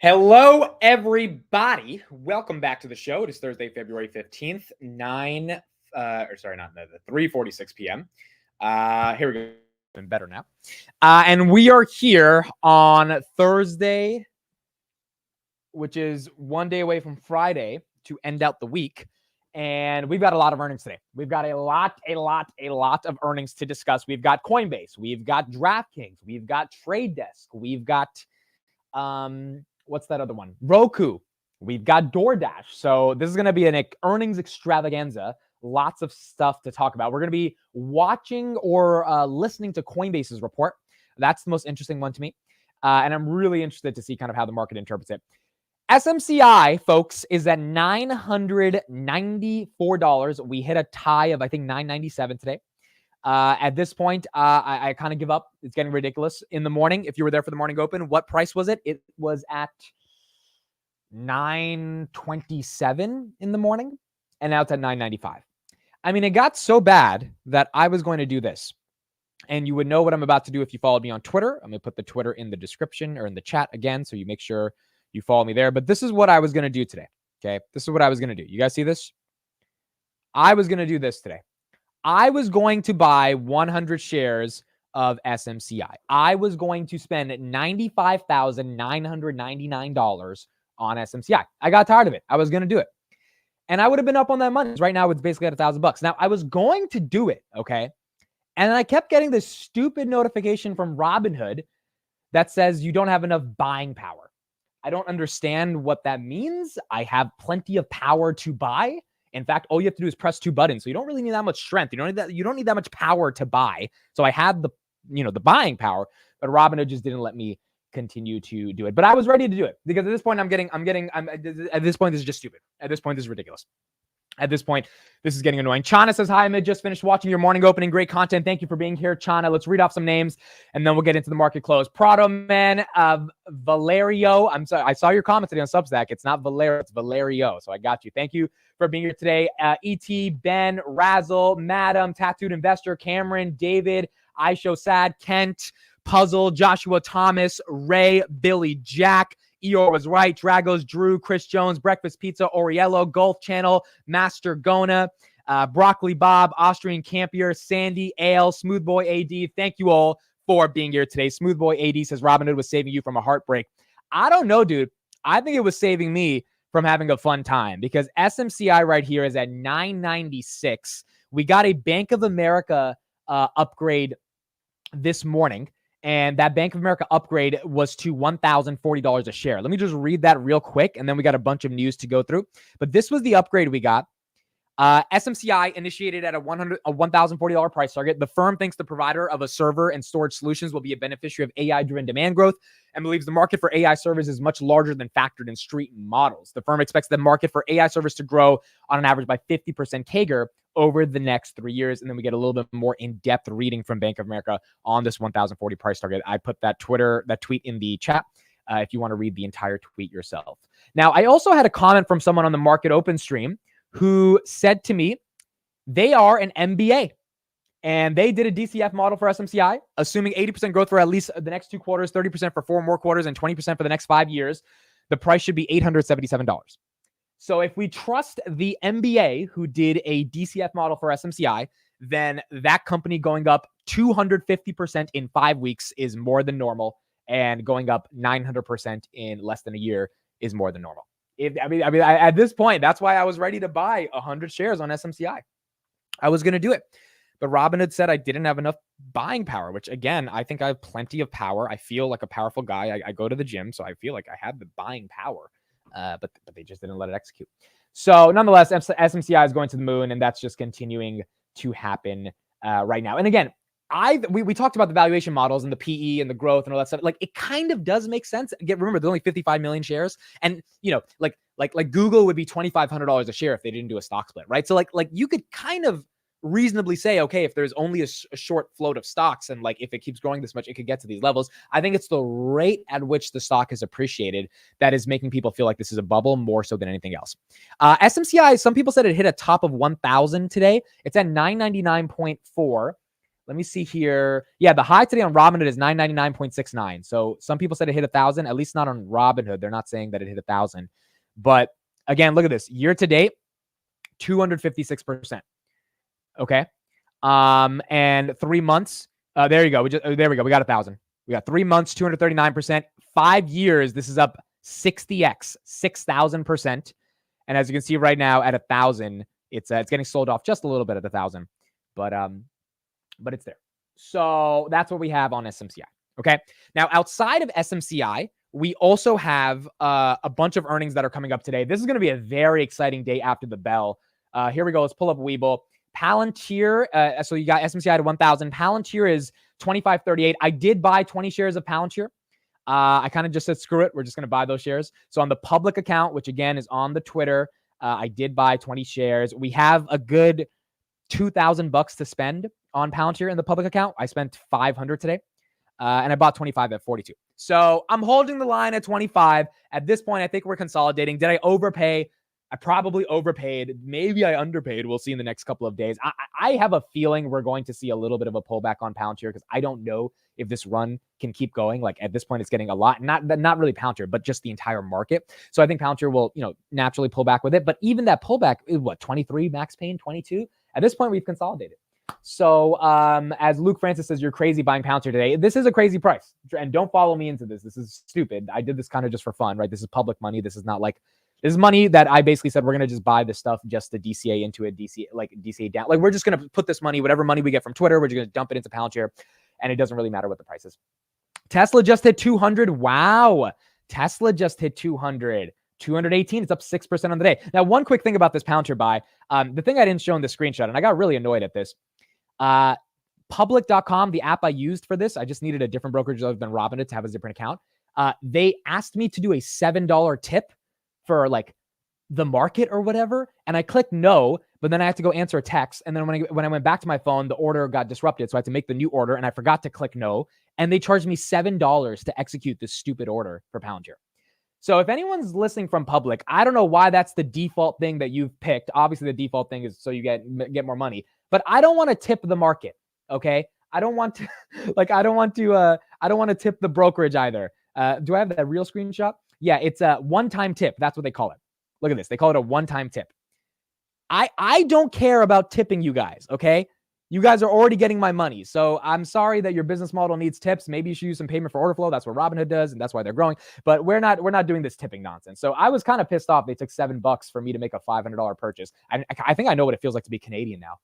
Hello, everybody. Welcome back to the show. It is Thursday, February 15th, 3:46 p.m. Here we go. Been better now. And we are here on Thursday, which is one day away from Friday to end out the week. And we've got a lot of earnings today. We've got a lot of earnings to discuss. We've got Coinbase. We've got Draftkings. We've got Trade Desk. We've got, what's that other one? Roku. We've got Doordash. So this is going to be an earnings extravaganza. Lots of stuff to talk about. We're going to be watching or listening to Coinbase's report. That's the most interesting one to me. And I'm really interested to see kind of how the market interprets it. SMCI, folks, is at $994. We hit a tie of, I think, $997 today. At this point, I kind of give up. It's getting ridiculous. In the morning, if you were there for the morning open, what price was it? It was at $927 in the morning, and now it's at $995. I mean, it got so bad that I was going to do this. And you would know what I'm about to do if you followed me on Twitter. I'm going to put the Twitter in the description or in the chat again, so you make sure you follow me there. But this is what I was going to do today, okay? This is what I was going to do. You guys see this? I was going to do this today. I was going to buy 100 shares of SMCI. I was going to spend $95,999 on SMCI. I got tired of it. I was going to do it. And I would have been up on that money. Right now, it's basically at $1,000. Now, I was going to do it, okay? And I kept getting this stupid notification from Robinhood that says you don't have enough buying power. I don't understand what that means. I have plenty of power to buy. In fact, all you have to do is press two buttons. So you don't really need that much strength. You don't need that much power to buy. So I had the buying power, but Robinhood just didn't let me continue to do it. But I was ready to do it because at this point, at this point, this is just stupid. At this point, this is ridiculous. At this point, this is getting annoying. Chana says, hi, I just finished watching your morning opening. Great content. Thank you for being here, Chana. Let's read off some names, and then we'll get into the market close. Prado Man, Valerio. I'm sorry. I saw your comment today on Substack. It's not Valerio. It's Valerio. So I got you. Thank you for being here today. E.T., Ben, Razzle, Madam, Tattooed Investor, Cameron, David, I Show Sad, Kent, Puzzle, Joshua Thomas, Ray, Billy, Jack, Eeyore was right. Dragos, Drew, Chris Jones, Breakfast Pizza, Oriello, Golf Channel, Master Gona, Broccoli Bob, Austrian Campier, Sandy, Ale, Smoothboy AD. Thank you all for being here today. Smoothboy AD says Robinhood was saving you from a heartbreak. I don't know, dude. I think it was saving me from having a fun time because SMCI right here is at $996. We got a Bank of America upgrade this morning. And that Bank of America upgrade was to $1,040 a share. Let me just read that real quick, and then we got a bunch of news to go through. But this was the upgrade we got. SMCI initiated at a $1,040 price target. The firm thinks the provider of a server and storage solutions will be a beneficiary of AI-driven demand growth and believes the market for AI servers is much larger than factored in street models. The firm expects the market for AI servers to grow on an average by 50% CAGR over the next 3 years. And then we get a little bit more in-depth reading from Bank of America on this 1,040 price target. I put that tweet in the chat if you want to read the entire tweet yourself. Now, I also had a comment from someone on the Market Open stream who said to me, they are an MBA and they did a DCF model for SMCI, assuming 80% growth for at least the next 2 quarters, 30% for 4 more quarters, and 20% for the next 5 years. The price should be $877. So if we trust the MBA who did a DCF model for SMCI, then that company going up 250% in 5 weeks is more than normal, and going up 900% in less than a year is more than normal. At this point, that's why I was ready to buy 100 shares on SMCI. I was going to do it. But Robinhood said I didn't have enough buying power, which, again, I think I have plenty of power. I feel like a powerful guy. I go to the gym, so I feel like I have the buying power. But they just didn't let it execute. So nonetheless, SMCI is going to the moon, and that's just continuing to happen right now. And again, we talked about the valuation models and the PE and the growth and all that stuff. Like, it kind of does make sense. Remember, there's only 55 million shares, and like Google would be $2,500 a share if they didn't do a stock split, right? So like you could kind of reasonably say, okay, if there's only a short float of stocks and like if it keeps growing this much, it could get to these levels. I think it's the rate at which the stock is appreciated that is making people feel like this is a bubble more so than anything else. SMCI, some people said it hit a top of 1,000 today. It's at 999.4. Let me see here. Yeah, the high today on Robinhood is 999.69. So some people said it hit 1,000, at least not on Robinhood. They're not saying that it hit 1,000. But again, look at this. Year to date, 256%. Okay. And 3 months. There you go. There we go. We got 1,000. We got 3 months, 239%. 5 years, this is up 60x, 6,000%. And as you can see right now at 1,000, it's getting sold off just a little bit at 1,000, but it's there. So that's what we have on SMCI. Okay. Now, outside of SMCI, we also have a bunch of earnings that are coming up today. This is going to be a very exciting day after the bell. Here we go. Let's pull up Webull. Palantir. So you got SMCI to 1,000. Palantir is 25.38. I did buy 20 shares of Palantir. I kind of just said, screw it. We're just going to buy those shares. So on the public account, which again is on the Twitter, I did buy 20 shares. We have a good $2,000 to spend on Palantir in the public account. I spent 500 today, and I bought 25 at 42. So I'm holding the line at 25. At this point, I think we're consolidating. Did I overpay? I probably overpaid. Maybe I underpaid. We'll see in the next couple of days. I have a feeling we're going to see a little bit of a pullback on Palantir because I don't know if this run can keep going. Like at this point, it's getting a lot, not really Palantir, but just the entire market. So I think Palantir will, naturally pull back with it. But even that pullback is 23 max pain, 22. At this point, we've consolidated. So as Luke Francis says, you're crazy buying Palantir today. This is a crazy price. And don't follow me into this. This is stupid. I did this kind of just for fun, right? This is public money. This is not like, this is money that I basically said, we're going to just buy this stuff just to DCA into it, DCA down. Like we're just going to put this money, whatever money we get from Twitter, we're just going to dump it into Palantir. And it doesn't really matter what the price is. Tesla just hit 200. Wow. Tesla just hit 200. 218. It's up 6% on the day. Now, one quick thing about this Palantir buy. The thing I didn't show in the screenshot, and I got really annoyed at this. Public.com, the app I used for this, I just needed a different brokerage other than Robinhood to have a different account. They asked me to do a $7 tip for like the market or whatever. And I clicked no, but then I had to go answer a text. And then when I went back to my phone, the order got disrupted. So I had to make the new order and I forgot to click no. And they charged me $7 to execute this stupid order for Palantir. So if anyone's listening from public, I don't know why that's the default thing that you've picked. Obviously the default thing is so you get more money, but I don't want to tip the market. Okay. I don't want to I don't want to tip the brokerage either. Do I have that real screenshot? Yeah, it's a one-time tip. That's what they call it. Look at this. They call it a one-time tip. I don't care about tipping you guys, okay? You guys are already getting my money. So I'm sorry that your business model needs tips. Maybe you should use some payment for order flow. That's what Robinhood does, and that's why they're growing. But we're not doing this tipping nonsense. So I was kind of pissed off. They took $7 for me to make a $500 purchase. I think I know what it feels like to be Canadian now.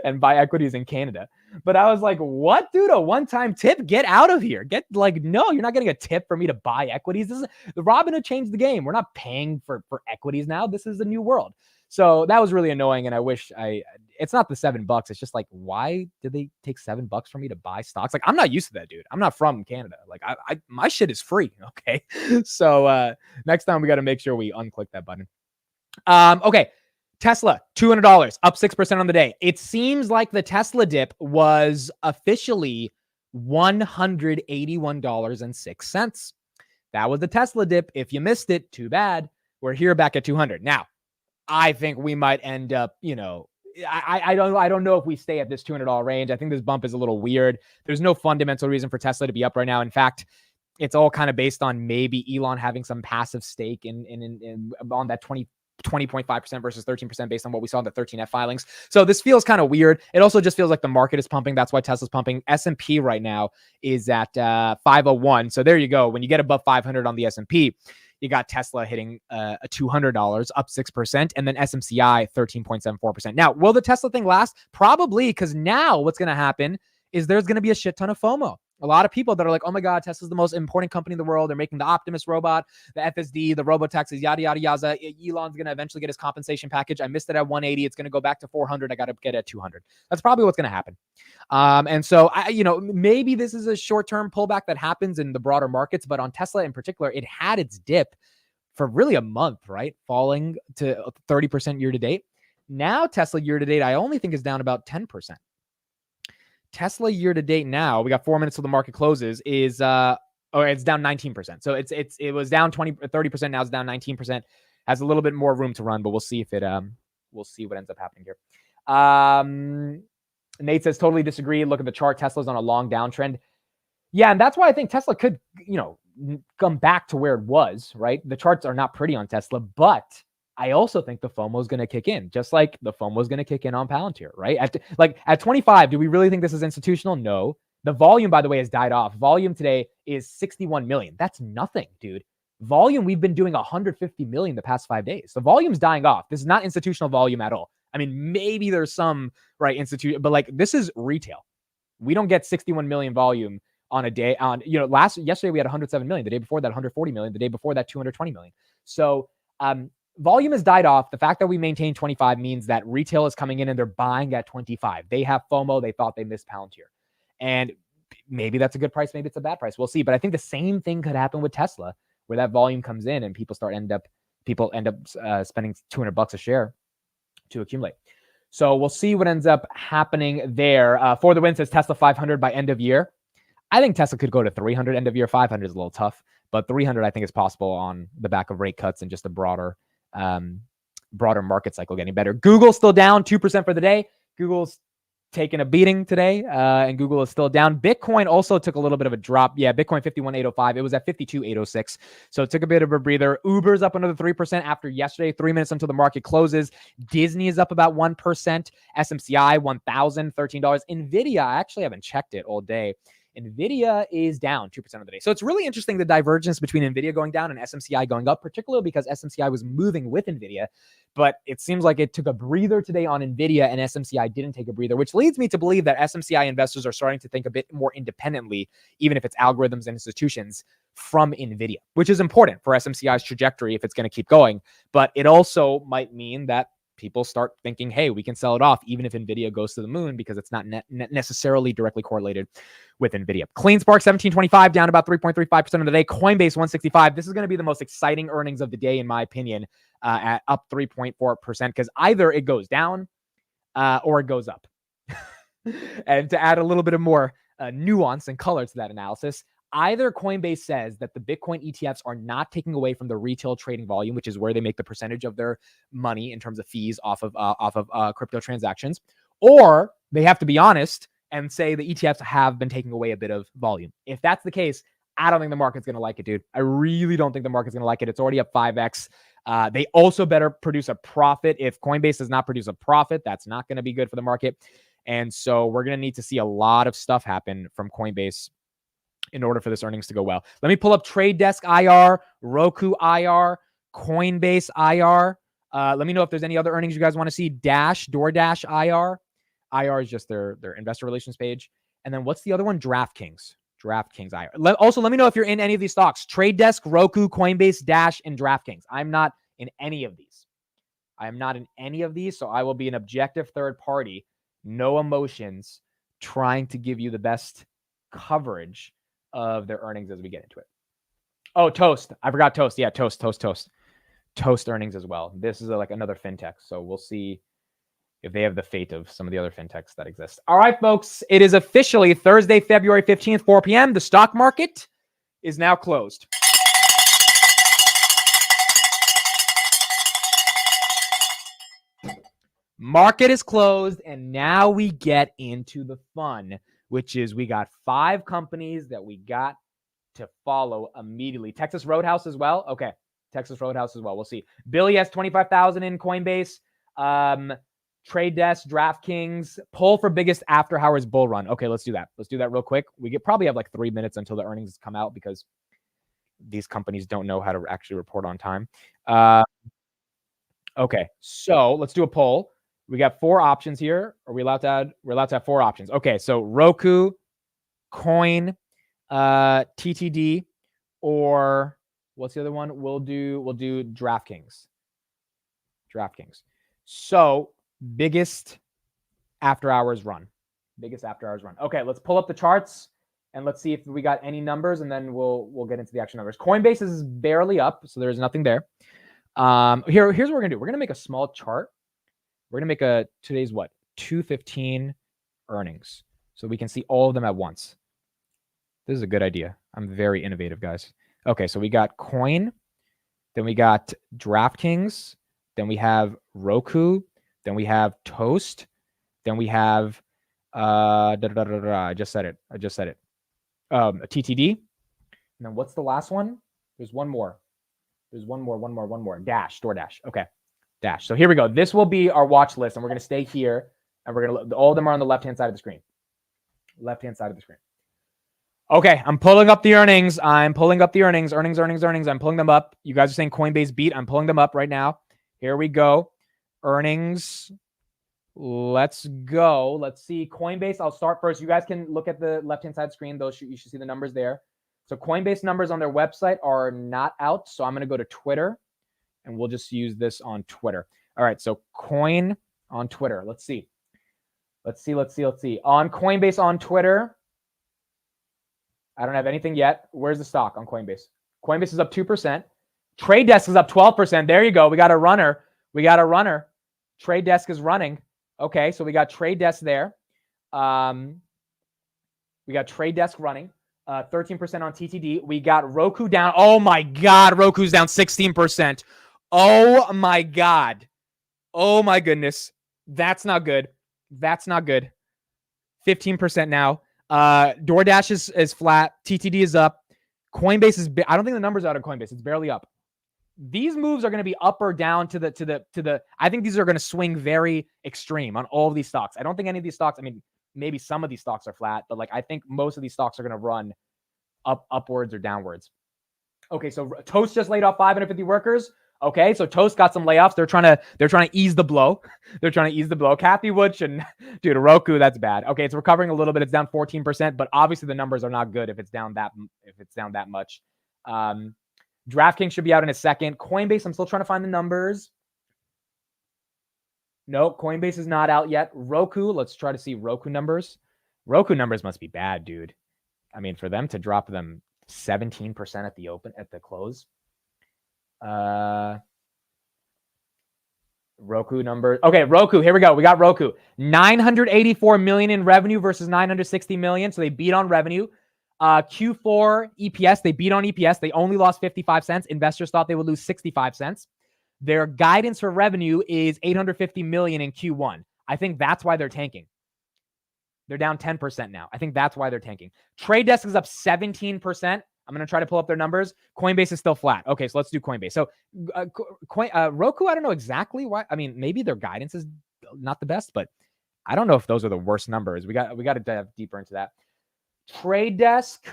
And buy equities in Canada. But I was like, what, dude? A one-time tip? Get out of here. No, you're not getting a tip for me to buy equities. The Robinhood changed the game. We're not paying for equities now. This is a new world. So that was really annoying. And I wish it's not the $7. It's just like, why did they take $7 for me to buy stocks? Like, I'm not used to that, dude. I'm not from Canada. Like my shit is free. Okay. So next time we got to make sure we unclick that button. Okay. Tesla, $200, up 6% on the day. It seems like the Tesla dip was officially $181.06. That was the Tesla dip. If you missed it, too bad. We're here back at 200. Now, I think we might end up, I don't know if we stay at this $200 range. I think this bump is a little weird. There's no fundamental reason for Tesla to be up right now. In fact, it's all kind of based on maybe Elon having some passive stake in on that 20.5% versus 13% based on what we saw in the 13F filings. So this feels kind of weird. It also just feels like the market is pumping. That's why Tesla's pumping. S&P right now is at 501. So there you go. When you get above 500 on the S&P, you got Tesla hitting a $200, up 6%, and then SMCI 13.74%. Now, will the Tesla thing last? Probably, because now what's going to happen is there's going to be a shit ton of FOMO. A lot of people that are like, oh my God, Tesla's the most important company in the world. They're making the Optimus robot, the FSD, the robotaxis, yada, yada, yada. Elon's going to eventually get his compensation package. I missed it at 180. It's going to go back to 400. I got to get it at 200. That's probably what's going to happen. And so, maybe this is a short-term pullback that happens in the broader markets, but on Tesla in particular, it had its dip for really a month, right? Falling to 30% year to date. Now, Tesla year to date, I only think is down about 10%. Tesla year to date now, we got 4 minutes till the market closes, is it's down 19%. So it was down 30%, now it's down 19%. Has a little bit more room to run, but we'll see if it we'll see what ends up happening here. Nate says, totally disagree. Look at the chart. Tesla's on a long downtrend. Yeah, and that's why I think Tesla could, come back to where it was, right? The charts are not pretty on Tesla, but I also think the FOMO is going to kick in, just like the FOMO is going to kick in on Palantir, right? At 25, do we really think this is institutional? No. The volume, by the way, has died off. Volume today is 61 million. That's nothing, dude. Volume, we've been doing 150 million the past 5 days. The volume's dying off. This is not institutional volume at all. I mean, maybe there's some, right, but like this is retail. We don't get 61 million volume on a day yesterday we had 107 million, the day before that 140 million, the day before that 220 million. So volume has died off. The fact that we maintain 25 means that retail is coming in and they're buying at 25. They have FOMO. They thought they missed Palantir. And maybe that's a good price. Maybe it's a bad price. We'll see. But I think the same thing could happen with Tesla, where that volume comes in and people end up spending $200 a share to accumulate. So we'll see what ends up happening there. For the win says Tesla 500 by end of year. I think Tesla could go to 300 end of year. 500 is a little tough, but 300 I think is possible on the back of rate cuts and just a broader market cycle getting better. Google's still down 2% for the day. Google's taking a beating today, and Google is still down. Bitcoin also took a little bit of a drop. Yeah, Bitcoin 51,805. It was at 52,806. So it took a bit of a breather. Uber's up another 3% after yesterday, 3 minutes until the market closes. Disney is up about 1%. SMCI, $1,013. NVIDIA, I actually haven't checked it all day. NVIDIA is down 2% of the day. So it's really interesting, the divergence between NVIDIA going down and SMCI going up, particularly because SMCI was moving with NVIDIA, but it seems like it took a breather today on NVIDIA and SMCI didn't take a breather, which leads me to believe that SMCI investors are starting to think a bit more independently, even if it's algorithms and institutions, from NVIDIA, which is important for SMCI's trajectory if it's going to keep going. But it also might mean that people start thinking, hey, we can sell it off even if NVIDIA goes to the moon, because it's not necessarily directly correlated with NVIDIA. CleanSpark 1725 down about 3.35% of the day. Coinbase 165. This is going to be the most exciting earnings of the day, in my opinion, at up 3.4%, because either it goes down or it goes up. And to add a little bit of more nuance and color to that analysis, either Coinbase says that the Bitcoin ETFs are not taking away from the retail trading volume, which is where they make the percentage of their money in terms of fees off of crypto transactions, or they have to be honest and say the ETFs have been taking away a bit of volume. If that's the case, I don't think the market's going to like it, dude. I really don't think the market's going to like it. It's already up 5x. They also better produce a profit. If Coinbase does not produce a profit, that's not going to be good for the market. And so we're going to need to see a lot of stuff happen from Coinbase in order for this earnings to go well. Let me pull up Trade Desk IR, Roku IR, Coinbase IR. Let me know if there's any other earnings you guys want to see. Doordash IR. IR is just their investor relations page. And then what's the other one? Draftkings IR. Also, let me know if you're in any of these stocks. Trade Desk, Roku, Coinbase, Dash, and Draftkings. I'm not in any of these. So I will be an objective third party, no emotions, trying to give you the best coverage of their earnings as we get into it. Oh, Toast. I forgot Toast. Yeah, Toast earnings as well. This is like another fintech. So we'll see if they have the fate of some of the other fintechs that exist. All right, folks. It is officially Thursday, February 15th, 4 p.m. The stock market is now closed. Market is closed, and now we get into the fun, which is we got 5 companies that we got to follow immediately. Texas Roadhouse as well. Okay. Texas Roadhouse as well. We'll see. Billy has 25,000 in Coinbase. Trade Desk, DraftKings, poll for biggest after hours bull run. Okay, let's do that. Let's do that real quick. We probably have like 3 minutes until the earnings come out because these companies don't know how to actually report on time. Okay, so let's do a poll. We got 4 options here. Are we allowed to add? We're allowed to have 4 options. Okay, so Roku, Coin, TTD, or what's the other one? We'll do DraftKings. So biggest after hours run. Okay, let's pull up the charts and let's see if we got any numbers, and then we'll get into the actual numbers. Coinbase is barely up, so there's nothing there. Here's what we're gonna do. We're gonna make a small chart. We're gonna make today's 2:15 earnings, so we can see all of them at once. This is a good idea. I'm very innovative, guys. Okay, so we got Coin, then we got DraftKings, then we have Roku, then we have Toast, then we have I just said it. TTD. And then what's the last one? There's one more. Doordash. Okay. Dash. So here we go. This will be our watch list, and we're going to stay here, and we're going to, all of them are on the left-hand side of the screen. Okay, I'm pulling up the earnings. I'm pulling them up. You guys are saying Coinbase beat. I'm pulling them up right now. Here we go. Earnings. Let's go. Let's see. Coinbase, I'll start first. You guys can look at the left-hand side screen. You should see the numbers there. So Coinbase numbers on their website are not out. So I'm going to go to Twitter, and we'll just use this on Twitter. All right, so coin on Twitter. Let's see. On Coinbase on Twitter, I don't have anything yet. Where's the stock on Coinbase? Coinbase is up 2%. Trade Desk is up 12%. There you go. We got a runner. Trade Desk is running. Okay, so we got Trade Desk there. We got Trade Desk running. 13% on TTD. We got Roku down. Oh my God, Roku's down 16%. Oh my God. Oh my goodness. That's not good. 15% now. DoorDash is flat. TTD is up. Coinbase is. I don't think the numbers out of Coinbase. It's barely up. These moves are going to be up or down to the. I think these are going to swing very extreme on all of these stocks. I don't think any of these stocks. I mean, maybe some of these stocks are flat, but like I think most of these stocks are going to run upwards or downwards. Okay, so Toast just laid off 550 workers. Okay, so Toast got some layoffs. They're trying to ease the blow. Kathy Wood and dude, Roku, that's bad. Okay, it's recovering a little bit. It's down 14%, but obviously the numbers are not good if it's down that much. DraftKings should be out in a second. Coinbase, I'm still trying to find the numbers. No, Coinbase is not out yet. Roku, let's try to see Roku numbers. Roku numbers must be bad, dude. I mean, for them to drop them 17% at the close. Roku numbers. Okay, Roku. Here we go. We got Roku. 984 million in revenue versus 960 million. So they beat on revenue. Q4 EPS. They beat on EPS. They only lost 55 cents. Investors thought they would lose 65 cents. Their guidance for revenue is 850 million in Q1. I think that's why they're tanking. They're down 10% now. I think that's why they're tanking. Trade Desk is up 17%. I'm going to try to pull up their numbers. Coinbase is still flat. Okay, so let's do Coinbase. So Roku, I don't know exactly why. I mean, maybe their guidance is not the best, but I don't know if those are the worst numbers. We got to dive deeper into that. Trade Desk.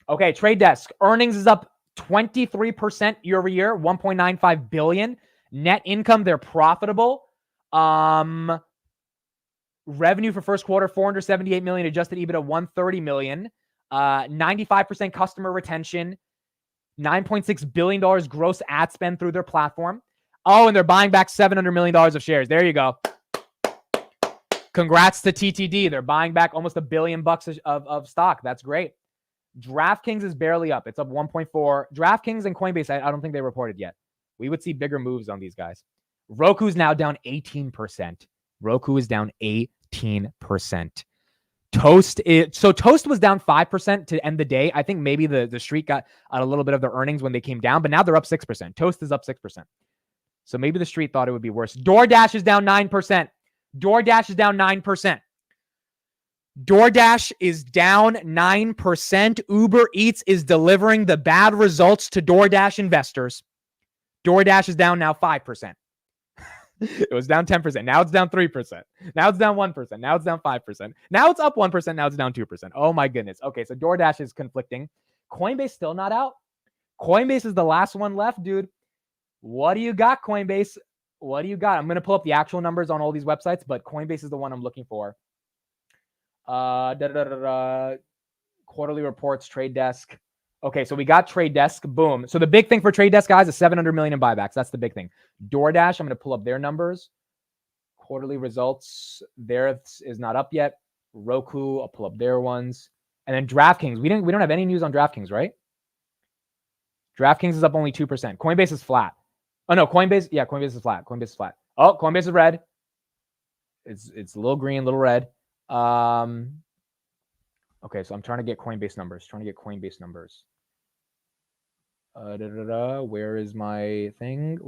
Okay, Trade Desk. Earnings is up 23% year over year, 1.95 billion. Net income, they're profitable. Revenue for first quarter, 478 million. Adjusted EBITDA, 130 million. 95% customer retention, $9.6 billion gross ad spend through their platform. Oh, and they're buying back $700 million of shares. There you go. Congrats to TTD. They're buying back almost $1 billion of stock. That's great. DraftKings is barely up. It's up 1.4. DraftKings and Coinbase, I don't think they reported yet. We would see bigger moves on these guys. Roku's now down 18%. Roku is down 18%. Toast was down 5% to end the day. I think maybe the street got a little bit of their earnings when they came down, but now they're up 6%. Toast is up 6%. So maybe the street thought it would be worse. DoorDash is down 9%. DoorDash is down 9%. Uber Eats is delivering the bad results to DoorDash investors. DoorDash is down now 5%. It was down 10%. Now it's down 3%. Now it's down 1%. Now it's down 5%. Now it's up 1%. Now it's down 2%. Oh my goodness. Okay, so DoorDash is conflicting. Coinbase still not out. Coinbase is the last one left, dude. What do you got, Coinbase? What do you got? I'm going to pull up the actual numbers on all these websites, but Coinbase is the one I'm looking for. Quarterly reports, Trade Desk. Okay, so we got Trade Desk. Boom. So the big thing for Trade Desk, guys, is 700 million in buybacks. That's the big thing. DoorDash, I'm going to pull up their numbers. Quarterly results, theirs is not up yet. Roku, I'll pull up their ones. And then DraftKings. We don't have any news on DraftKings, right? DraftKings is up only 2%. Coinbase is flat. Oh no, Coinbase is flat. Coinbase is flat. Oh, Coinbase is red. It's a little green, a little red. Okay, so I'm trying to get Coinbase numbers. Where is my thing?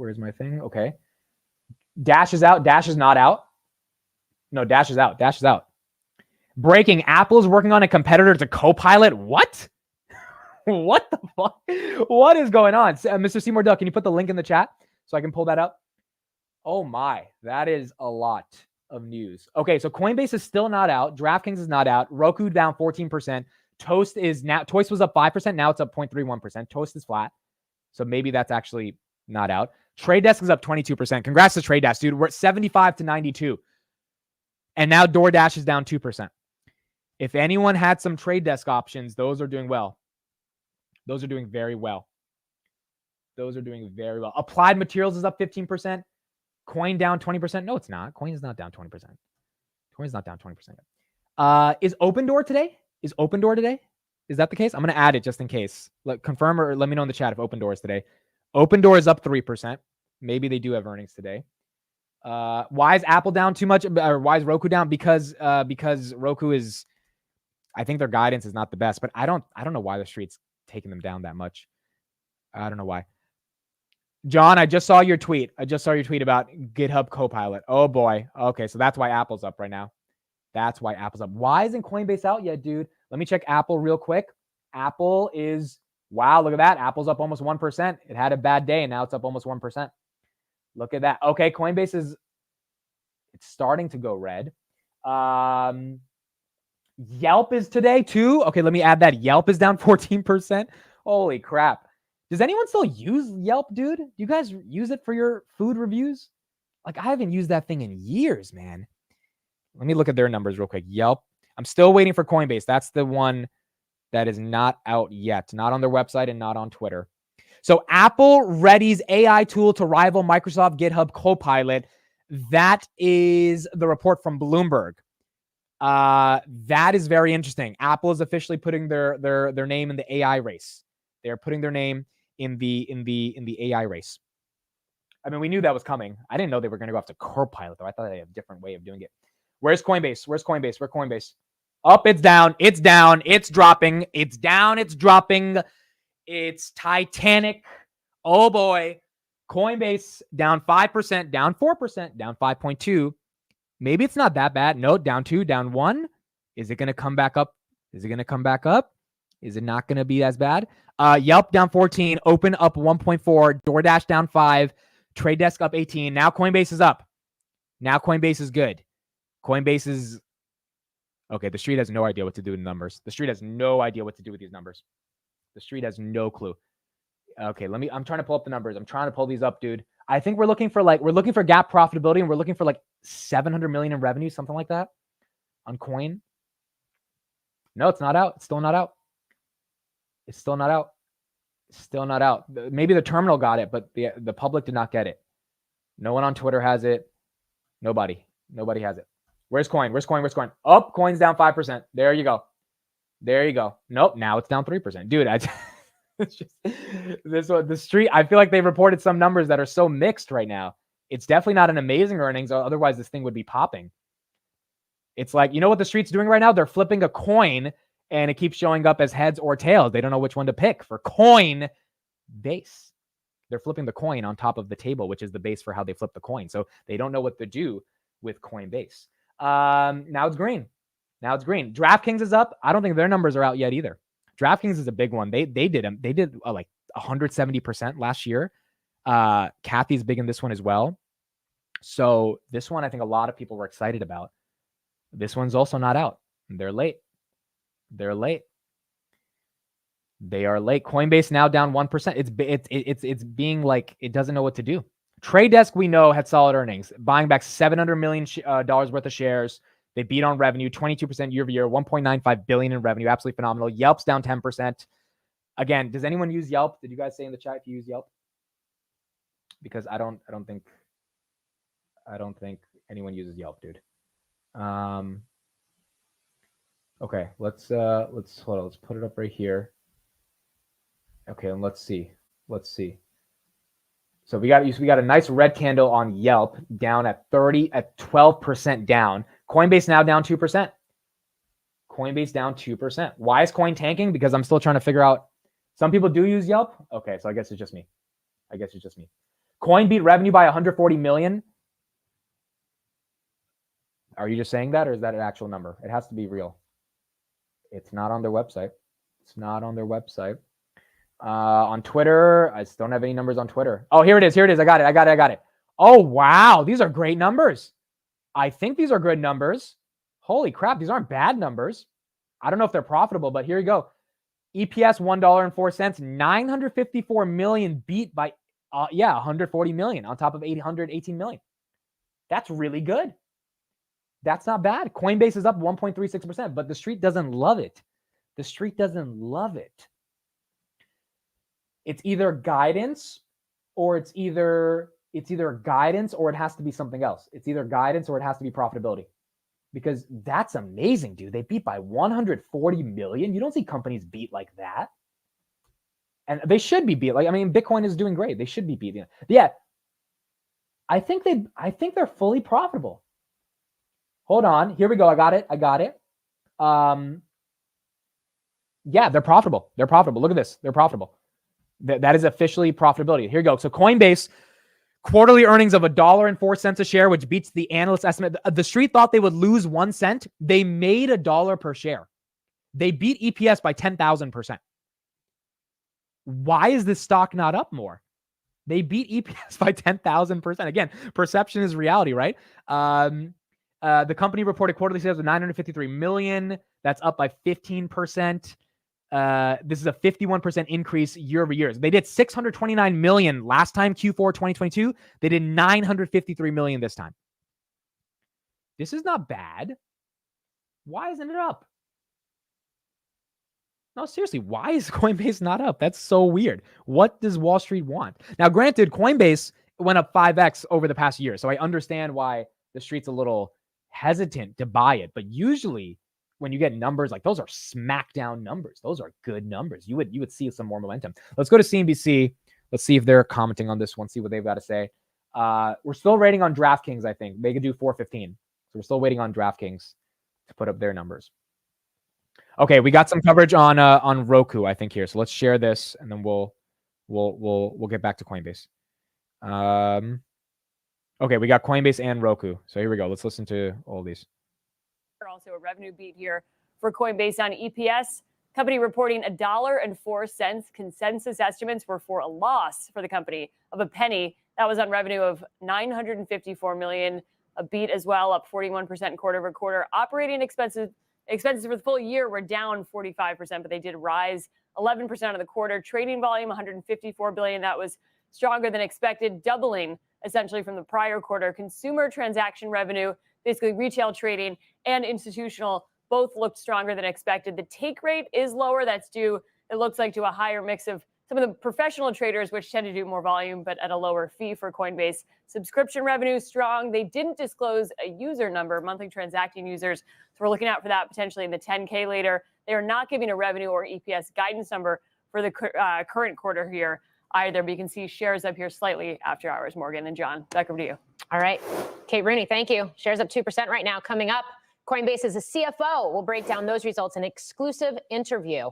Okay. Dash is out. Dash is not out. No, Dash is out. Dash is out. Breaking, Apple's working on a competitor to Copilot. What? What the fuck? What is going on? Mr. Seymour Duck, can you put the link in the chat so I can pull that up? Oh my, that is a lot of news. Okay, so Coinbase is still not out. Draftkings is not out. Roku down 14%. Toast was up 5%. Now it's up 0.31%. Toast is flat. So maybe that's actually not out. Trade Desk is up 22%. Congrats to Trade Desk, dude. We're at 75 to 92. And now Doordash is down 2%. If anyone had some Trade Desk options, those are doing well. Those are doing very well. Those are doing very well. Applied Materials is up 15%. Coin down 20%. No, it's not. Coin is not down 20%. Coin is not down 20%. Is Open Door today? Is Open Door today? Is that the case? I'm going to add it just in case. Confirm or let me know in the chat if Open Door is today. Open Door is up 3%. Maybe they do have earnings today. Why is Apple down too much? Or why is Roku down? Because Roku is, I think their guidance is not the best, but I don't know why the street's taking them down that much. I don't know why. John, I just saw your tweet. About GitHub Copilot. Oh boy. Okay, so that's why Apple's up right now. That's why Apple's up. Why isn't Coinbase out yet, dude? Let me check Apple real quick. Apple is, wow, look at that. Apple's up almost 1%. It had a bad day and now it's up almost 1%. Look at that. Okay, Coinbase it's starting to go red. Yelp is today too. Okay, let me add that. Yelp is down 14%. Holy crap. Does anyone still use Yelp, dude? Do you guys use it for your food reviews? Like, I haven't used that thing in years, man. Let me look at their numbers real quick. Yelp. I'm still waiting for Coinbase. That's the one that is not out yet. Not on their website and not on Twitter. So Apple readies AI tool to rival Microsoft GitHub Copilot. That is the report from Bloomberg. That is very interesting. Apple is officially putting their name in the AI race. They're putting their name in the AI race. I mean, we knew that was coming. I didn't know they were going to go after Copilot, though. I thought they had a different way of doing it. Where's Coinbase? Where's Coinbase? Up, it's down. It's down. It's dropping. It's down. It's dropping. It's Titanic. Oh boy. Coinbase down 5%, down 4%, down 5.2. Maybe it's not that bad. No, down 2, down 1. Is it going to come back up? Is it not going to be as bad? Yelp down 14, Open up 1.4, DoorDash down 5, Trade Desk up 18. Now Coinbase is up. Now Coinbase is good. Coinbase is okay. The street has no idea what to do with numbers. The street has no idea what to do with these numbers. The street has no clue. Okay, I'm trying to pull up the numbers. I'm trying to pull these up, dude. I think we're looking for gap profitability, and we're looking for like 700 million in revenue, something like that on Coin. No, it's not out. It's still not out. It's still not out. Still not out. Maybe the terminal got it, but the public did not get it. No one on Twitter has it. Nobody has it. Where's Coin? Oh, Coin's down 5%. There you go. Nope. Now it's down 3%. Dude, it's just this one. The street, I feel like they reported some numbers that are so mixed right now. It's definitely not an amazing earnings. Otherwise, this thing would be popping. It's like, you know what the street's doing right now? They're flipping a coin and it keeps showing up as heads or tails. They don't know which one to pick for Coinbase. They're flipping the coin on top of the table, which is the base for how they flip the coin. So they don't know what to do with Coinbase. Now it's green. Draftkings is up. I don't think their numbers are out yet either. Draftkings is a big one. They did like 170% last year. Kathy's big in this one as well. So this one, I think a lot of people were excited about. This one's also not out. They're late. They are late. Coinbase now down 1%. It's being like, it doesn't know what to do. Trade Desk, we know, had solid earnings, buying back $700 million worth of shares. They beat on revenue, 22% year over year, 1.95 billion in revenue, absolutely phenomenal. Yelp's down 10%. Again, does anyone use Yelp? Did you guys say in the chat if you use Yelp? Because I don't think anyone uses Yelp, dude. Okay, let's hold on. Let's put it up right here. Okay, and let's see. So we got a nice red candle on Yelp, down at 12% down. Coinbase now down 2%. Coinbase down 2%. Why is Coin tanking? Because I'm still trying to figure out. Some people do use Yelp. Okay, so I guess it's just me. Coin beat revenue by 140 million. Are you just saying that, or is that an actual number? It has to be real. It's not on their website. It's not on their website. On Twitter, I just don't have any numbers on Twitter. Oh, here it is. Here it is. I got it. Oh, wow. These are great numbers. I think these are good numbers. Holy crap. These aren't bad numbers. I don't know if they're profitable, but here you go. EPS $1.04, 954 million beat by 140 million on top of 818 million. That's really good. That's not bad. Coinbase is up 1.36%, but the street doesn't love it. The street doesn't love it. It's either guidance or it has to be something else. It's either guidance or it has to be profitability. Because that's amazing, dude. They beat by 140 million. You don't see companies beat like that. And they should be beat. Bitcoin is doing great. They should be beating it. Yeah. I think they're fully profitable. Hold on. Here we go. I got it. Yeah, they're profitable. Look at this. They're profitable. That is officially profitability. Here you go. So Coinbase, quarterly earnings of $1.04 a share, which beats the analyst estimate. The street thought they would lose 1 cent. They made $1 per share. They beat EPS by 10,000%. Why is this stock not up more? They beat EPS by 10,000%. Again, perception is reality, right? The company reported quarterly sales of 953 million. That's up by 15%. This is a 51% increase year over year. They did 629 million last time, Q4 2022. They did 953 million this time. This is not bad. Why isn't it up? No, seriously, why is Coinbase not up? That's so weird. What does Wall Street want? Now, granted, Coinbase went up 5x over the past year, so I understand why the street's a little hesitant to buy it. But usually, when you get numbers like those, are smackdown numbers. Those are good numbers. You would see some more momentum. Let's go to CNBC. Let's see if they're commenting on this one. See what they've got to say. We're still waiting on Draftkings. I think they could do 415. So we're still waiting on Draftkings to put up their numbers. Okay, we got some coverage on Roku, I think, here. So let's share this, and then we'll get back to Coinbase. Okay, we got Coinbase and Roku. So here we go. Let's listen to all these. Also a revenue beat here for Coinbase on EPS. Company reporting $1.04. Consensus estimates were for a loss for the company of a penny. That was on revenue of 954 million. A beat as well, up 41% quarter over quarter. Operating expenses for the full year were down 45%, but they did rise 11% of the quarter. Trading volume 154 billion. That was stronger than expected, doubling essentially from the prior quarter. Consumer transaction revenue, basically retail trading and institutional, both looked stronger than expected. The take rate is lower. That's due, it looks like, to a higher mix of some of the professional traders, which tend to do more volume, but at a lower fee for Coinbase. Subscription revenue strong. They didn't disclose a user number, monthly transacting users. So we're looking out for that potentially in the 10K later. They are not giving a revenue or EPS guidance number for the current quarter here either, but you can see shares up here slightly after hours. Morgan and John, back over to you. All right. Kate Rooney, thank you. Shares up 2% right now. Coming up, Coinbase's CFO will break down those results in an exclusive interview.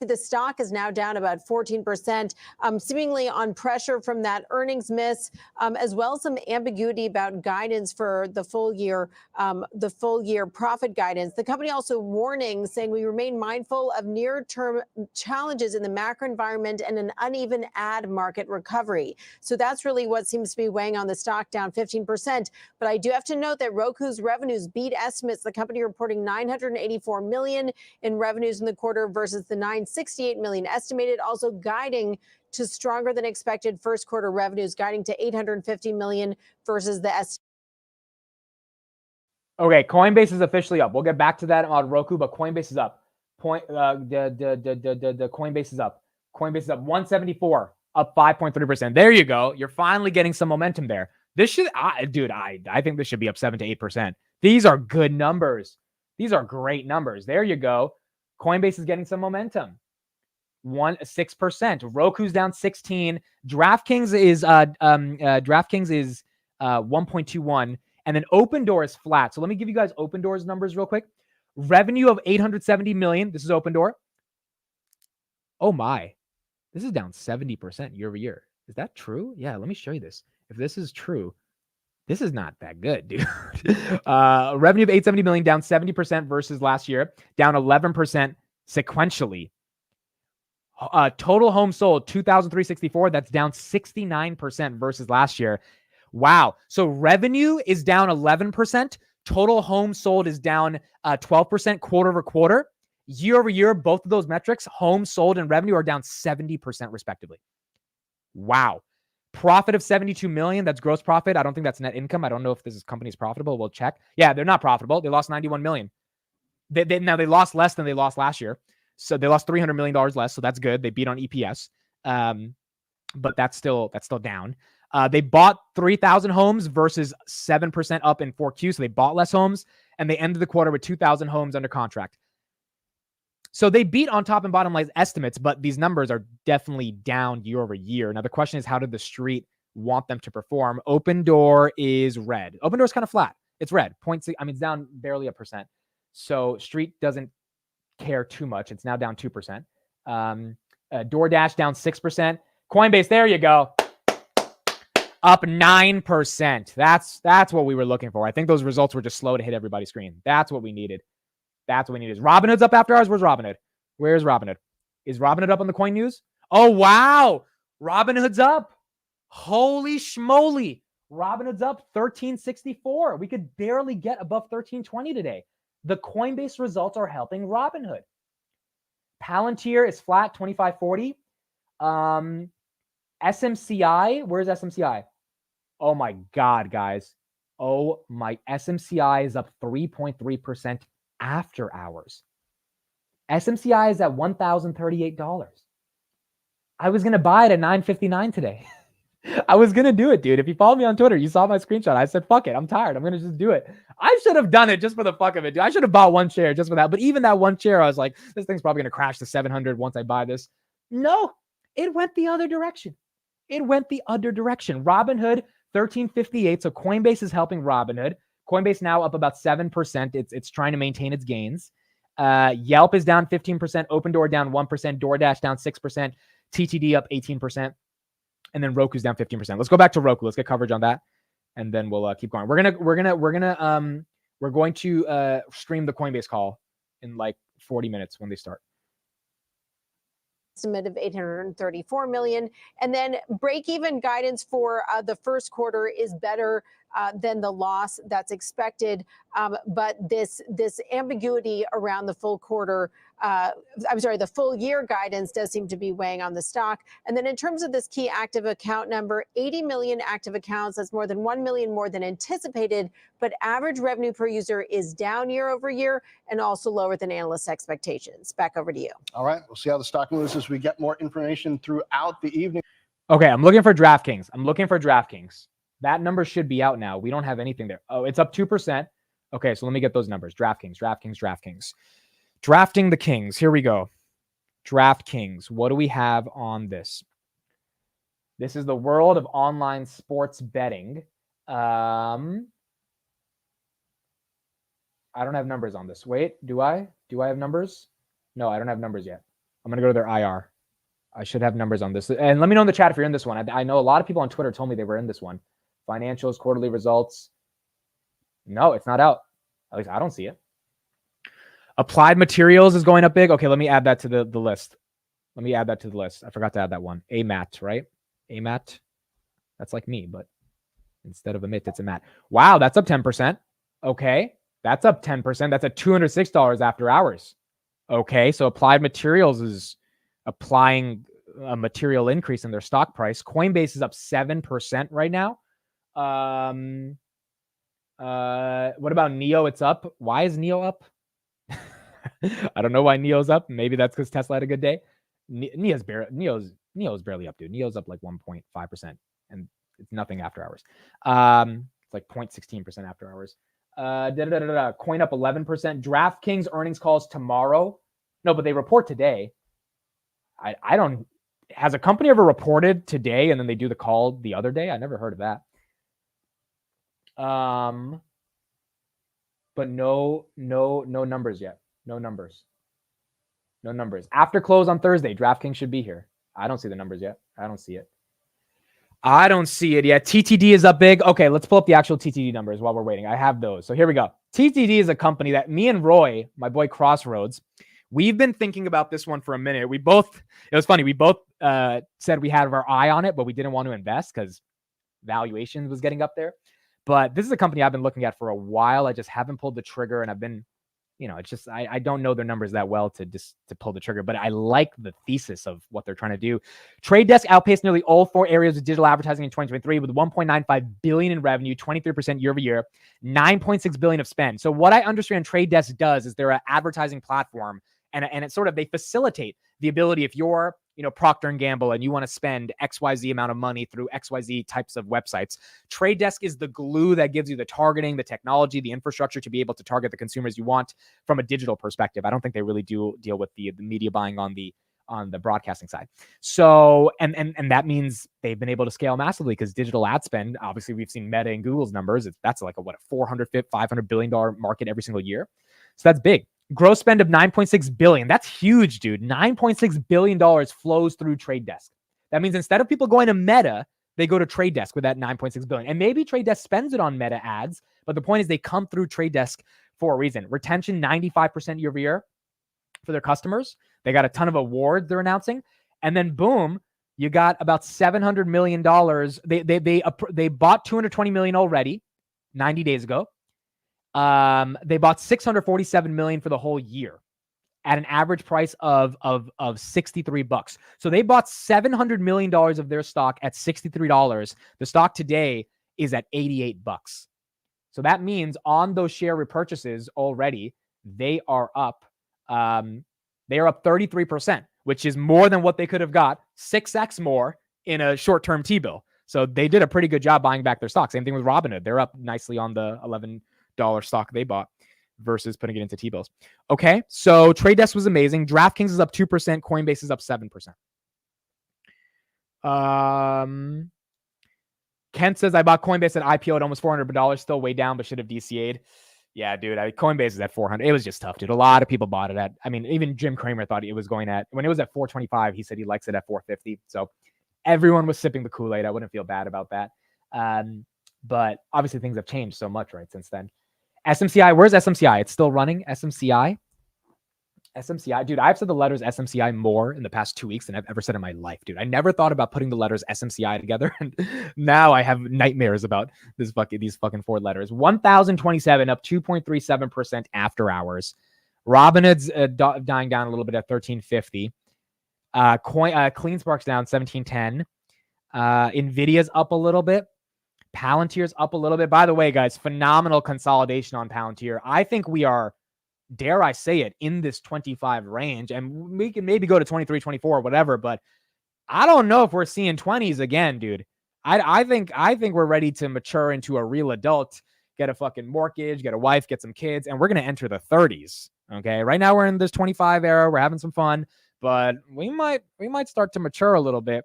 The stock is now down about 14%, seemingly on pressure from that earnings miss, as well as some ambiguity about guidance for the full year profit guidance. The company also warning, saying we remain mindful of near-term challenges in the macro environment and an uneven ad market recovery. So that's really what seems to be weighing on the stock, down 15%. But I do have to note that Roku's revenues beat estimates. The company reporting 984 million in revenues in the quarter versus the 968 million estimated, also guiding to stronger than expected first quarter revenues, guiding to 850 million versus the estimate. Okay, Coinbase is officially up. We'll get back to that on Roku, but Coinbase is up. The Coinbase is up. Coinbase is up 174, up 5.3%. There you go. You're finally getting some momentum there. This should, I think this should be up 7 to 8%. These are good numbers. These are great numbers. There you go. Coinbase is getting some momentum. 6%. Roku's down 16. Draftkings is 1.21, and then Opendoor is flat. So let me give you guys Opendoor's numbers real quick. Revenue of 870 million. This is Opendoor. Oh my, this is down 70% year over year. Is that true? Yeah, let me show you this. If this is true, This is not that good, dude. Revenue of 870 million, down 70% versus last year, down 11% sequentially. Total homes sold 2,364. That's down 69% versus last year. Wow. So revenue is down 11%. Total homes sold is down 12% quarter over quarter. Year over year, both of those metrics, homes sold and revenue, are down 70% respectively. Wow. Profit of 72 million. That's gross profit. I don't think that's net income. I don't know if this company is profitable. We'll check. Yeah, they're not profitable. They lost 91 million. Now they lost less than they lost last year. So they lost $300 million less. So that's good. They beat on EPS. But that's still down. They bought 3,000 homes versus 7% up in 4Q. So they bought less homes, and they ended the quarter with 2,000 homes under contract. So they beat on top and bottom line estimates, but these numbers are definitely down year over year. Now the question is, how did the street want them to perform? Open Door is red. Open Door is kind of flat. It's red. 0.6. I mean, it's down barely 1%. So street doesn't care too much. It's now down 2%. Doordash down 6%. Coinbase, there you go, up 9%. That's what we were looking for. I think those results were just slow to hit everybody's screen. That's what we needed. Robinhood's up after hours. Where's Robinhood? Where's Robinhood? Is Robinhood up on the coin news? Oh, wow. Robinhood's up. Holy schmoly. Robinhood's up 1364. We could barely get above 1320 today. The Coinbase results are helping Robinhood. Palantir is flat, 2540. SMCI, where's SMCI? Oh my God, guys. SMCI is up 3.3% after hours. SMCI is at $1,038. I was going to buy it at $9.59 today. I was going to do it, dude. If you follow me on Twitter, you saw my screenshot. I said, fuck it. I'm tired. I'm going to just do it. I should have done it just for the fuck of it, dude. I should have bought one share just for that. But even that one share, I was like, this thing's probably going to crash to 700 once I buy this. No, it went the other direction. Robinhood, 1358. So Coinbase is helping Robinhood. Coinbase now up about 7%. It's trying to maintain its gains. Yelp is down 15%. Open Door down 1%. DoorDash down 6%. TTD up 18%. And then Roku's down 15%. Let's go back to Roku. Let's get coverage on that, and then we'll keep going. We're going to stream the Coinbase call in like 40 minutes when they start. Estimate of 834 million, and then break-even guidance for the first quarter is better than the loss that's expected. But this ambiguity around the full quarter, the full year guidance does seem to be weighing on the stock. And then in terms of this key active account number, 80 million active accounts, that's more than 1 million more than anticipated, but average revenue per user is down year over year and also lower than analysts' expectations. Back over to you. All right, we'll see how the stock moves as we get more information throughout the evening. Okay, I'm looking for Draftkings. That number should be out now. We don't have anything there. Oh, it's up 2%. Okay, so let me get those numbers. Draftkings. Drafting the Kings. Here we go. Draftkings. What do we have on this? This is the world of online sports betting. I don't have numbers on this. Wait, do I? Do I have numbers? No, I don't have numbers yet. I'm going to go to their IR. I should have numbers on this. And let me know in the chat if you're in this one. I know a lot of people on Twitter told me they were in this one. Financials, quarterly results. No, it's not out. At least I don't see it. Applied Materials is going up big. Okay, let me add that to the list. I forgot to add that one. AMAT, right? AMAT. That's like me, but instead of a MIT, it's a MAT. Wow, that's up 10%. Okay, that's up 10%. That's at $206 after hours. Okay, so Applied Materials is applying a material increase in their stock price. Coinbase is up 7% right now. What about NEO? It's up. Why is NEO up? I don't know why NEO's up. Maybe that's because Tesla had a good day. NEO's barely up, dude. NEO's up like 1.5%, and it's nothing after hours. It's like 0.16% after hours. Coin up 11%. DraftKings earnings calls tomorrow. No, but they report today. I don't. Has a company ever reported today and then they do the call the other day? I never heard of that. But no numbers yet. No numbers. After close on Thursday, DraftKings should be here. I don't see the numbers yet. I don't see it. I don't see it yet. TTD is up big. Okay, let's pull up the actual TTD numbers while we're waiting. I have those. So here we go. TTD is a company that me and Roy, my boy Crossroads, we've been thinking about this one for a minute. It was funny. We both said we had our eye on it, but we didn't want to invest because valuation was getting up there. But this is a company I've been looking at for a while. I just haven't pulled the trigger, and I've been, it's just, I don't know their numbers that well to pull the trigger, but I like the thesis of what they're trying to do. Trade Desk outpaced nearly all 4 areas of digital advertising in 2023 with $1.95 billion in revenue, 23% year over year, $9.6 billion of spend. So what I understand Trade Desk does is they're an advertising platform, and it's sort of, they facilitate the ability, if you're, Procter & Gamble and you want to spend XYZ amount of money through XYZ types of websites, Trade Desk is the glue that gives you the targeting, the technology, the infrastructure to be able to target the consumers you want from a digital perspective. I don't think they really do deal with the media buying on the broadcasting side. So, and that means they've been able to scale massively because digital ad spend, obviously we've seen Meta and Google's numbers. That's like a $400-500 billion market every single year. So that's big. Gross spend of $9.6 billion. That's huge, dude. $9.6 billion flows through Trade Desk. That means instead of people going to Meta, they go to Trade Desk with that $9.6 billion. And maybe Trade Desk spends it on Meta ads, but the point is they come through Trade Desk for a reason. Retention, 95% year over year for their customers. They got a ton of awards they're announcing. And then boom, you got about $700 million. They bought $220 million already 90 days ago. They bought $647 million for the whole year at an average price of $63. So they bought $700 million of their stock at $63. The stock today is at $88. So that means on those share repurchases already, they are up 33%, which is more than what they could have got, 6x more in a short-term T-bill. So they did a pretty good job buying back their stock. Same thing with Robinhood. They're up nicely on the $11 stock they bought versus putting it into T-bills. Okay, so Trade Desk was amazing. Draftkings is up 2%. Coinbase is up 7%. Kent says, I bought Coinbase at IPO at almost $400, still way down, but should have DCA'd. Yeah, dude, Coinbase is at 400. It was just tough, dude. A lot of people bought it at, even Jim Cramer thought it was going at, when it was at 425, he said he likes it at 450. So everyone was sipping the Kool-Aid. I wouldn't feel bad about that. But obviously things have changed so much, right, since then. SMCI, where's SMCI? It's still running. SMCI, dude, I've said the letters SMCI more in the past 2 weeks than I've ever said in my life, dude. I never thought about putting the letters SMCI together, and now I have nightmares about these fucking 4 letters. 1,027, up 2.37% after hours. Robinhood's dying down a little bit at 1,350. CleanSpark's down 1,710. Nvidia's up a little bit. Palantir's up a little bit. By the way, guys, phenomenal consolidation on Palantir. I think we are, dare I say it, in this 25 range, and we can maybe go to 23, 24, whatever, but I don't know if we're seeing 20s again, dude. I think we're ready to mature into a real adult, get a fucking mortgage, get a wife, get some kids, and we're going to enter the 30s. Okay. Right now we're in this 25 era. We're having some fun, but we might start to mature a little bit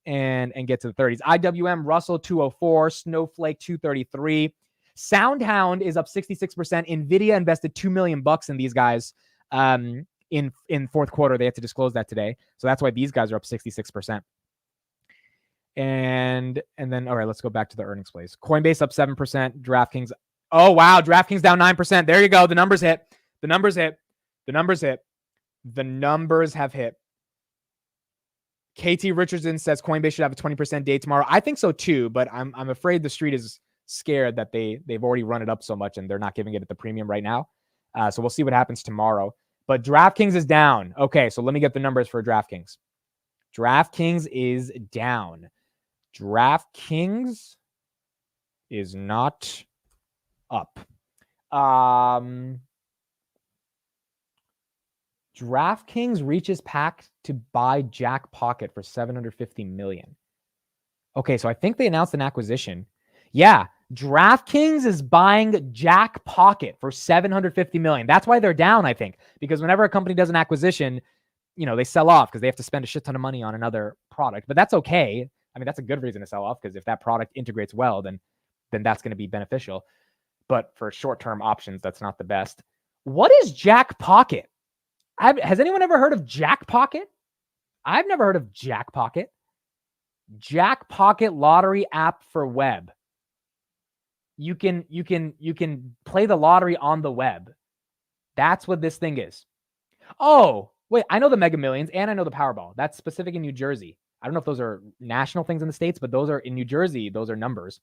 and get to the 30s. IWM, Russell 204, Snowflake 233. SoundHound is up 66%. Nvidia invested $2 million in these guys in fourth quarter. They had to disclose that today. So that's why these guys are up 66%. And then, all right, let's go back to the earnings plays. Coinbase up 7%. Draftkings. Oh, wow. Draftkings down 9%. There you go. The numbers hit. The numbers hit. The numbers hit. The numbers have hit. KT Richardson says Coinbase should have a 20% day tomorrow. I think so too, but I'm afraid the street is scared that they've already run it up so much and they're not giving it at the premium right now. So we'll see what happens tomorrow. But DraftKings is down. Okay, so let me get the numbers for DraftKings. DraftKings is down. DraftKings is not up. DraftKings reaches pact to buy Jack Pocket for $750 million. Okay, so I think they announced an acquisition. Yeah, DraftKings is buying Jack Pocket for $750 million. That's why they're down, I think, because whenever a company does an acquisition, they sell off because they have to spend a shit ton of money on another product. But that's okay. That's a good reason to sell off because if that product integrates well, then that's going to be beneficial. But for short-term options, that's not the best. What is Jack Pocket? Has anyone ever heard of Jack Pocket? I've never heard of Jack Pocket. Jackpocket lottery app for web. You can play the lottery on the web. That's what this thing is. Oh, wait, I know the Mega Millions and I know the Powerball. That's specific in New Jersey. I don't know if those are national things in the States, but those are in New Jersey. Those are numbers.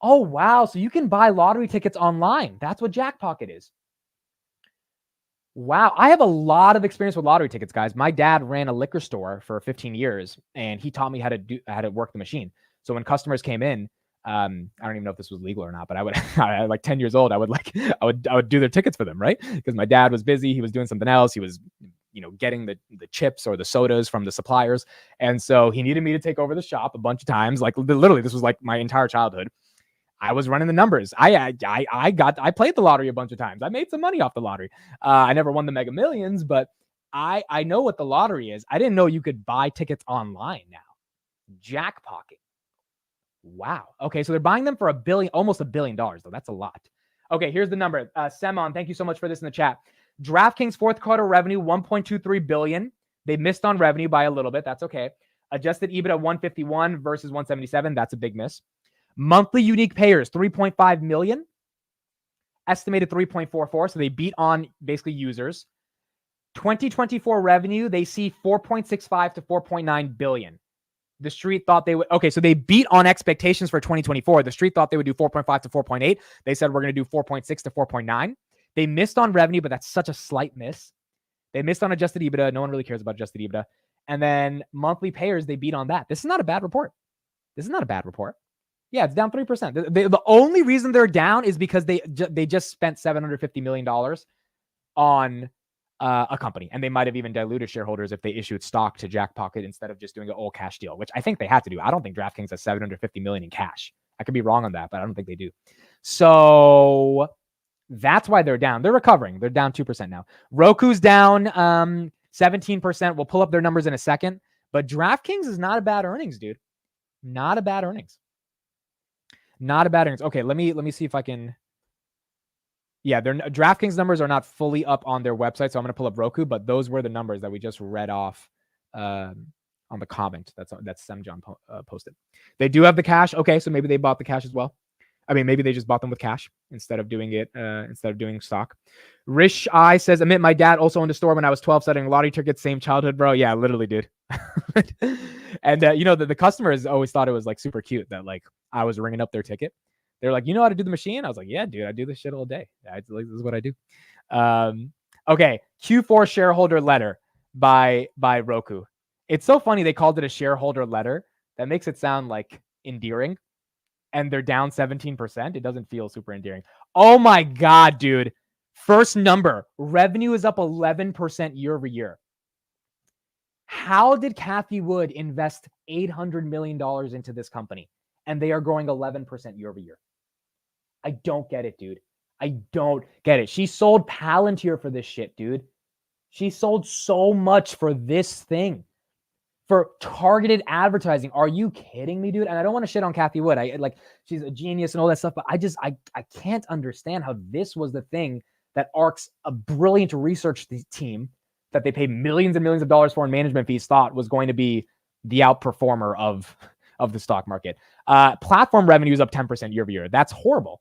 Oh, wow. So you can buy lottery tickets online. That's what Jackpocket is. Wow. I have a lot of experience with lottery tickets, guys. My dad ran a liquor store for 15 years and he taught me how to work the machine. So when customers came in, I don't even know if this was legal or not, but I would, like 10 years old, I would do their tickets for them, right? Because my dad was busy. He was doing something else. He was, getting the chips or the sodas from the suppliers. And so he needed me to take over the shop a bunch of times. Like literally, this was like my entire childhood. I was running the numbers. I played the lottery a bunch of times. I made some money off the lottery. I never won the Mega Millions, but I know what the lottery is. I didn't know you could buy tickets online now. Jackpocket. Wow. Okay, so they're buying them for almost $1 billion, though. That's a lot. Okay, here's the number. Semon, thank you so much for this in the chat. Draftkings fourth quarter revenue, $1.23 billion. They missed on revenue by a little bit. That's okay. Adjusted EBITDA 151 versus 177. That's a big miss. Monthly unique payers, 3.5 million. Estimated 3.44. So they beat on basically users. 2024 revenue, they see 4.65 to 4.9 billion. The street thought they would. Okay, so they beat on expectations for 2024. The street thought they would do 4.5 to 4.8. They said we're going to do 4.6 to 4.9. They missed on revenue, but that's such a slight miss. They missed on adjusted EBITDA. No one really cares about adjusted EBITDA. And then monthly payers, they beat on that. This is not a bad report. Yeah, it's down 3%. The only reason they're down is because they just spent $750 million on a company, and they might have even diluted shareholders if they issued stock to Jackpocket instead of just doing an all cash deal, which I think they had to do. I don't think DraftKings has $750 million in cash. I could be wrong on that, but I don't think they do. So that's why they're down. They're recovering. They're down 2% now. Roku's down 17%. We'll pull up their numbers in a second, but DraftKings is not a bad earnings, dude. Not a bad earnings. Okay, let me see if I can. Yeah, their DraftKings numbers are not fully up on their website, so I'm going to pull up Roku, but those were the numbers that we just read off on the comment. That's Semjon posted. They do have the cash. Okay, so maybe they bought the cash as well. I mean, maybe they just bought them with cash instead of doing stock. Rish I says, Amit, my dad also owned a store when I was 12 selling lottery tickets. Same childhood, bro. Yeah, literally, dude. And the customers always thought it was like super cute that like I was ringing up their ticket. They're like, you know how to do the machine? I was like, yeah, dude, I do this shit all day. This is what I do. Okay, Q4 shareholder letter by Roku. It's so funny they called it a shareholder letter. That makes it sound like endearing. And they're down 17%. It doesn't feel super endearing. Oh my God, dude. First number, revenue is up 11% year over year. How did Cathie Wood invest $800 million into this company? And they are growing 11% year over year. I don't get it, dude. I don't get it. She sold Palantir for this shit, dude. She sold so much for this thing. For targeted advertising. Are you kidding me, dude? And I don't want to shit on Cathie Wood. She's a genius and all that stuff, but I can't understand how this was the thing that ARK's a brilliant research team that they pay millions and millions of dollars for in management fees thought was going to be the outperformer of the stock market. Platform revenue is up 10% year over year. That's horrible.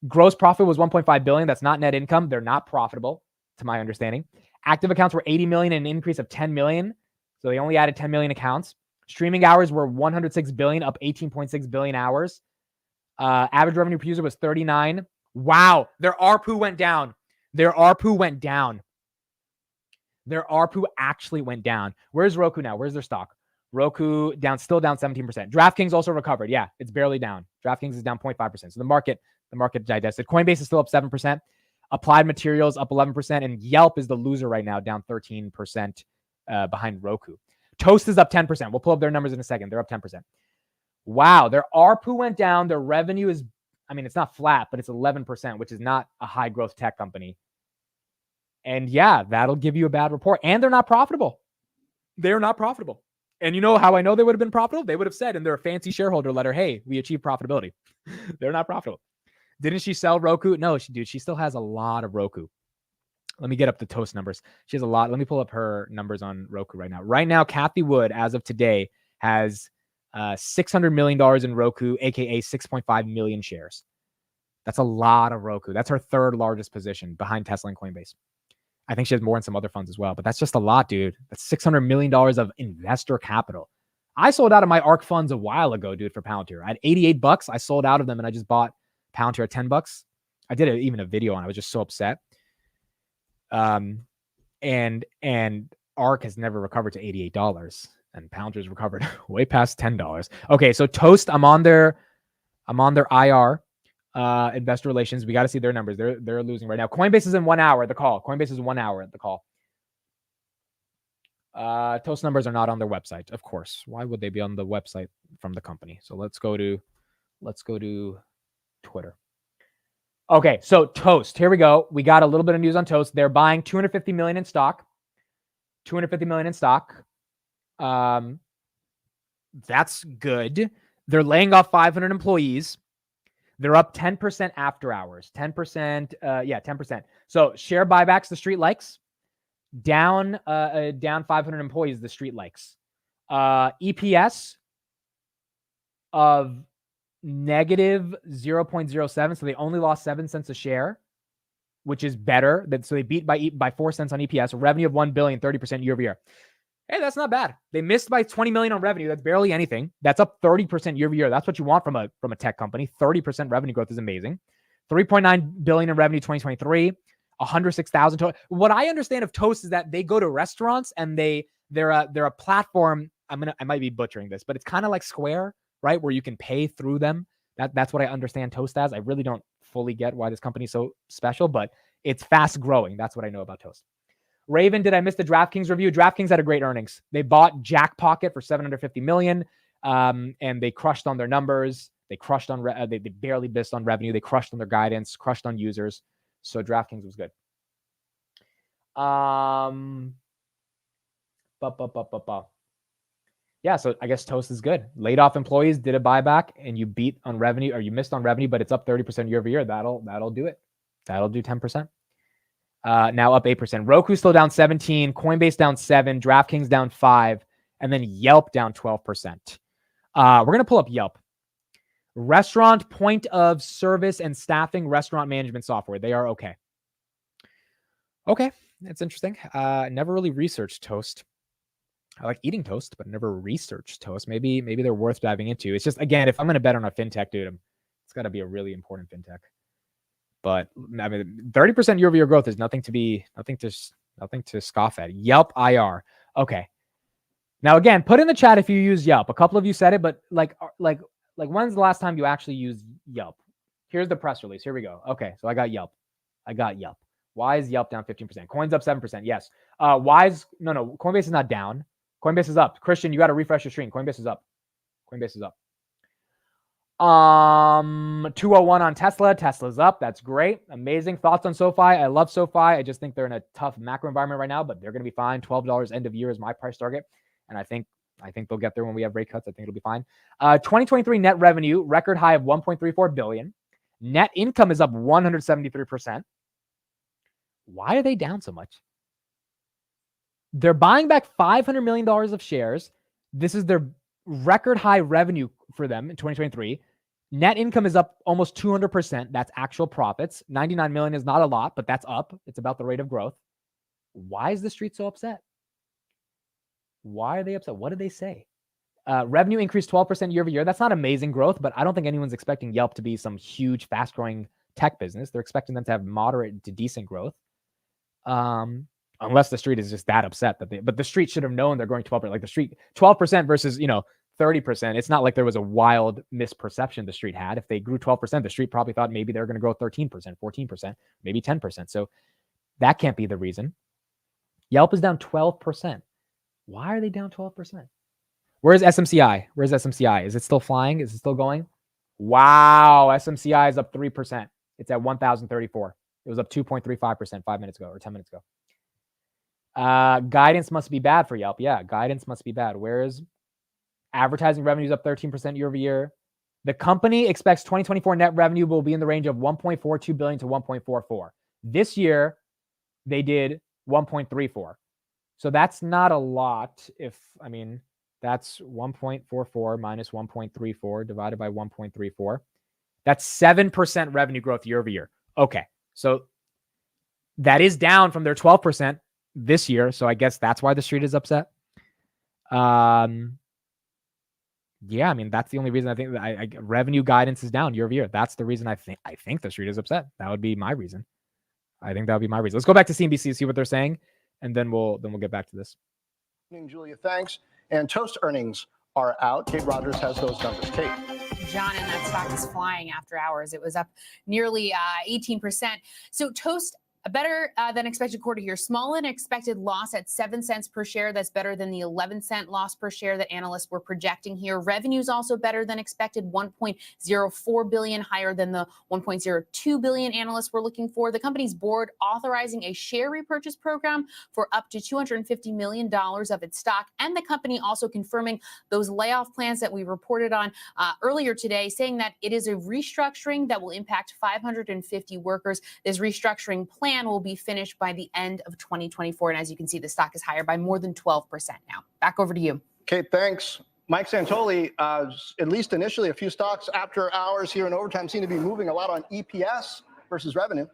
Gross profit was 1.5 billion. That's not net income. They're not profitable, to my understanding. Active accounts were 80 million, an increase of 10 million. So they only added 10 million accounts. Streaming hours were 106 billion, up 18.6 billion hours. Average revenue per user was 39. Wow. Their ARPU went down. Their ARPU actually went down. Where's Roku now? Where's their stock? Roku still down 17%. DraftKings also recovered. Yeah, it's barely down. DraftKings is down 0.5%. So the market digested. Coinbase is still up 7%. Applied Materials up 11%. And Yelp is the loser right now, down 13%. Behind Roku. Toast is up 10%. We'll pull up their numbers in a second. They're up 10%. Wow. Their ARPU went down. Their revenue is, it's not flat, but it's 11%, which is not a high growth tech company. And yeah, that'll give you a bad report. And they're not profitable. They're not profitable. And you know how I know they would have been profitable? They would have said in their fancy shareholder letter, hey, we achieved profitability. They're not profitable. Didn't she sell Roku? No, she still has a lot of Roku. Let me get up the Toast numbers. She has a lot. Let me pull up her numbers on Roku right now. Right now, Cathie Wood, as of today, has $600 million in Roku, aka 6.5 million shares. That's a lot of Roku. That's her third largest position behind Tesla and Coinbase. I think she has more in some other funds as well, but that's just a lot, dude. That's $600 million of investor capital. I sold out of my ARK funds a while ago, dude, for Palantir. I had $88. I sold out of them and I just bought Palantir at $10. I did even a video on it. I was just so upset. And ARK has never recovered to $88, and Palantir's recovered way past $10. Okay, so Toast, I'm on their IR, investor relations. We got to see their numbers. They're losing right now. Coinbase is in 1 hour at the call. Coinbase is 1 hour at the call. Toast numbers are not on their website, of course. Why would they be on the website from the company? So let's go to Twitter. Okay, so Toast. Here we go. We got a little bit of news on Toast. They're buying $250 million in stock. $250 million in stock. That's good. They're laying off 500 employees. They're up 10% after hours. 10%. 10%. So share buybacks the street likes. Down 500 employees the street likes. EPS of negative 0.07. So they only lost 7 cents a share, which is better. So they beat by 4 cents on EPS. Revenue of $1 billion, 30% year over year. Hey, that's not bad. They missed by 20 million on revenue. That's barely anything. That's up 30% year over year. That's what you want from a tech company. 30% revenue growth is amazing. 3.9 billion in revenue 2023. 106,000 total. What I understand of Toast is that they go to restaurants and they're a platform. I might be butchering this, but it's kind of like Square, right? Where you can pay through them. That's what I understand Toast as. I really don't fully get why this company is so special, but it's fast growing. That's what I know about Toast. Raven, did I miss the Draftkings review? Draftkings had a great earnings. They bought Jackpocket for $750 million, and they crushed on their numbers. They crushed on they barely missed on revenue. They crushed on their guidance, crushed on users. So Draftkings was good. Yeah, so I guess Toast is good. Laid off employees, did a buyback, and you beat on revenue, or you missed on revenue, but it's up 30% year over year. That'll do it. That'll do 10%. Now up 8%. Roku still down 17, Coinbase down 7, Draftkings down 5, and then Yelp down 12%. We're going to pull up Yelp. Restaurant point of service and staffing restaurant management software. They are okay. Okay, that's interesting. Never really researched Toast. I like eating toast, but never researched Toast. Maybe they're worth diving into. It's just, again, if I'm going to bet on a fintech, dude, it's got to be a really important fintech. But I mean, 30% year-over-year growth is nothing to scoff at. Yelp IR. Okay. Now, again, put in the chat if you use Yelp. A couple of you said it, but like when's the last time you actually used Yelp? Here's the press release. Here we go. Okay, so I got Yelp. Why is Yelp down 15%? Coin's up 7%. Yes. No, Coinbase is not down. Coinbase is up. Christian, you got to refresh your screen. Coinbase is up. 201 on Tesla. Tesla's up. That's great. Amazing. Thoughts on SoFi? I love SoFi. I just think they're in a tough macro environment right now, but they're going to be fine. $12 end of year is my price target. And I think they'll get there when we have rate cuts. I think it'll be fine. 2023 net revenue, record high of 1.34 billion. Net income is up 173%. Why are they down so much? They're buying back $500 million of shares. This is their record high revenue for them in 2023. Net income is up almost 200%. That's actual profits. 99 million is not a lot, but that's up. It's about the rate of growth. Why is the street so upset? Why are they upset? What did they say? Revenue increased 12% year over year. That's not amazing growth, but I don't think anyone's expecting Yelp to be some huge, fast-growing tech business. They're expecting them to have moderate to decent growth. Unless the street is just that upset but the street should have known they're growing 12%. Like the street, 12% versus, 30%. It's not like there was a wild misperception the street had. If they grew 12%, the street probably thought maybe they're going to grow 13%, 14%, maybe 10%. So that can't be the reason. Yelp is down 12%. Why are they down 12%? Where's SMCI? Is it still flying? Is it still going? Wow. SMCI is up 3%. It's at 1,034. It was up 2.35% 5 minutes ago or 10 minutes ago. Guidance must be bad for Yelp. Yeah, guidance must be bad. Where is advertising revenues up 13% year over year? The company expects 2024 net revenue will be in the range of 1.42 billion to 1.44. This year, they did 1.34. So that's not a lot. That's 1.44 minus 1.34 divided by 1.34. That's 7% revenue growth year over year. Okay. So that is down from their 12% this year. So I guess that's why the street is upset. Yeah, I mean, that's the only reason I think that revenue guidance is down year over year. That's the reason I think the street is upset. That would be my reason. I think that would be my reason. Let's go back to CNBC, see what they're saying, and then we'll get back to this. Julia, thanks. And Toast earnings are out. Kate Rogers has those numbers. Kate. John, and that stock is flying after hours. It was up nearly 18%. So Toast, a better than expected quarter here. Small and expected loss at 7 cents per share. That's better than the 11-cent loss per share that analysts were projecting here. Revenues also better than expected, 1.04 billion, higher than the 1.02 billion analysts were looking for. The company's board authorizing a share repurchase program for up to $250 million of its stock. And the company also confirming those layoff plans that we reported on earlier today, saying that it is a restructuring that will impact 550 workers. This restructuring plan will be finished by the end of 2024. And as you can see, the stock is higher by more than 12% now. Back over to you. Kate, thanks. Mike Santoli, at least initially, a few stocks after hours here in overtime seem to be moving a lot on EPS versus revenue.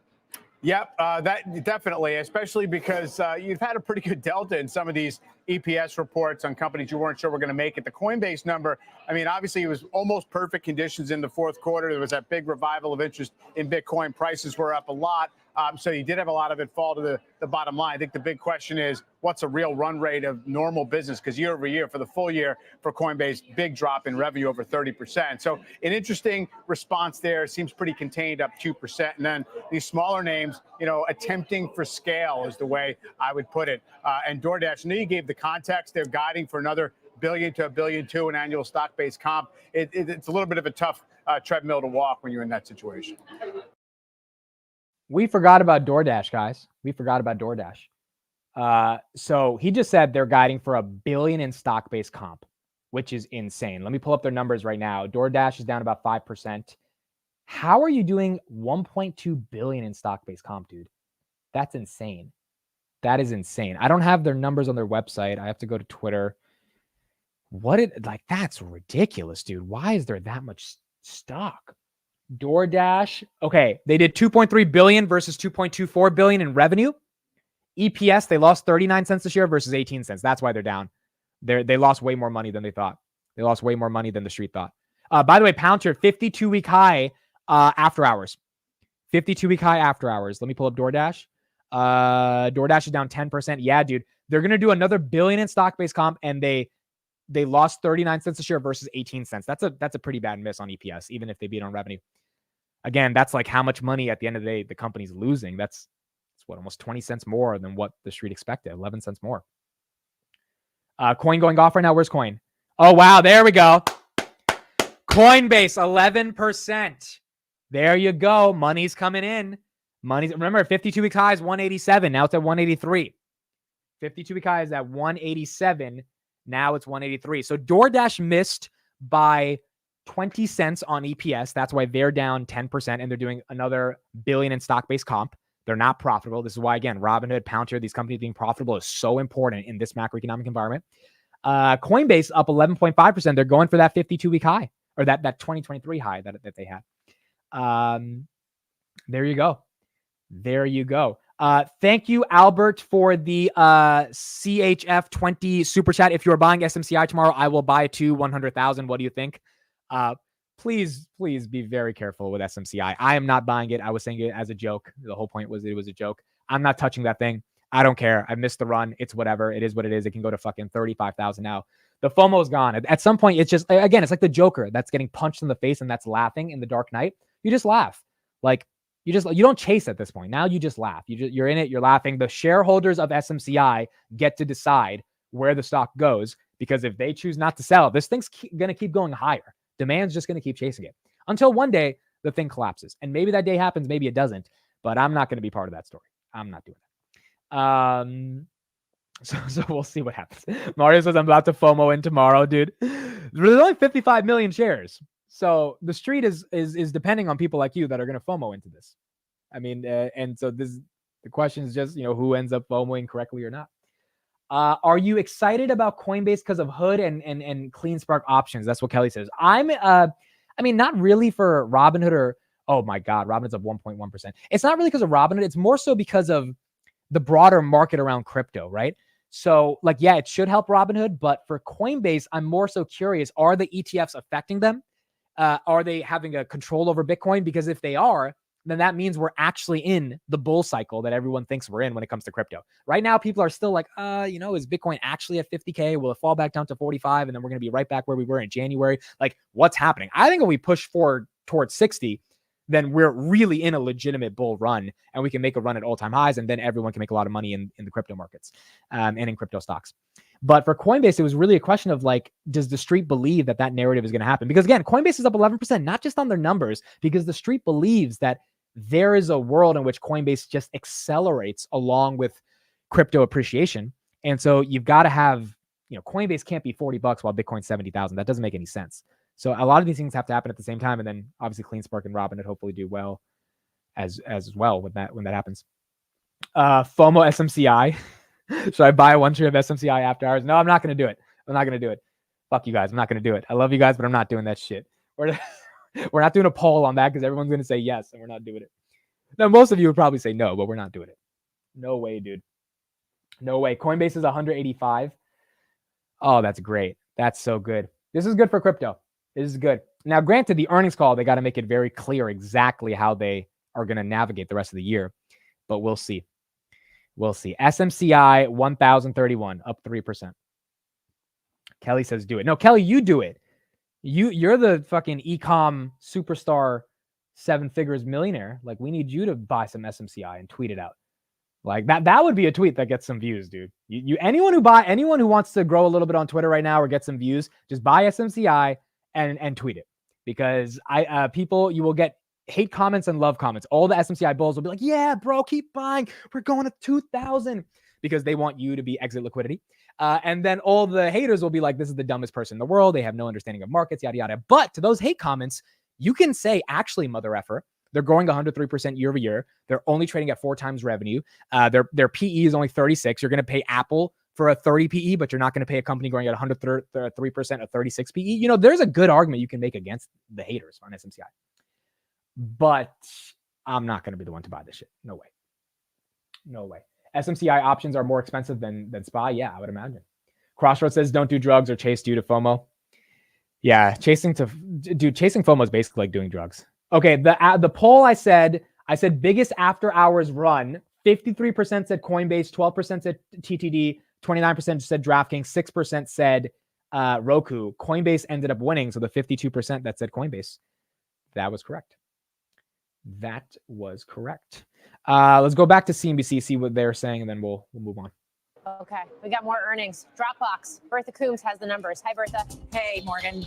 Yep, that definitely, especially because you've had a pretty good delta in some of these EPS reports on companies you weren't sure were going to make it. The Coinbase number, I mean, obviously it was almost perfect conditions in the fourth quarter. There was that big revival of interest in Bitcoin. Prices were up a lot. So you did have a lot of it fall to the bottom line. I think the big question is, what's a real run rate of normal business? Because year over year, for the full year for Coinbase, big drop in revenue over 30%. So an interesting response there. Seems pretty contained, up 2%. And then these smaller names, you know, attempting for scale is the way I would put it. And Doordash, I know you gave the context. They're guiding for another $1 billion to $1.2 billion in annual stock-based comp. It's a little bit of a tough treadmill to walk when you're in that situation. We forgot about Doordash, guys. We forgot about Doordash. So he just said they're guiding for $1 billion in stock-based comp, which is insane. Let me pull up their numbers right now. Doordash is down about 5%. How are you doing $1.2 billion in stock-based comp, dude? That's insane. That is insane. I don't have their numbers on their website. I have to go to Twitter. That's ridiculous, dude. Why is there that much stock? Doordash. Okay, they did 2.3 billion versus 2.24 billion in revenue. EPS, they lost 39 cents a share versus 18 cents. That's why they're down. They lost way more money than they thought. They lost way more money than the street thought. By the way, Palantir, 52-week high after hours. 52-week high after hours. Let me pull up Doordash. Doordash is down 10%. Yeah, dude. They're going to do another $1 billion in stock-based comp, and they lost 39 cents a share versus 18 cents. That's a pretty bad miss on EPS, even if they beat on revenue. Again, that's like how much money at the end of the day the company's losing. That's what, almost 20 cents more than what the street expected, 11 cents more. Coin going off right now. Where's Coin? Oh, wow. There we go. Coinbase, 11%. There you go. Money's coming in. Remember, 52-week high is 187. Now it's at 183. 52-week high is at 187. Now it's 183. So DoorDash missed by 20 cents on EPS. That's why they're down 10%, and they're doing another $1 billion in stock-based comp. They're not profitable. This is why, again, Robinhood, Palantir, these companies being profitable is so important in this macroeconomic environment. Coinbase up 11.5%. They're going for that 52-week high, or that 2023 high that they had. There you go. There you go. Thank you, Albert, for the CHF20 super chat. If you're buying SMCI tomorrow, I will buy 100,000. What do you think? Please be very careful with SMCI. I am not buying it. I was saying it as a joke. The whole point was it was a joke. I'm not touching that thing. I don't care. I missed the run. It's whatever. It is what it is. It can go to fucking 35,000 now. The FOMO is gone. At some point, it's just, again, it's like the Joker that's getting punched in the face and that's laughing in the Dark Knight. You just laugh. Like, you don't chase at this point. Now you just laugh. You're in it. You're laughing. The shareholders of SMCI get to decide where the stock goes, because if they choose not to sell, this thing's going to keep going higher. Demand's just going to keep chasing it until one day the thing collapses. And maybe that day happens. Maybe it doesn't. But I'm not going to be part of that story. I'm not doing that. So we'll see what happens. Mario says, I'm about to FOMO in tomorrow, dude. There's only 55 million shares. So the street is depending on people like you that are going to FOMO into this. I mean, and so the question is just, who ends up FOMOing correctly or not. Are you excited about Coinbase because of Hood and Clean Spark options? That's what Kelly says. I mean, not really for Robinhood or, oh my God, Robinhood's up 1.1%. It's not really because of Robinhood. It's more so because of the broader market around crypto, right? So like, yeah, it should help Robinhood, but for Coinbase, I'm more so curious, are the ETFs affecting them? Are they having a control over Bitcoin? Because if they are, then that means we're actually in the bull cycle that everyone thinks we're in when it comes to crypto. Right now, people are still like, is Bitcoin actually at 50K? Will it fall back down to 45? And then we're going to be right back where we were in January. Like, what's happening? I think if we push forward towards 60, then we're really in a legitimate bull run and we can make a run at all-time highs. And then everyone can make a lot of money in the crypto markets and in crypto stocks. But for Coinbase, it was really a question of like, does the street believe that narrative is going to happen? Because again, Coinbase is up 11%, not just on their numbers, because the street believes that there is a world in which Coinbase just accelerates along with crypto appreciation. And so you've got to have, Coinbase can't be $40 while Bitcoin's 70,000. That doesn't make any sense. So a lot of these things have to happen at the same time. And then obviously CleanSpark and Robinhood hopefully do well as well when that happens. FOMO SMCI. Should I buy one share of SMCI after hours? No, I'm not going to do it. I'm not going to do it. Fuck you guys. I'm not going to do it. I love you guys, but I'm not doing that shit. We're not doing a poll on that because everyone's going to say yes, and we're not doing it. Now, most of you would probably say no, but we're not doing it. No way, dude. No way. Coinbase is 185. Oh, that's great. That's so good. This is good for crypto. This is good. Now, granted, the earnings call, they got to make it very clear exactly how they are going to navigate the rest of the year, but we'll see. We'll see. SMCI 1031, up 3%. Kelly says do it. No, Kelly, you do it. You're the fucking ecom superstar, 7 figures millionaire. Like, we need you to buy some SMCI and tweet it out. Like that would be a tweet that gets some views, dude. Anyone who wants to grow a little bit on Twitter right now or get some views, just buy SMCI and tweet it. Because you will get hate comments and love comments. All the SMCI bulls will be like, yeah, bro, keep buying. We're going to 2,000 because they want you to be exit liquidity. And then all the haters will be like, this is the dumbest person in the world. They have no understanding of markets, yada, yada. But to those hate comments, you can say, actually, mother effer, they're growing 103% year over year. They're only trading at 4 times revenue. Their PE is only 36. You're going to pay Apple for a 30 PE, but you're not going to pay a company growing at 103% of 36 PE. There's a good argument you can make against the haters on SMCI. But I'm not going to be the one to buy this shit. No way. No way. SMCI options are more expensive than SPY. Yeah, I would imagine. Crossroads says don't do drugs or chase due to FOMO. Yeah, chasing FOMO is basically like doing drugs. Okay, the poll I said biggest after hours run. 53% said Coinbase, 12% said TTD, 29% said Draftkings, 6% said Roku. Coinbase ended up winning, so the 52% that said Coinbase, that was correct. That was correct. Let's go back to CNBC, see what they're saying, and then we'll move on. Okay, we got more earnings. Dropbox. Bertha Coombs has the numbers. Hi, Bertha. Hey, Morgan.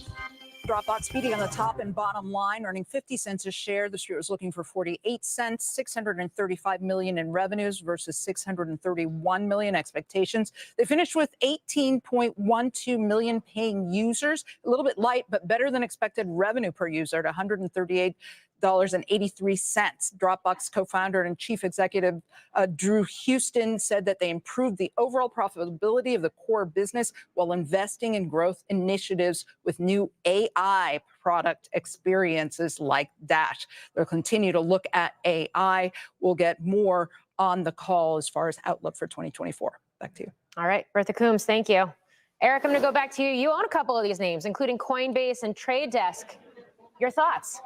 Dropbox beating on the top and bottom line, earning 50 cents a share. The street was looking for 48 cents, 635 million in revenues versus 631 million expectations. They finished with 18.12 million paying users, a little bit light, but better than expected revenue per user at $138.83. Dropbox co-founder and chief executive Drew Houston said that they improved the overall profitability of the core business while investing in growth initiatives with new AI product experiences like Dash. They'll continue to look at AI. We'll get more on the call as far as outlook for 2024. Back to you. All right, Bertha Coombs, thank you. Eric, I'm going to go back to you. You own a couple of these names, including Coinbase and Trade Desk. Your thoughts?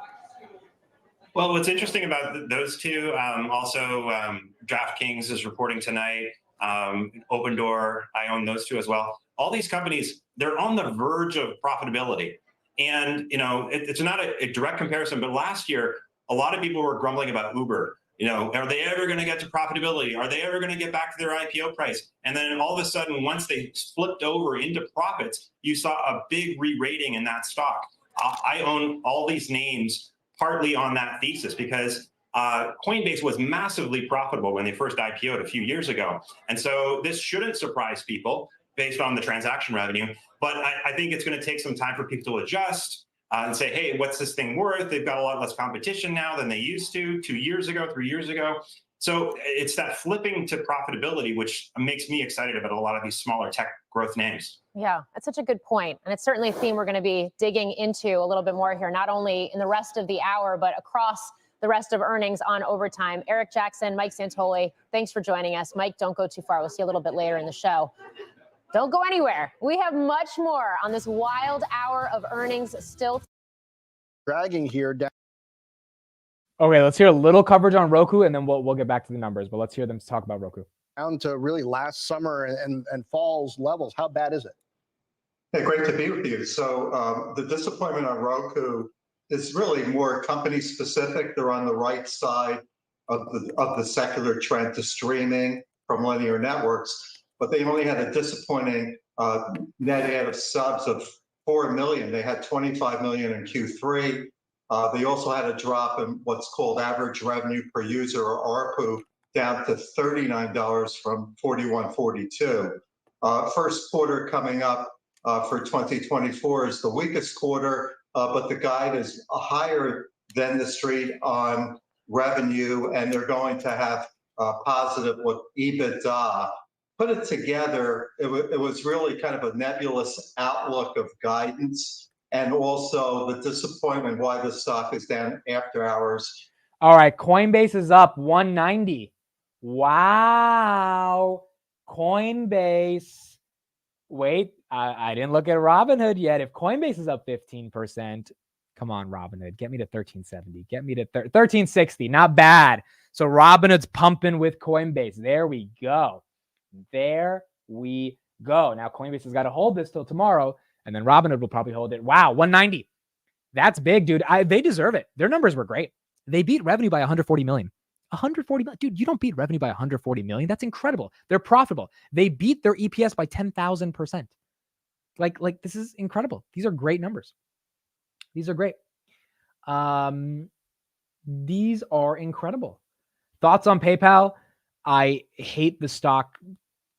Well, what's interesting about those two, also Draftkings is reporting tonight, Open Door, I own those two as well. All these companies, they're on the verge of profitability. And, it's not a direct comparison, but last year, a lot of people were grumbling about Uber. Are they ever going to get to profitability? Are they ever going to get back to their IPO price? And then all of a sudden, once they flipped over into profits, you saw a big re-rating in that stock. I own all these names partly on that thesis because Coinbase was massively profitable when they first IPO'd a few years ago. And so this shouldn't surprise people based on the transaction revenue. But I think it's going to take some time for people to adjust and say, hey, what's this thing worth? They've got a lot less competition now than they used to 2 years ago, 3 years ago. So it's that flipping to profitability, which makes me excited about a lot of these smaller tech growth names. Yeah, that's such a good point. And it's certainly a theme we're going to be digging into a little bit more here, not only in the rest of the hour, but across the rest of earnings on Overtime. Eric Jackson, Mike Santoli, thanks for joining us. Mike, don't go too far. We'll see you a little bit later in the show. Don't go anywhere. We have much more on this wild hour of earnings still. Dragging here down. Okay, let's hear a little coverage on Roku, and then we'll get back to the numbers. But let's hear them talk about Roku. Down to really last summer and fall's levels. How bad is it? Hey, great to be with you. So the disappointment on Roku is really more company specific. They're on the right side of the secular trend to streaming from linear networks, but they only had a disappointing net add of subs of 4 million. They had 25 million in Q3. They also had a drop in what's called average revenue per user, or ARPU, down to $39 from $41.42. First quarter coming up for 2024 is the weakest quarter, but the guide is higher than the street on revenue, and they're going to have positive with EBITDA. Put it together, it was really kind of a nebulous outlook of guidance, and also the disappointment why the stock is down after hours. All right, Coinbase is up 190. Wow. Coinbase. Wait, I didn't look at Robinhood yet. If Coinbase is up 15%, come on, Robinhood, get me to 1370. Get me to 1360. Not bad. So Robinhood's pumping with Coinbase. There we go. There we go. Now Coinbase has got to hold this till tomorrow, and then Robinhood will probably hold it. Wow, 190. That's big, dude. They deserve it. Their numbers were great. They beat revenue by 140 million. 140 million. Dude, you don't beat revenue by 140 million. That's incredible. They're profitable. They beat their EPS by 10,000%. Like this is incredible. These are great numbers. These are great. These are incredible. Thoughts on PayPal? I hate the stock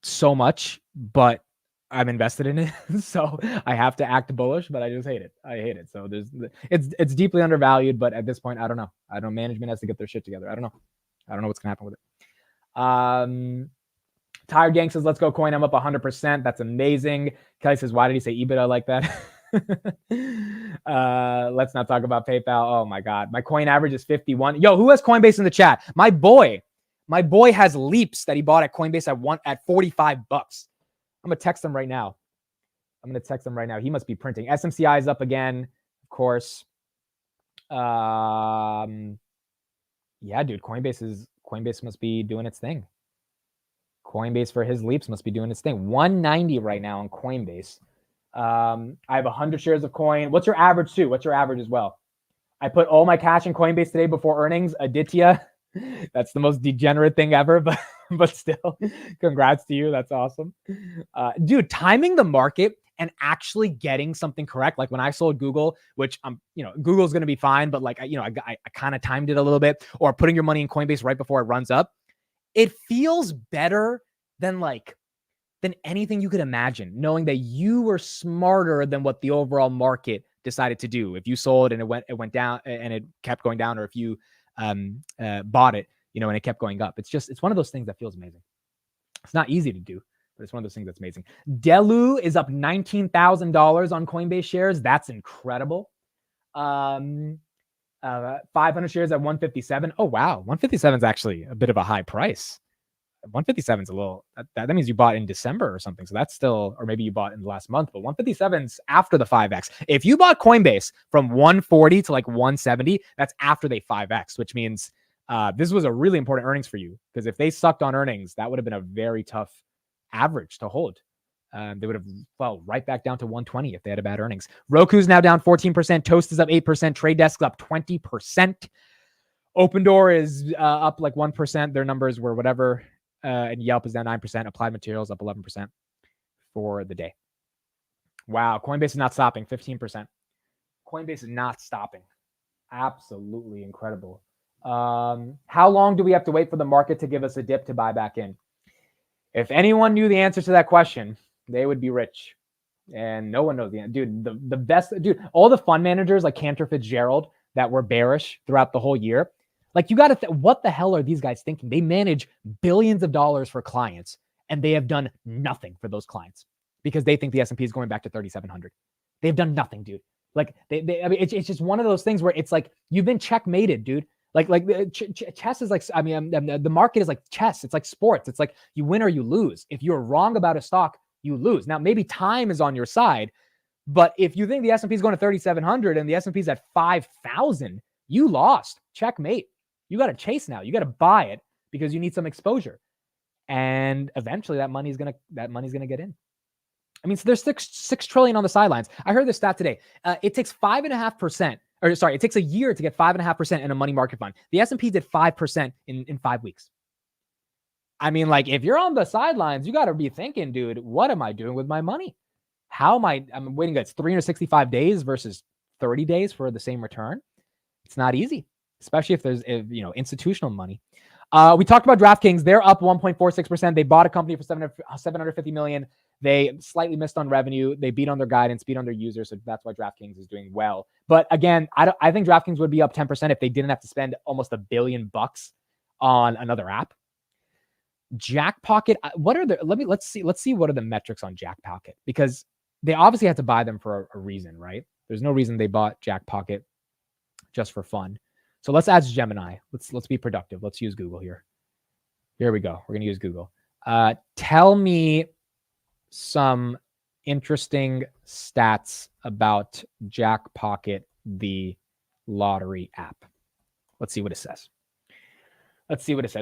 so much, but I'm invested in it. So I have to act bullish, but I just hate it. I hate it. So it's deeply undervalued, but at this point, I don't know. I don't know. Management has to get their shit together. I don't know what's going to happen with it. Tired Gang says, let's go coin. I'm up 100%. That's amazing. Kelly says, why did he say EBITDA like that? Let's not talk about PayPal. Oh my God. My coin average is 51. Yo, who has Coinbase in the chat? My boy has Leaps that he bought at Coinbase at $45. I'm going to text him right now. He must be printing. SMCI is up again, of course. Yeah, dude, Coinbase must be doing its thing. Coinbase for his Leaps must be doing its thing. 190 right now on Coinbase. I have 100 shares of coin. What's your average too? What's your average as well? I put all my cash in Coinbase today before earnings. Aditya, that's the most degenerate thing ever, but still, congrats to you. That's awesome. Dude, timing the market and actually getting something correct. Like when I sold Google, which Google's going to be fine, but like, I kind of timed it a little bit, or putting your money in Coinbase right before it runs up. It feels better than anything you could imagine, knowing that you were smarter than what the overall market decided to do. If you sold and it went down and it kept going down, or if you bought it, and it kept going up. It's one of those things that feels amazing. It's not easy to do, but it's one of those things that's amazing. Delu is up $19,000 on Coinbase shares. That's incredible. 500 shares at 157. Oh, wow. 157 is actually a bit of a high price. 157 is a little, that means you bought in December or something. So that's still, or maybe you bought in the last month, but 157's after the 5X. If you bought Coinbase from 140 to like 170, that's after they 5X, which means this was a really important earnings for you, because if they sucked on earnings, that would have been a very tough average to hold. They would have fell right back down to 120 if they had a bad earnings. Roku's now down 14%. Toast is up 8%. Trade Desk up 20%. Open Door is up like 1%. Their numbers were whatever. And Yelp is down 9%. Applied Materials up 11% for the day. Wow. Coinbase is not stopping. 15%. Coinbase is not stopping. Absolutely incredible. How long do we have to wait for the market to give us a dip to buy back in? If anyone knew the answer to that question, they would be rich. And no one knows the answer. Dude, the best, all the fund managers like Cantor Fitzgerald that were bearish throughout the whole year, Like, you got to what the hell are these guys thinking? They manage billions of dollars for clients, and they have done nothing for those clients because they think the S&P is going back to 3,700. They've done nothing, dude. Like, I mean, it's just one of those things where it's like, you've been checkmated, dude. Like chess is like, I mean, the market is like chess. It's like sports. It's like you win or you lose. If you're wrong about a stock, you lose. Now, maybe time is on your side, but if you think the S&P is going to 3,700 and the S&P is at 5,000, you lost. Checkmate. You got to chase now. You got to buy it because you need some exposure. And eventually that money's going to get in. I mean, so there's six trillion on the sidelines. I heard this stat today. It takes 5.5%, or sorry, it takes a year to get 5.5% in a money market fund. The S&P did 5% in 5 weeks. I mean, like, if you're on the sidelines, you got to be thinking, dude, what am I doing with my money? I'm waiting. It's 365 days versus 30 days for the same return. It's not easy, especially if there's, institutional money. We talked about Draftkings. They're up 1.46%. They bought a company for $750 million. They slightly missed on revenue. They beat on their guidance, beat on their users. So that's why Draftkings is doing well. But again, I think Draftkings would be up 10% if they didn't have to spend almost $1 billion on another app. Jackpocket. What are the? Let's see what are the metrics on Jackpocket, because they obviously had to buy them for a reason, right? There's no reason they bought Jackpocket just for fun. So let's ask Gemini. Let's be productive. Let's use Google here. Here we go. We're gonna use Google. Tell me some interesting stats about Jackpocket, the lottery app. Let's see what it says.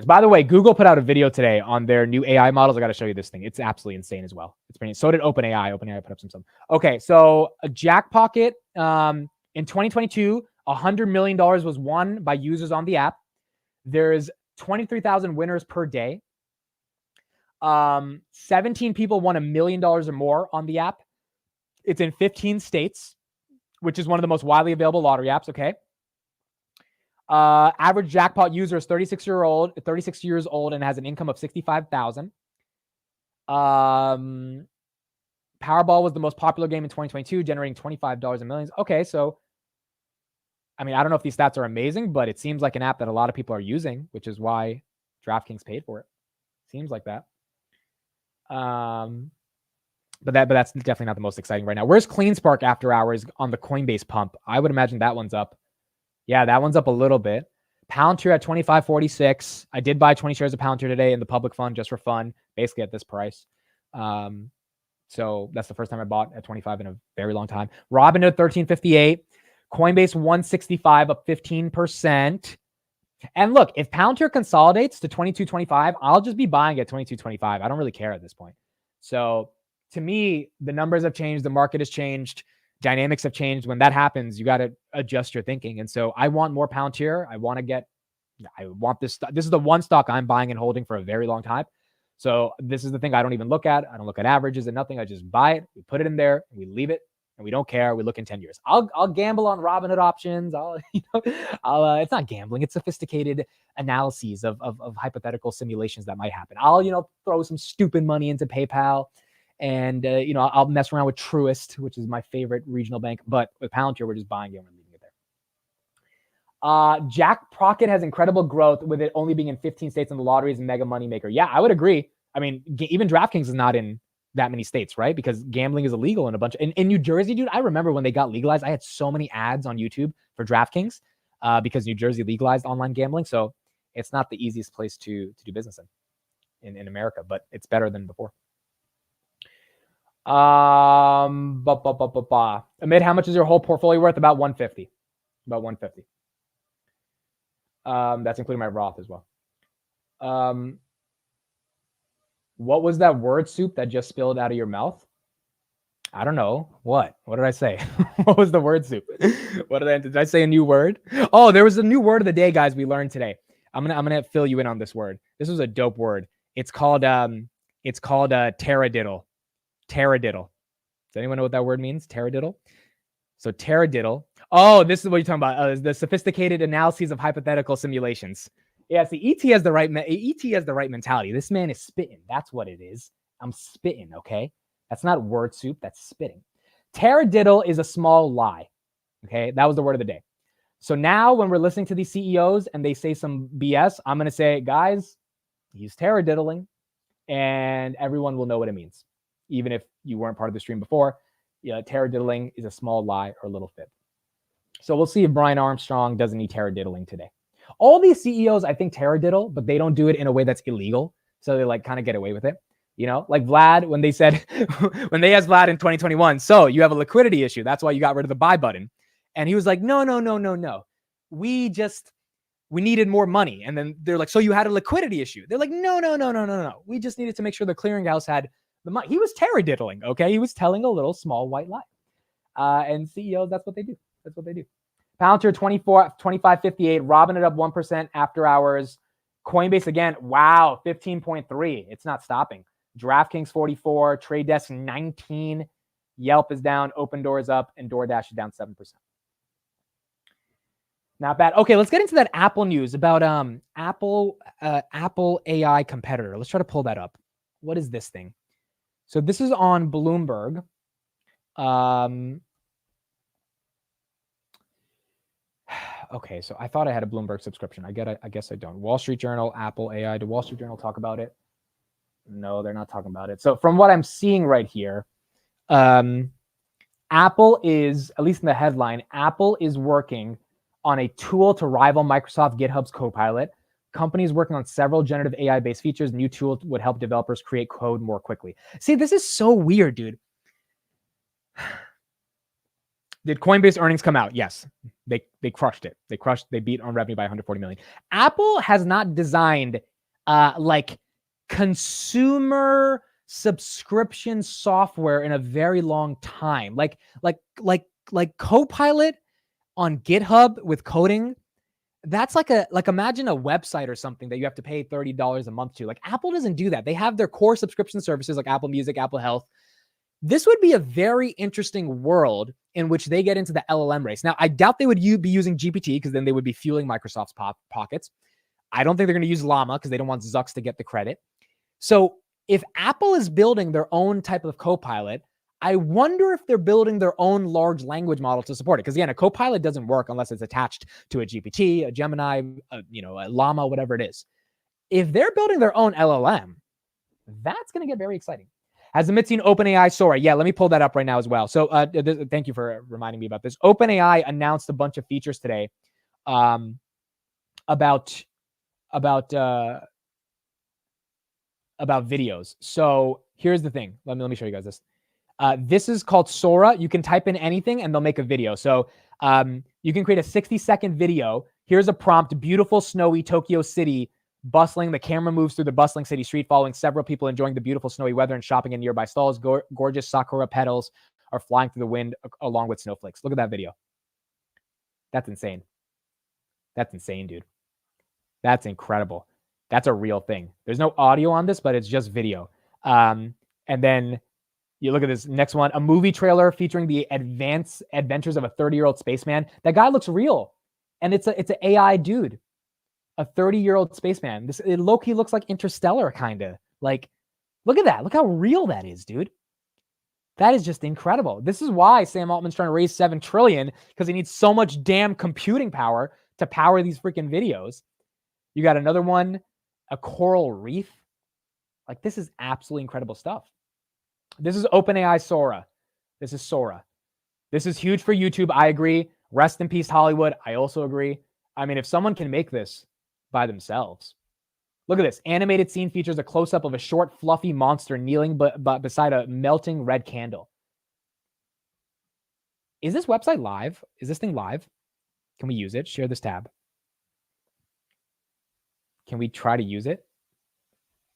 By the way, Google put out a video today on their new AI models. I got to show you this thing. It's absolutely insane as well. It's pretty. So did OpenAI. OpenAI put up some stuff. Okay, so a Jackpocket in 2022, $100 million was won by users on the app. There's 23,000 winners per day. 17 people won $1 million or more on the app. It's in 15 states, which is one of the most widely available lottery apps. Okay. Average jackpot user is 36 years old and has an income of 65,000. Powerball was the most popular game in 2022, generating $25 in millions. Okay, so I mean, I don't know if these stats are amazing, but it seems like an app that a lot of people are using, which is why Draftkings paid for it. Seems like that. But that's definitely not the most exciting right now. Where's CleanSpark after hours on the Coinbase pump? I would imagine that one's up. Yeah, that one's up a little bit. Palantir at 25.46. I did buy 20 shares of Palantir today in the public fund just for fun, basically at this price. So that's the first time I bought at 25 in a very long time. Robinhood 13.58. Coinbase 165, up 15%. And look, if Palantir consolidates to 22.25, I'll just be buying at 22.25. I don't really care at this point. So to me, the numbers have changed. The market has changed. Dynamics have changed. When that happens, you got to adjust your thinking. And so I want more Palantir. I want this. This is the one stock I'm buying and holding for a very long time. So this is the thing I don't even look at. I don't look at averages and nothing. I just buy it. We put it in there and we leave it and we don't care. We look in 10 years. I'll gamble on Robinhood options. It's not gambling. It's sophisticated analyses of hypothetical simulations that might happen. I'll, throw some stupid money into PayPal. And, I'll mess around with Truist, which is my favorite regional bank. But with Palantir, we're just buying it and we're leaving it there. Jackpocket has incredible growth with it only being in 15 states and the lottery is a mega money maker. Yeah, I would agree. I mean, even Draftkings is not in that many states, right? Because gambling is illegal in a bunch. In New Jersey, dude, I remember when they got legalized, I had so many ads on YouTube for Draftkings because New Jersey legalized online gambling. So it's not the easiest place to do business in America, but it's better than before. Amid, how much is your whole portfolio worth? About 150. That's including my Roth as well. What was that word soup that just spilled out of your mouth? I don't know. What did I say? What was the word soup? Did I say a new word? Oh, there was a new word of the day, guys. We learned today. I'm gonna fill you in on this word. This was a dope word. It's called taradiddle. Taradiddle. Does anyone know what that word means? Taradiddle. So taradiddle. Oh, this is what you're talking about. The sophisticated analyses of hypothetical simulations. Yeah, see, ET has the right mentality. This man is spitting. That's what it is. I'm spitting, okay? That's not word soup. That's spitting. Taradiddle is a small lie. Okay, that was the word of the day. So now when we're listening to these CEOs and they say some BS, I'm going to say, guys, he's terradiddling, and everyone will know what it means. Even if you weren't part of the stream before, terradiddling is a small lie or a little fib. So we'll see if Brian Armstrong does any terradiddling today. All these CEOs, I think, terradiddle, but they don't do it in a way that's illegal. So they like kind of get away with it. Like Vlad, when they said, when they asked Vlad in 2021, so you have a liquidity issue. That's why you got rid of the buy button. And he was like, no. We needed more money. And then they're like, so you had a liquidity issue. They're like, no. We just needed to make sure the clearinghouse had the money. He was terradiddling, okay? He was telling a little small white lie. And CEOs, that's what they do. Palantir 25.58, robbing it up 1% after hours. Coinbase again, wow, 15.3. It's not stopping. Draftkings 44, Trade Desk 19. Yelp is down, Open Door is up, and Doordash is down 7%. Not bad. Okay, let's get into that Apple news about Apple AI competitor. Let's try to pull that up. What is this thing? So this is on Bloomberg. Okay, so I thought I had a Bloomberg subscription. I guess I don't. Wall Street Journal, Apple AI. Did Wall Street Journal talk about it? No, they're not talking about it. So from what I'm seeing right here, Apple is, at least in the headline, Apple is working on a tool to rival Microsoft GitHub's Copilot. Companies working on several generative AI-based features. New tool would help developers create code more quickly. See, this is so weird, dude. Did Coinbase earnings come out? Yes. They crushed it. They beat on revenue by 140 million. Apple has not designed like consumer subscription software in a very long time. Like Copilot on GitHub with coding. That's like imagine a website or something that you have to pay $30 a month to. Like Apple doesn't do that. They have their core subscription services like Apple Music, Apple Health. This would be a very interesting world in which they get into the LLM race. Now, I doubt they would be using GPT because then they would be fueling Microsoft's pockets. I don't think they're going to use Llama because they don't want Zucks to get the credit. So if Apple is building their own type of Copilot, I wonder if they're building their own large language model to support it. Because again, a Copilot doesn't work unless it's attached to a GPT, a Gemini, a Llama, whatever it is. If they're building their own LLM, that's going to get very exciting. Has Amit seen OpenAI Sora? Yeah, let me pull that up right now as well. So thank you for reminding me about this. OpenAI announced a bunch of features today about videos. So here's the thing. Let me show you guys this. This is called Sora. You can type in anything and they'll make a video. So you can create a 60-second video. Here's a prompt: beautiful, snowy Tokyo City. Bustling, the camera moves through the bustling city street, following several people enjoying the beautiful snowy weather and shopping in nearby stalls. Gorgeous sakura petals are flying through the wind along with snowflakes. Look at that video. That's insane. That's insane, dude. That's incredible. That's a real thing. There's no audio on this, but it's just video. And then you look at this next one, a movie trailer featuring the adventures of a 30-year-old spaceman. That guy looks real. And it's an AI dude. A 30-year-old spaceman. It low-key looks like Interstellar, kind of. Like, look at that. Look how real that is, dude. That is just incredible. This is why Sam Altman's trying to raise $7 trillion, because he needs so much damn computing power to power these freaking videos. You got another one, a coral reef. Like, this is absolutely incredible stuff. This is OpenAI Sora. This is Sora. This is huge for YouTube. I agree. Rest in peace, Hollywood. I also agree. I mean, if someone can make this by themselves. Look at this. Animated scene features a close-up of a short, fluffy monster kneeling beside a melting red candle. Is this website live? Is this thing live? Can we use it? Share this tab. Can we try to use it?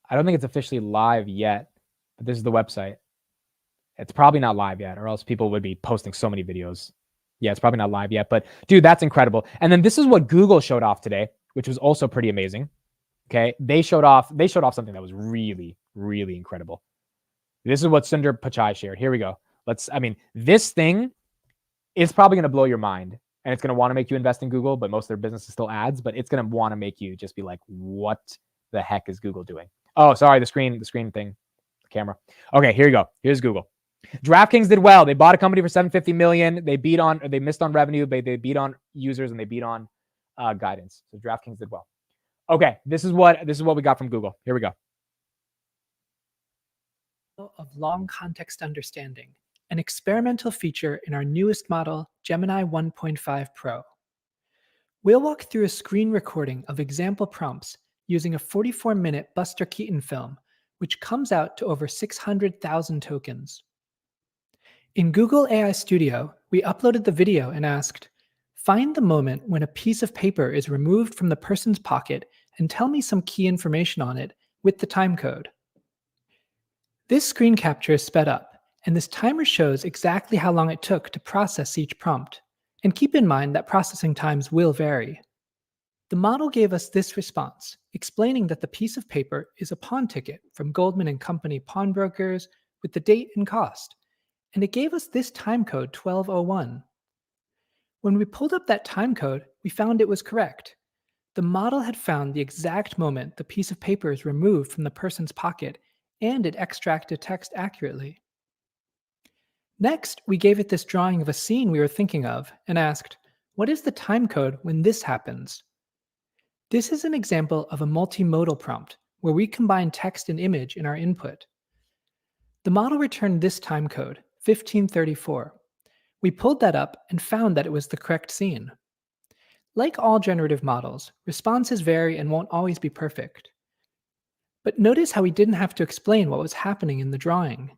I don't think it's officially live yet, but this is the website. It's probably not live yet, or else people would be posting so many videos. Yeah, it's probably not live yet, but dude, that's incredible. And then this is what Google showed off today, which was also pretty amazing. Okay, they showed off something that was really, really incredible. This is what Sundar Pichai shared. Here we go. This thing is probably going to blow your mind, and it's going to want to make you invest in Google, but most of their business is still ads, but it's going to want to make you just be like, what the heck is Google doing? Oh, sorry, the screen thing, the camera. Okay, here you go. Here's Google. DraftKings did well. They bought a company for $750 million. They missed on revenue, but they beat on users and they beat on guidance. So DraftKings did well. Okay, this is what we got from Google. Here we go. Of long context understanding, an experimental feature in our newest model, Gemini 1.5 Pro. We'll walk through a screen recording of example prompts using a 44-minute Buster Keaton film, which comes out to over 600,000 tokens. In Google AI Studio, we uploaded the video and asked, find the moment when a piece of paper is removed from the person's pocket and tell me some key information on it with the timecode. This screen capture is sped up, and this timer shows exactly how long it took to process each prompt. And keep in mind that processing times will vary. The model gave us this response, explaining that the piece of paper is a pawn ticket from Goldman & Company pawnbrokers with the date and cost, and it gave us this timecode 1201. When we pulled up that timecode, we found it was correct. The model had found the exact moment the piece of paper is removed from the person's pocket, and it extracted text accurately. Next, we gave it this drawing of a scene we were thinking of and asked, what is the timecode when this happens? This is an example of a multimodal prompt where we combine text and image in our input. The model returned this timecode, 1534. We pulled that up and found that it was the correct scene. Like all generative models, responses vary and won't always be perfect. But notice how we didn't have to explain what was happening in the drawing.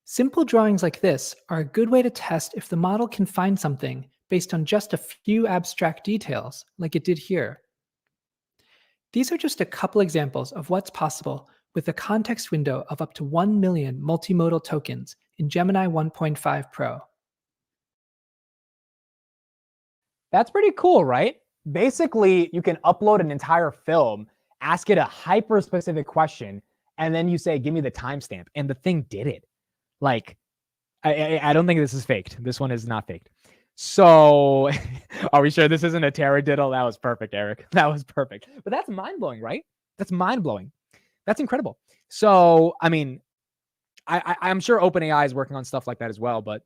Simple drawings like this are a good way to test if the model can find something based on just a few abstract details, like it did here. These are just a couple examples of what's possible with a context window of up to 1 million multimodal tokens in Gemini 1.5 Pro. That's pretty cool, right? Basically, you can upload an entire film, ask it a hyper-specific question, and then you say, give me the timestamp, and the thing did it. Like, I don't think this is faked. This one is not faked. So are we sure this isn't a taradiddle? That was perfect, Eric. That was perfect. But that's mind-blowing, right? That's mind-blowing. That's incredible. So, I mean, I'm sure OpenAI is working on stuff like that as well, but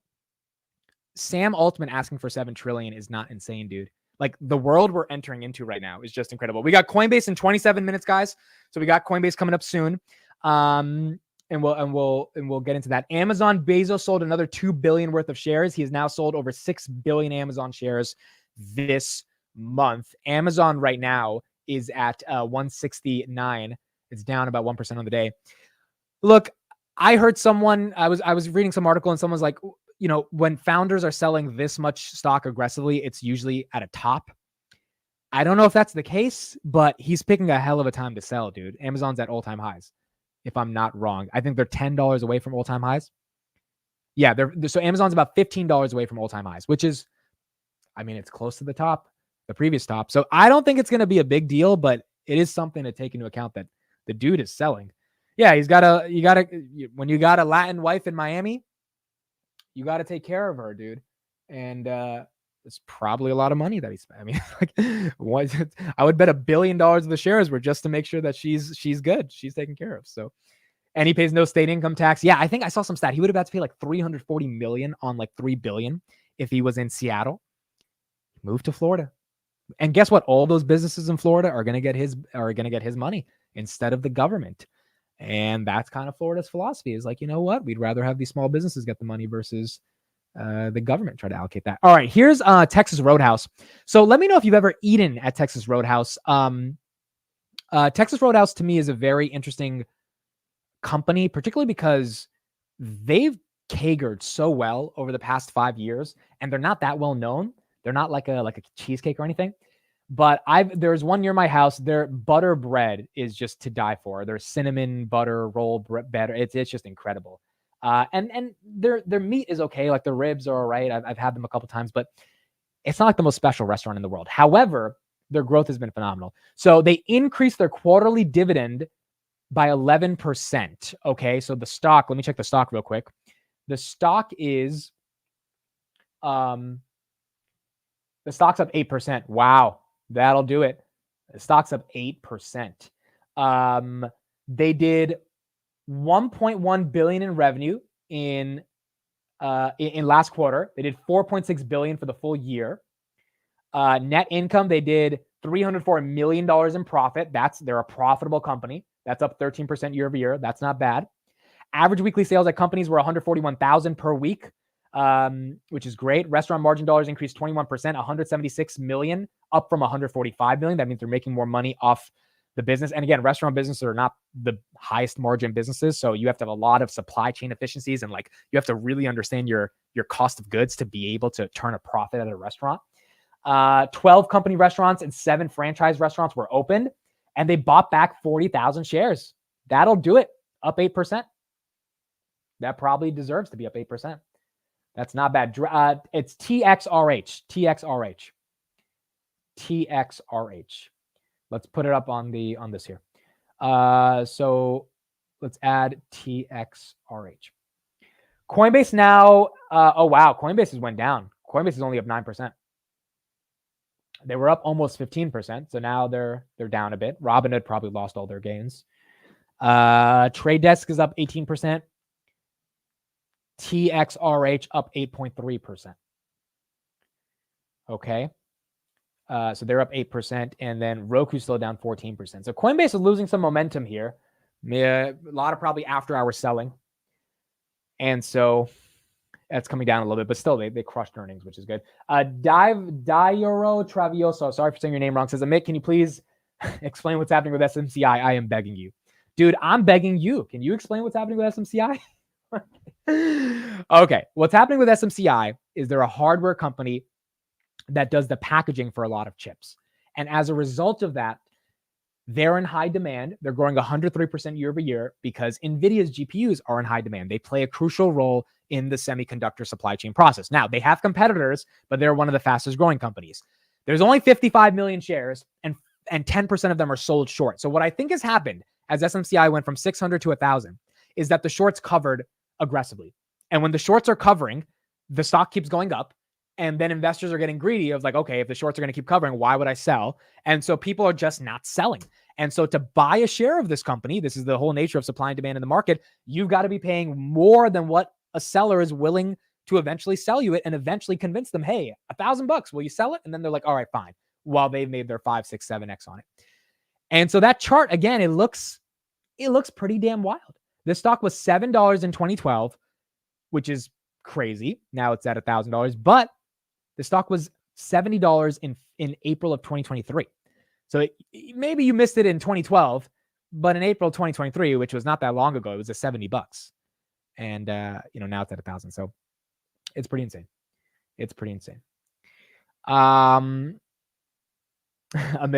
Sam Altman asking for $7 trillion is not insane, dude. Like, the world we're entering into right now is just incredible. We got Coinbase in 27 minutes, guys. So we got Coinbase coming up soon. And we'll get into that. Amazon, Bezos sold another 2 billion worth of shares. He has now sold over 6 billion Amazon shares this month. Amazon right now is at 169. It's down about 1% on the day. Look, I heard someone, I was reading some article and someone's like, you know, when founders are selling this much stock aggressively, it's usually at a top. I don't know if that's the case, but he's picking a hell of a time to sell, dude. Amazon's at all-time highs, if I'm not wrong. I think they're $10 away from all-time highs. Yeah, so Amazon's about $15 away from all-time highs, which is, I mean, it's close to the top, the previous top. So I don't think it's going to be a big deal, but it is something to take into account that the dude is selling. Yeah, when you got a Latin wife in Miami, you got to take care of her, dude. And it's probably a lot of money that he spent. I mean, like, I would bet $1 billion of the shares were just to make sure that she's good. She's taken care of. So, and he pays no state income tax. Yeah, I think I saw some stat. He would have had to pay like $340 million on like $3 billion if he was in Seattle. Moved to Florida. And guess what? All those businesses in Florida are going to get his money instead of the government. And that's kind of Florida's philosophy, is like, you know what? We'd rather have these small businesses get the money versus the government try to allocate that. All right, here's Texas Roadhouse. So let me know if you've ever eaten at Texas Roadhouse. Texas Roadhouse to me is a very interesting company, particularly because they've catered so well over the past 5 years, and they're not that well known. They're not like a cheesecake or anything. But there's one near my house. Their butter bread is just to die for. Their cinnamon butter roll bread, it's just incredible. And their meat is okay. Like, the ribs are all right. I've had them a couple times, but it's not like the most special restaurant in the world. However, their growth has been phenomenal. So they increased their quarterly dividend by 11%. Okay, so the stock. Let me check the stock real quick. The stock is the stock's up 8%. Wow. That'll do it. The stock's up 8%. They did $1.1 billion in revenue in in last quarter. They did 4.6 billion for the full year. Net income, they did $304 million in profit. They're a profitable company. That's up 13% year over year. That's not bad. Average weekly sales at companies were 141,000 per week, which is great. Restaurant margin dollars increased 21%, 176 million, up from 145 million. That means they're making more money off the business. And again, restaurant businesses are not the highest margin businesses. So you have to have a lot of supply chain efficiencies, and like you have to really understand your cost of goods to be able to turn a profit at a restaurant. 12 company restaurants and 7 franchise restaurants were opened, and they bought back 40,000 shares. That'll do it. Up 8%. That probably deserves to be up 8%. That's not bad. It's TXRH. TXRH. Let's put it up on this here. So let's add TXRH. Coinbase now. Oh wow, Coinbase has went down. Coinbase is only up 9%. They were up almost 15%, so now they're down a bit. Robinhood probably lost all their gains. Trade Desk is up 18%. TXRH up 8.3%. Okay. So they're up 8%, and then Roku still down 14%. So Coinbase is losing some momentum here. A lot of probably after-hour selling. And so that's coming down a little bit, but still they crushed earnings, which is good. Dioro Travioso, sorry for saying your name wrong, says, Amit, can you please explain what's happening with SMCI? I am begging you. Dude, I'm begging you. Can you explain what's happening with SMCI? Okay, what's happening with SMCI is they're a hardware company that does the packaging for a lot of chips. And as a result of that, they're in high demand. They're growing 103% year over year because NVIDIA's GPUs are in high demand. They play a crucial role in the semiconductor supply chain process. Now, they have competitors, but they're one of the fastest growing companies. There's only 55 million shares, and 10% of them are sold short. So what I think has happened as SMCI went from 600 to 1,000 is that the shorts covered aggressively. And when the shorts are covering, the stock keeps going up. And then investors are getting greedy of like, okay, if the shorts are going to keep covering, why would I sell? And so people are just not selling. And so to buy a share of this company, this is the whole nature of supply and demand in the market, you've got to be paying more than what a seller is willing to eventually sell you it and eventually convince them, hey, $1,000, will you sell it? And then they're like, all right, fine. While they've made their 5, 6, 7x on it. And so that chart, again, it looks pretty damn wild. This stock was $7 in 2012, which is crazy. Now it's at $1,000, but the stock was $70 in April of 2023. So maybe you missed it in 2012, but in April 2023, which was not that long ago, it was $70. And, now it's at 1,000. So it's pretty insane. Amit,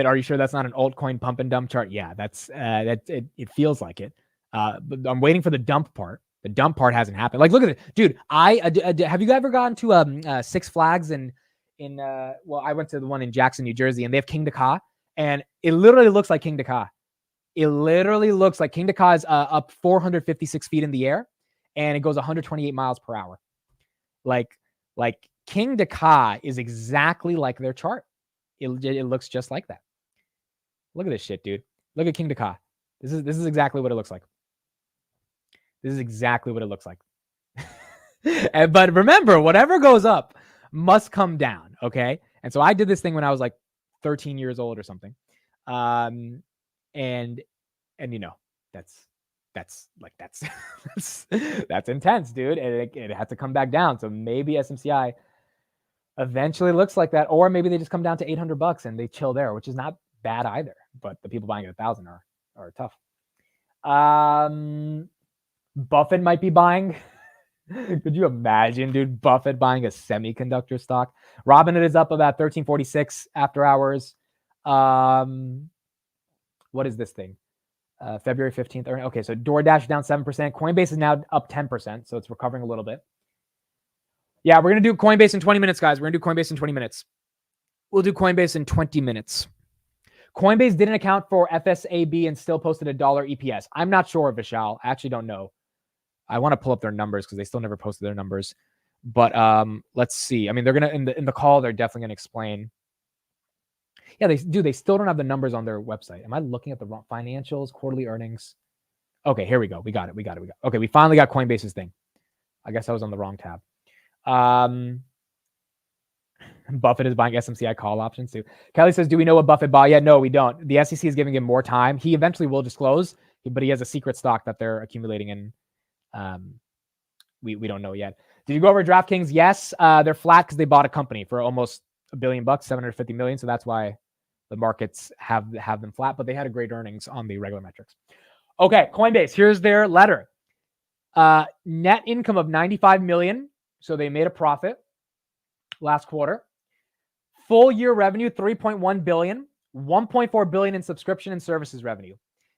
are you sure that's not an altcoin pump and dump chart? Yeah, that's it feels like it. But I'm waiting for the dump part. The dump part hasn't happened. Like, look at it, dude. Have you ever gone to Six Flags I went to the one in Jackson, New Jersey, and they have King Ka, and it literally looks like King Ka. It literally looks like King Ka is up 456 feet in the air, and it goes 128 miles per hour. Like King Ka is exactly like their chart. It looks just like that. Look at this shit, dude. Look at King Ka. This is exactly what it looks like. But remember, whatever goes up must come down. Okay. And so I did this thing when I was like 13 years old or something. And that's intense, dude. And it had to come back down. So maybe SMCI eventually looks like that, or maybe they just come down to $800 and they chill there, which is not bad either. But the people buying at 1,000 are tough. Buffett might be buying. Could you imagine, dude? Buffett buying a semiconductor stock. Robinhood is up about 1346 after hours. What is this thing? February 15th. Okay, so Doordash down 7%. Coinbase is now up 10%, so it's recovering a little bit. Yeah, we're going to do Coinbase in 20 minutes, guys. We're going to do Coinbase in 20 minutes. We'll do Coinbase in 20 minutes. Coinbase didn't account for FSAB and still posted $1 EPS. I'm not sure, Vishal. I actually don't know. I want to pull up their numbers because they still never posted their numbers. But let's see. I mean, they're going to, in the call, they're definitely going to explain. Yeah, they still don't have the numbers on their website. Am I looking at the wrong financials, quarterly earnings? Okay, here we go. We got it. Okay, we finally got Coinbase's thing. I guess I was on the wrong tab. Buffett is buying SMCI call options too. Kelly says, do we know what Buffett bought yet? No, we don't. The SEC is giving him more time. He eventually will disclose, but he has a secret stock that they're accumulating, and we don't know yet. Did you go over DraftKings? Yes. They're flat because they bought a company for almost $1 billion, 750 million. So that's why the markets have them flat, but they had a great earnings on the regular metrics. Okay, Coinbase, here's their letter. Net income of 95 million. So they made a profit last quarter. Full year revenue, 3.1 billion, 1.4 billion in subscription and services revenue.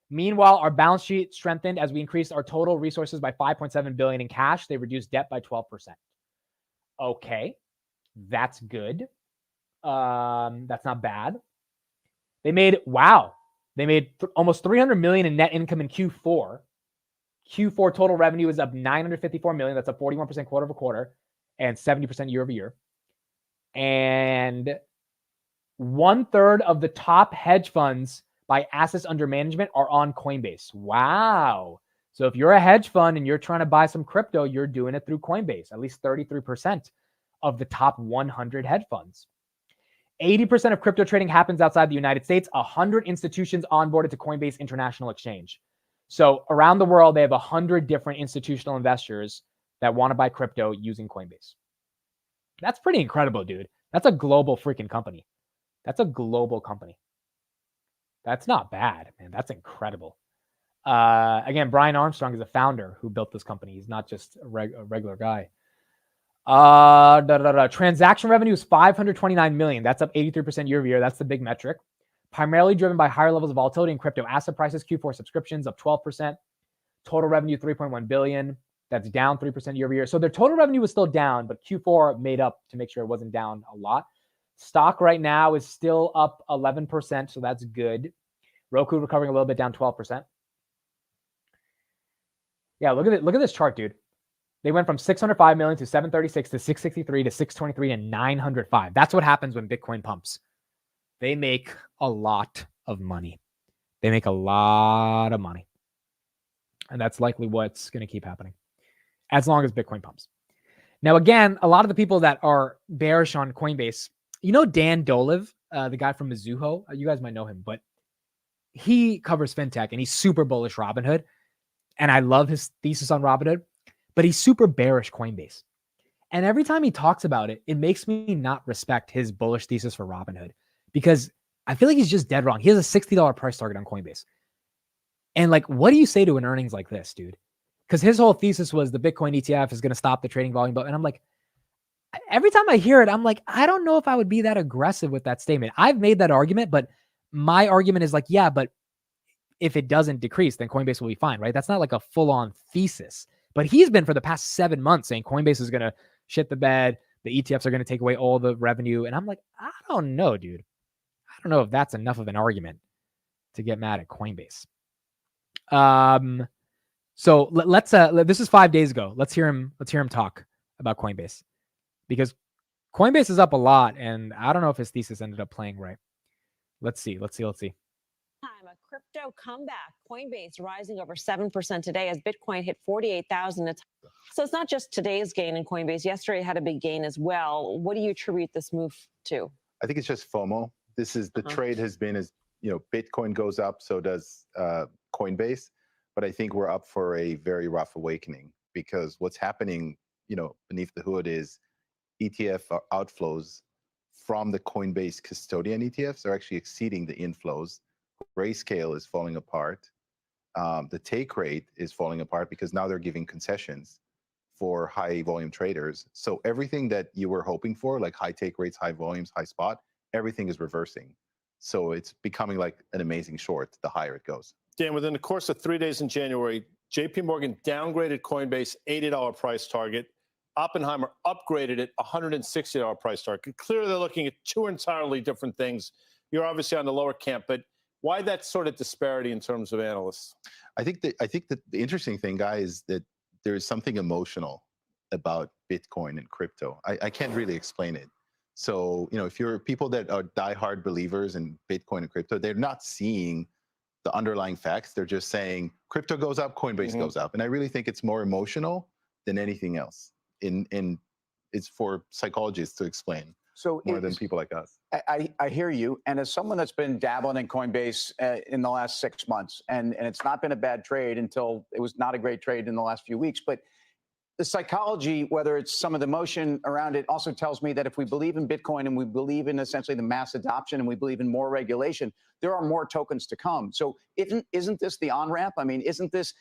Meanwhile, our balance sheet strengthened as we increased our total resources by 5.7 billion in cash. They reduced debt by 12%. Okay, that's good. That's not bad. They made almost 300 million in net income in Q4. Q4 total revenue is up 954 million. That's up 41% quarter over quarter and 70% year over year. And 1/3 of the top hedge funds by assets under management are on Coinbase. Wow. So if you're a hedge fund and you're trying to buy some crypto, you're doing it through Coinbase. At least 33% of the top 100 hedge funds. 80% of crypto trading happens outside the United States. 100 institutions onboarded to Coinbase International Exchange. So around the world, they have 100 different institutional investors that want to buy crypto using Coinbase. That's pretty incredible, dude. That's a global freaking company. That's a global company. That's not bad, man. That's incredible. Again, Brian Armstrong is a founder who built this company. He's not just a regular guy. Transaction revenue is 529 million. That's up 83% year over year. That's the big metric. Primarily driven by higher levels of volatility in crypto asset prices. Q4 subscriptions up 12%. Total revenue 3.1 billion. That's down 3% year over year. So their total revenue was still down, but Q4 made up to make sure it wasn't down a lot. Stock right now is still up 11%, so that's good. Roku recovering a little bit, down 12%. Yeah, look at it. Look at this chart, dude. They went from 605 million to 736 to 663 to 623 and 905. That's what happens when Bitcoin pumps. They make a lot of money. They make a lot of money. And that's likely what's going to keep happening as long as Bitcoin pumps. Now, again, a lot of the people that are bearish on Coinbase, you know, Dan Dolev, the guy from Mizuho, you guys might know him, but he covers fintech and he's super bullish Robinhood. And I love his thesis on Robinhood, but he's super bearish Coinbase. And every time he talks about it, it makes me not respect his bullish thesis for Robinhood because I feel like he's just dead wrong. He has a $60 price target on Coinbase. And like, what do you say to an earnings like this, dude? Because his whole thesis was the Bitcoin ETF is going to stop the trading volume. And I'm like, every time I hear it, I'm like, I don't know if I would be that aggressive with that statement. I've made that argument, but my argument is like, yeah, but if it doesn't decrease, then Coinbase will be fine, right? That's not like a full-on thesis. But he's been for the past 7 months saying Coinbase is going to shit the bed. The ETFs are going to take away all the revenue. And I'm like, I don't know, dude. I don't know if that's enough of an argument to get mad at Coinbase. So let's this is 5 days ago. Let's hear him talk about Coinbase because Coinbase is up a lot and I don't know if his thesis ended up playing right. Let's see. A crypto comeback. Coinbase rising over 7% today as Bitcoin hit 48,000. So it's not just today's gain in Coinbase. Yesterday had a big gain as well. What do you attribute this move to? I think it's just FOMO. This is the trade has been as Bitcoin goes up, so does Coinbase. But I think we're up for a very rough awakening because what's happening, beneath the hood is ETF outflows from the Coinbase custodian ETFs are actually exceeding the inflows. Grayscale is falling apart. The take rate is falling apart because now they're giving concessions for high volume traders. So everything that you were hoping for, like high take rates, high volumes, high spot, everything is reversing. So it's becoming like an amazing short the higher it goes. Dan, within the course of 3 days in January, JP Morgan downgraded Coinbase $80 price target. Oppenheimer upgraded it $160 price target. Clearly, they're looking at two entirely different things. You're obviously on the lower camp, but why that sort of disparity in terms of analysts? I think that the interesting thing, guy, is that there is something emotional about Bitcoin and crypto. I can't really explain it. So, if you're people that are diehard believers in Bitcoin and crypto, they're not seeing the underlying facts. They're just saying crypto goes up, Coinbase goes up. And I really think it's more emotional than anything else. In it's for psychologists to explain So more than people like us. I hear you. And as someone that's been dabbling in Coinbase in the last 6 months, and it's not been a bad trade until it was not a great trade in the last few weeks, but the psychology, whether it's some of the motion around it, also tells me that if we believe in Bitcoin and we believe in essentially the mass adoption and we believe in more regulation, there are more tokens to come. So isn't this the on-ramp? I mean, isn't this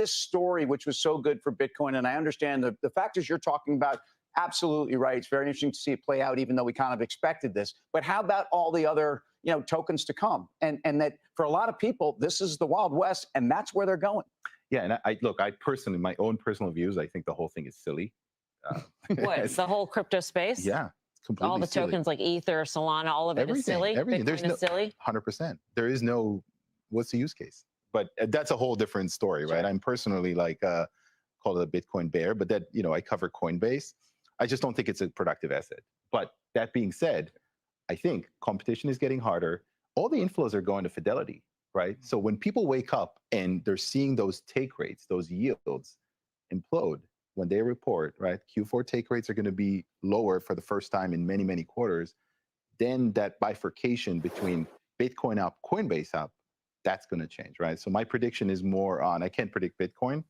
story, which was so good for Bitcoin? And I understand the factors you're talking about, absolutely right. It's very interesting to see it play out, even though we kind of expected this. But how about all the other, tokens to come? And that for a lot of people, this is the Wild West, and that's where they're going. Yeah, and I personally, my own personal views, I think the whole thing is silly. What, the whole crypto space? Yeah, it's completely all the silly. tokens like Ether, Solana, all of it is silly. Everything. Bitcoin is silly. 100%. There is no, what's the use case? But that's a whole different story, right? I'm personally called a Bitcoin bear, but that, I cover Coinbase. I just don't think it's a productive asset. But that being said, I think competition is getting harder. All the inflows are going to Fidelity, right? So when people wake up and they're seeing those take rates, those yields implode when they report, right? Q4 take rates are going to be lower for the first time in many, many quarters. Then that bifurcation between Bitcoin up, Coinbase up, that's going to change, right? So my prediction is more on, I can't predict Bitcoin.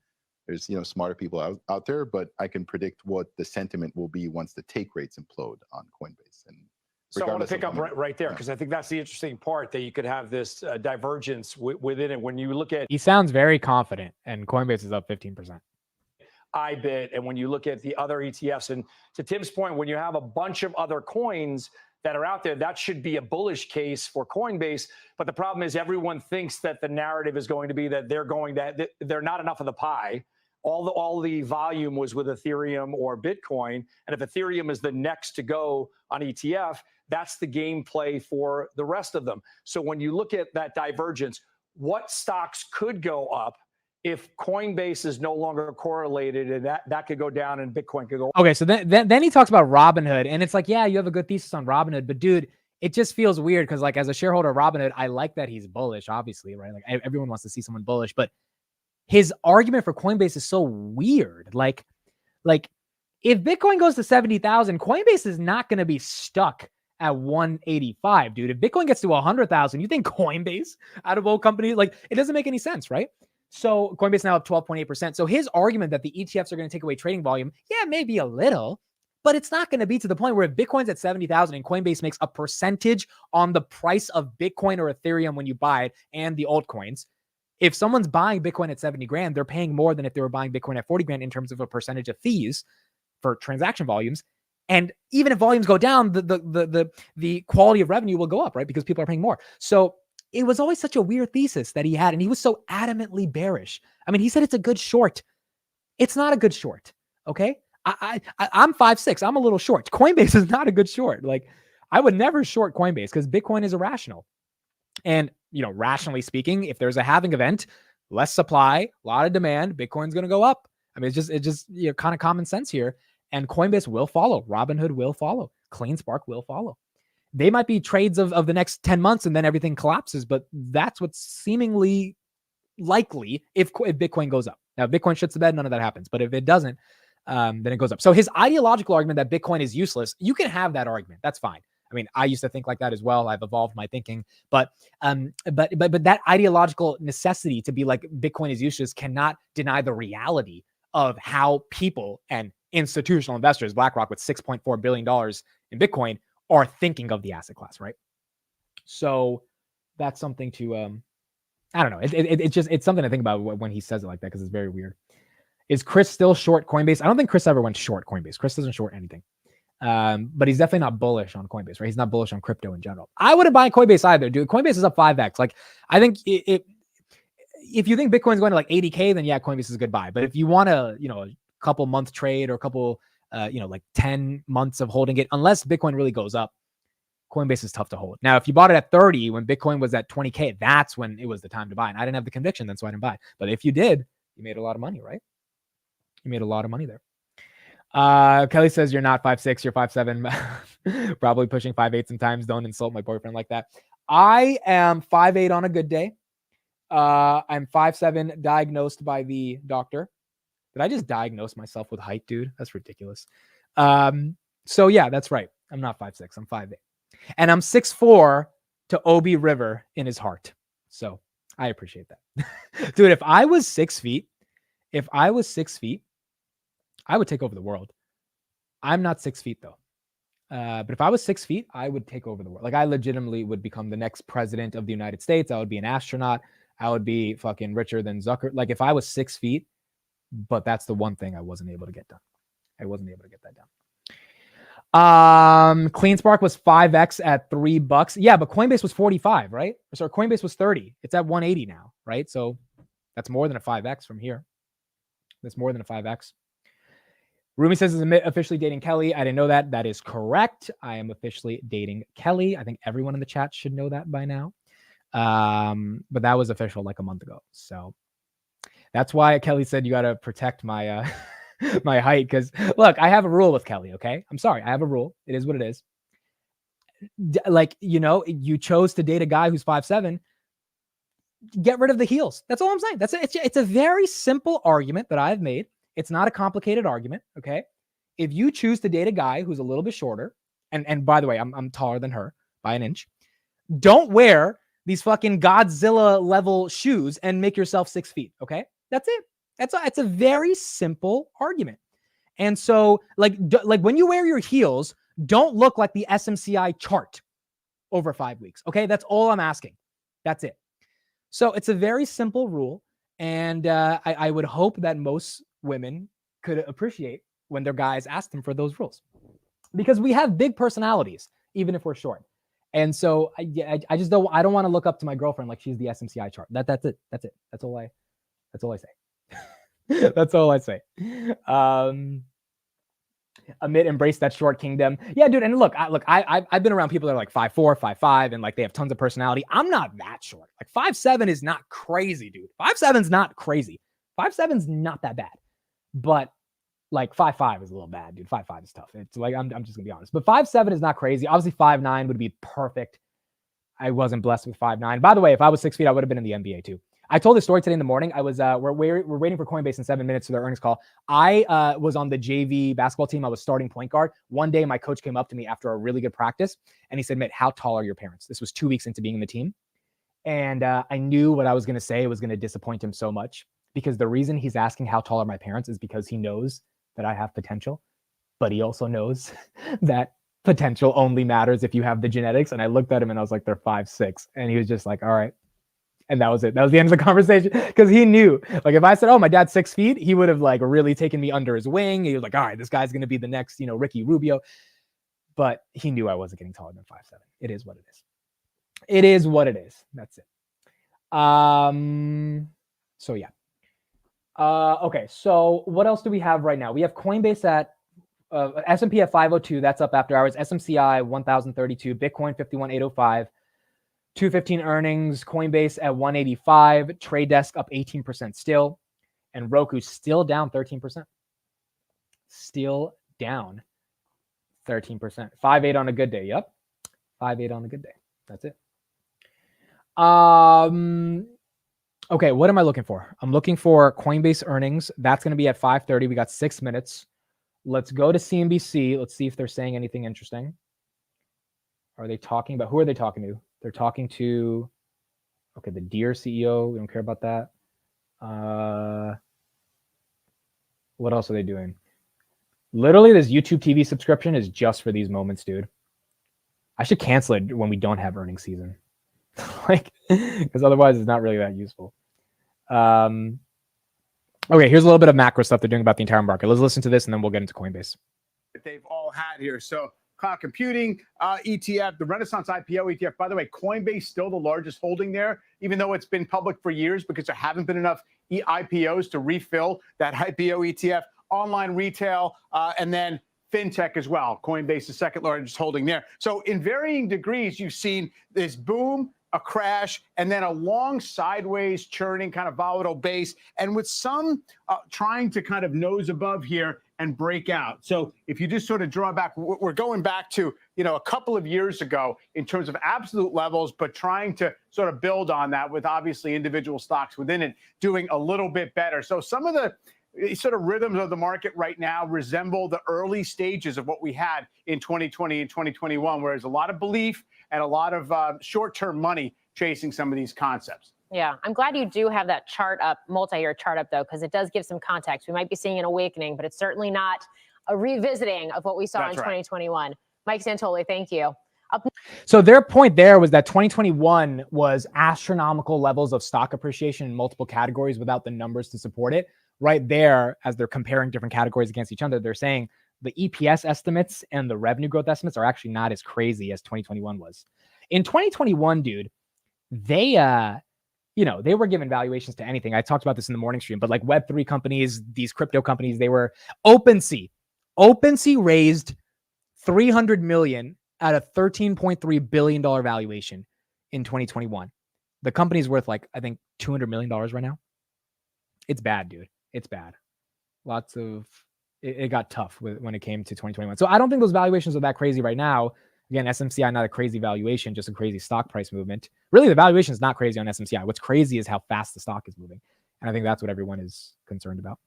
There's, smarter people out there, but I can predict what the sentiment will be once the take rates implode on Coinbase. And so I want to pick up right there, because I think that's the interesting part, that you could have this divergence within it. When you look at, he sounds very confident, and Coinbase is up 15%. IBIT, and when you look at the other ETFs, and to Tim's point, when you have a bunch of other coins that are out there, that should be a bullish case for Coinbase. But the problem is everyone thinks that the narrative is going to be that they're not enough of the pie. All the volume was with Ethereum or Bitcoin. And if Ethereum is the next to go on ETF, that's the gameplay for the rest of them. So when you look at that divergence, what stocks could go up if Coinbase is no longer correlated, and that could go down and Bitcoin could go up? Okay, so then he talks about Robinhood, and it's like, yeah, you have a good thesis on Robinhood, but dude, it just feels weird because as a shareholder of Robinhood, I like that he's bullish, obviously, right? Everyone wants to see someone bullish, but his argument for Coinbase is so weird. Like if Bitcoin goes to 70,000, Coinbase is not going to be stuck at 185, dude. If Bitcoin gets to 100,000, you think Coinbase out of all companies, it doesn't make any sense, right? So Coinbase now up 12.8%. So his argument that the ETFs are going to take away trading volume, yeah, maybe a little, but it's not going to be to the point where if Bitcoin's at 70,000 and Coinbase makes a percentage on the price of Bitcoin or Ethereum when you buy it and the altcoins, if someone's buying Bitcoin at 70 grand, they're paying more than if they were buying Bitcoin at 40 grand in terms of a percentage of fees for transaction volumes. And even if volumes go down, the quality of revenue will go up, right? Because people are paying more. So it was always such a weird thesis that he had, and he was so adamantly bearish. I mean, he said it's a good short. It's not a good short, okay? I'm 5'6". I'm a little short. Coinbase is not a good short. I would never short Coinbase because Bitcoin is irrational. And, rationally speaking, if there's a halving event, less supply, a lot of demand, Bitcoin's going to go up. I mean, it's just kind of common sense here. And Coinbase will follow. Robinhood will follow. CleanSpark will follow. They might be trades of the next 10 months and then everything collapses, but that's what's seemingly likely if Bitcoin goes up. Now, if Bitcoin shits the bed, none of that happens. But if it doesn't, then it goes up. So his ideological argument that Bitcoin is useless, you can have that argument. That's fine. I mean, I used to think like that as well. I've evolved my thinking, but that ideological necessity to be like Bitcoin is useless cannot deny the reality of how people and institutional investors, BlackRock with $6.4 billion in Bitcoin, are thinking of the asset class, right? So that's something to, I don't know. It's something to think about when he says it like that, because it's very weird. Is Chris still short Coinbase? I don't think Chris ever went short Coinbase. Chris doesn't short anything. But he's definitely not bullish on Coinbase, right? He's not bullish on crypto in general. I wouldn't buy Coinbase either, dude. Coinbase is up 5x. I think if you think Bitcoin's going to 80K, then yeah, Coinbase is a good buy. But if you want a couple month trade or a couple 10 months of holding it, unless Bitcoin really goes up, Coinbase is tough to hold. Now, if you bought it at 30 when Bitcoin was at 20K, that's when it was the time to buy. And I didn't have the conviction then, so I didn't buy. But if you did, you made a lot of money, right? You made a lot of money there. Kelly says you're not 5'6", you're 5'7", probably pushing 5'8" sometimes. Don't insult my boyfriend like that. I am 5'8" on a good day. I'm 5'7", diagnosed by the doctor. Did I just diagnose myself with height, dude? That's ridiculous. So yeah, that's right. I'm not 5'6", I'm 5'8". And I'm 6'4" to Obi River in his heart. So I appreciate that. Dude, if I was 6 feet, I would take over the world. I'm not 6 feet though. But if I was 6 feet, I would take over the world. Like, I legitimately would become the next president of the United States. I would be an astronaut. I would be fucking richer than Zucker. Like, if I was 6 feet, but that's the one thing I wasn't able to get done. I wasn't able to get that done. CleanSpark was 5x at $3. Yeah, but Coinbase was 45, right? Sorry, Coinbase was 30. It's at 180 now, right? So that's more than a 5x from here. That's more than a 5x. Rumi says, is officially dating Kelly. I didn't know that. That is correct. I am officially dating Kelly. I think everyone in the chat should know that by now. But that was official like a month ago. So that's why Kelly said you got to protect my my height. Because look, I have a rule with Kelly. Okay, I'm sorry. I have a rule. It is what it is. Like, you know, you chose to date a guy who's 5'7". Get rid of the heels. That's all I'm saying. That's it. It's a very simple argument that I've made. It's not a complicated argument, okay? If you choose to date a guy who's a little bit shorter, and by the way, I'm taller than her by an inch, don't wear these fucking Godzilla level shoes and make yourself 6 feet, okay? That's it. It's a very simple argument. And so, like when you wear your heels, don't look like the SMCI chart over 5 weeks, okay? That's all I'm asking. That's it. So it's a very simple rule, and I would hope that most women could appreciate when their guys ask them for those rules, because we have big personalities, even if we're short. And so I just don't want to look up to my girlfriend like she's the SMCI chart. That's it. That's all I say. That's all I say. Amit, embrace that short kingdom. Yeah, dude. And look, I've been around people that are like 5'4", 5'5", and like they have tons of personality. I'm not that short. Like 5'7" is not crazy, dude. 5'7's not crazy. 5'7's not that bad. But like 5'5" is a little bad, dude. 5'5" is tough. It's like, I'm just gonna be honest. But 5'7" is not crazy. Obviously 5'9" would be perfect. I wasn't blessed with 5'9". By the way, if I was 6 feet, I would have been in the NBA too. I told this story today in the morning. I was we're waiting for Coinbase in 7 minutes for their earnings call. I was on the JV basketball team. I was starting point guard. One day, my coach came up to me after a really good practice, and he said, "Mitt, how tall are your parents?" This was 2 weeks into being in the team, and I knew what I was going to say was going to disappoint him so much, because the reason he's asking how tall are my parents is because he knows that I have potential, but he also knows that potential only matters if you have the genetics. And I looked at him and I was like, they're 5'6", and he was just like, all right. And that was it. That was the end of the conversation, because he knew, like, if I said, oh, my dad's 6 feet, he would have like really taken me under his wing. He was like, all right, this guy's going to be the next, Ricky Rubio. But he knew I wasn't getting taller than 5'7". It is what it is. It is what it is. That's it. So yeah. Okay. So what else do we have right now? We have Coinbase at S&P at 502. That's up after hours. SMCI 1,032. Bitcoin 51,805. 215 earnings, Coinbase at 185, Trade Desk up 18% still, and Roku still down 13%. Still down 13%. 5.8 on a good day. Yep. 5.8 on a good day. That's it. Okay, what am I looking for? I'm looking for Coinbase earnings. That's going to be at 5:30. We got 6 minutes. Let's go to CNBC. Let's see if they're saying anything interesting. Are they talking about, who are they talking to? They're talking to, okay, the Deer CEO. We don't care about that. What else are they doing? Literally, this YouTube TV subscription is just for these moments, dude. I should cancel it when we don't have earnings season. Like, because otherwise it's not really that useful. Okay, here's a little bit of macro stuff they're doing about the entire market. Let's listen to this and then we'll get into Coinbase. They've all had here. So cloud computing ETF, the Renaissance IPO ETF. By the way, Coinbase still the largest holding there, even though it's been public for years because there haven't been enough IPOs to refill that IPO ETF. Online retail, and then fintech as well. Coinbase is second largest holding there. So in varying degrees, you've seen this boom, a crash, and then a long sideways churning kind of volatile base, and with some trying to kind of nose above here and break out. So if you just sort of draw back, we're going back to, a couple of years ago in terms of absolute levels, but trying to sort of build on that with obviously individual stocks within it doing a little bit better. So some of the sort of rhythms of the market right now resemble the early stages of what we had in 2020 and 2021, where there's a lot of belief and a lot of short-term money chasing some of these concepts. Yeah, I'm glad you do have that chart up, multi-year chart up, though, because it does give some context. We might be seeing an awakening, but it's certainly not a revisiting of what we saw in 2021. Mike Santoli, thank you. So their point there was that 2021 was astronomical levels of stock appreciation in multiple categories without the numbers to support it. Right there, as they're comparing different categories against each other, they're saying the EPS estimates and the revenue growth estimates are actually not as crazy as 2021 was. In 2021, dude, they they were giving valuations to anything. I talked about this in the morning stream, but like Web3 companies, these crypto companies, they were OpenSea raised $300 million at a $13.3 billion valuation in 2021. The company's worth like, I think $200 million right now. It's bad, dude. It's bad. It got tough when it came to 2021. So I don't think those valuations are that crazy right now. Again, SMCI, not a crazy valuation, just a crazy stock price movement. Really, the valuation is not crazy on SMCI. What's crazy is how fast the stock is moving. And I think that's what everyone is concerned about.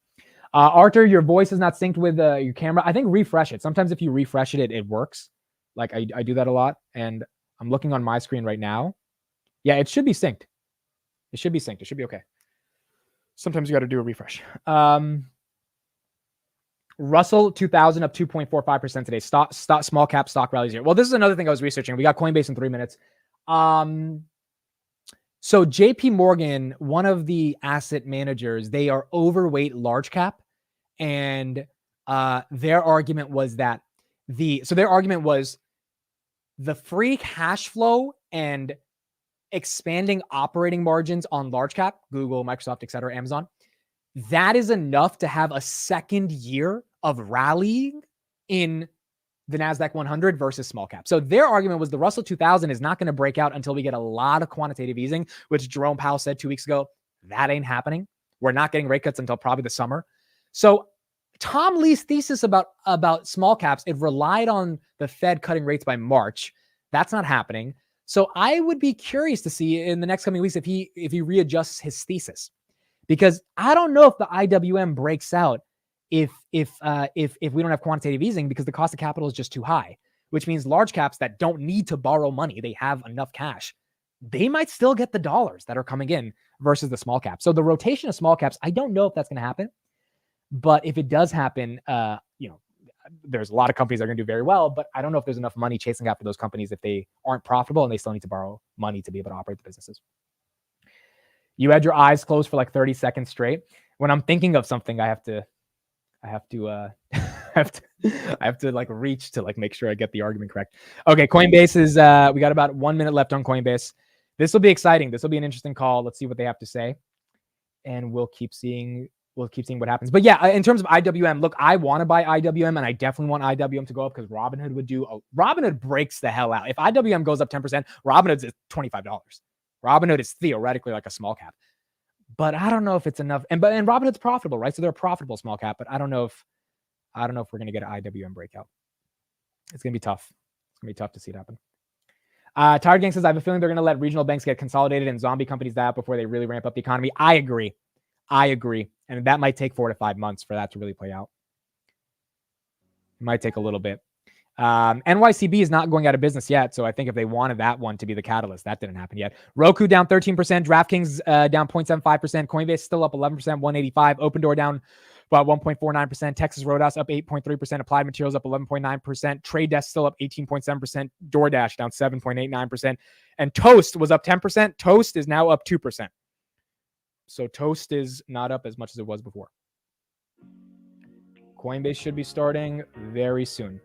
Arthur, your voice is not synced with your camera. I think refresh it. Sometimes if you refresh it, it works. Like I do that a lot. And I'm looking on my screen right now. Yeah, it should be synced. It should be synced. It should be okay. Sometimes you got to do a refresh. Russell 2000 up 2.45% today. Stock small cap stock rallies here. Well, this is another thing I was researching. We got Coinbase in 3 minutes. So JP Morgan, one of the asset managers, they are overweight large cap. And their argument was that the free cash flow and expanding operating margins on large cap, Google, Microsoft, et cetera, Amazon, that is enough to have a second year of rallying in the NASDAQ 100 versus small cap. So their argument was the Russell 2000 is not going to break out until we get a lot of quantitative easing, which Jerome Powell said 2 weeks ago. That ain't happening. We're not getting rate cuts until probably the summer. So Tom Lee's thesis about small caps, it relied on the Fed cutting rates by March. That's not happening. So I would be curious to see in the next coming weeks if he readjusts his thesis, because I don't know if the IWM breaks out if we don't have quantitative easing, because the cost of capital is just too high, which means large caps that don't need to borrow money, they have enough cash, they might still get the dollars that are coming in versus the small caps. So the rotation of small caps, I don't know if that's going to happen, but if it does happen, there's a lot of companies that are going to do very well, but I don't know if there's enough money chasing after those companies if they aren't profitable and they still need to borrow money to be able to operate the businesses. You had your eyes closed for like 30 seconds straight. When I'm thinking of something, I have to like reach to like make sure I get the argument correct. Okay, Coinbase is we got about 1 minute left on Coinbase. This will be exciting. This will be an interesting call. Let's see what they have to say, and we'll keep seeing what happens. But yeah, in terms of IWM, look, I want to buy IWM, and I definitely want IWM to go up because Robinhood breaks the hell out. If IWM goes up 10%, Robinhood's at $25. Robinhood is theoretically like a small cap, but I don't know if it's enough. And Robinhood's profitable, right? So they're a profitable small cap, but I don't know if we're going to get an IWM breakout. It's going to be tough. It's going to be tough to see it happen. Tired Gang says, I have a feeling they're going to let regional banks get consolidated and zombie companies die out before they really ramp up the economy. I agree. And that might take 4 to 5 months for that to really play out. It might take a little bit. NYCB is not going out of business yet. So I think if they wanted that one to be the catalyst, that didn't happen yet. Roku down 13%, Draftkings down 0.75%, Coinbase still up 11%, 185, Opendoor down about 1.49%, Texas Roadhouse up 8.3%, Applied Materials up 11.9%, Trade Desk still up 18.7%, Doordash down 7.89%, and Toast was up 10%. Toast is now up 2%. So Toast is not up as much as it was before. Coinbase should be starting very soon.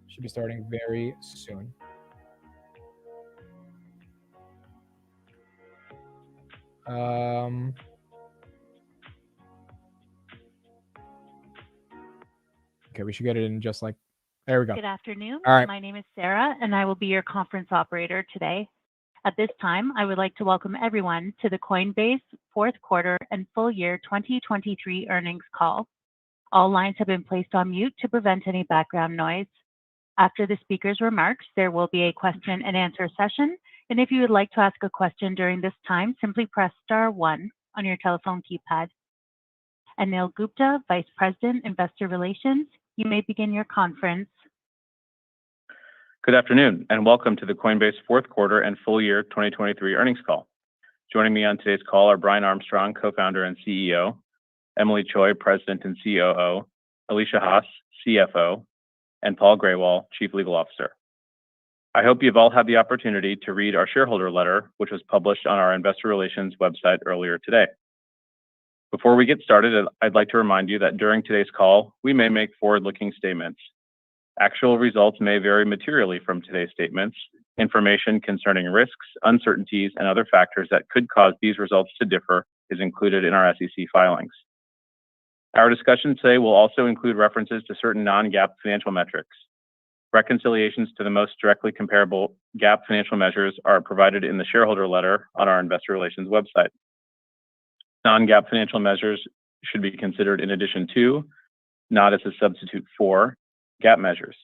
Should be starting very soon. Okay, we should get it in just like, there we go. Good afternoon. All right. My name is Sarah, and I will be your conference operator today. At this time, I would like to welcome everyone to the Coinbase fourth quarter and full year 2023 earnings call. All lines have been placed on mute to prevent any background noise. After the speaker's remarks, there will be a question and answer session. And if you would like to ask a question during this time, simply press star 1 on your telephone keypad. Anil Gupta, Vice President, Investor Relations. You may begin your conference. Good afternoon, and welcome to the Coinbase fourth quarter and full year 2023 earnings call. Joining me on today's call are Brian Armstrong, co-founder and CEO, Emily Choi, President and COO, Alicia Haas, CFO, and Paul Graywall, Chief Legal Officer. I hope you've all had the opportunity to read our shareholder letter, which was published on our investor relations website earlier today. Before we get started, I'd like to remind you that during today's call, we may make forward-looking statements. Actual results may vary materially from today's statements. Information concerning risks, uncertainties, and other factors that could cause these results to differ is included in our SEC filings. Our discussion today will also include references to certain non-GAAP financial metrics. Reconciliations to the most directly comparable GAAP financial measures are provided in the shareholder letter on our investor relations website. Non-GAAP financial measures should be considered in addition to, not as a substitute for, GAAP measures.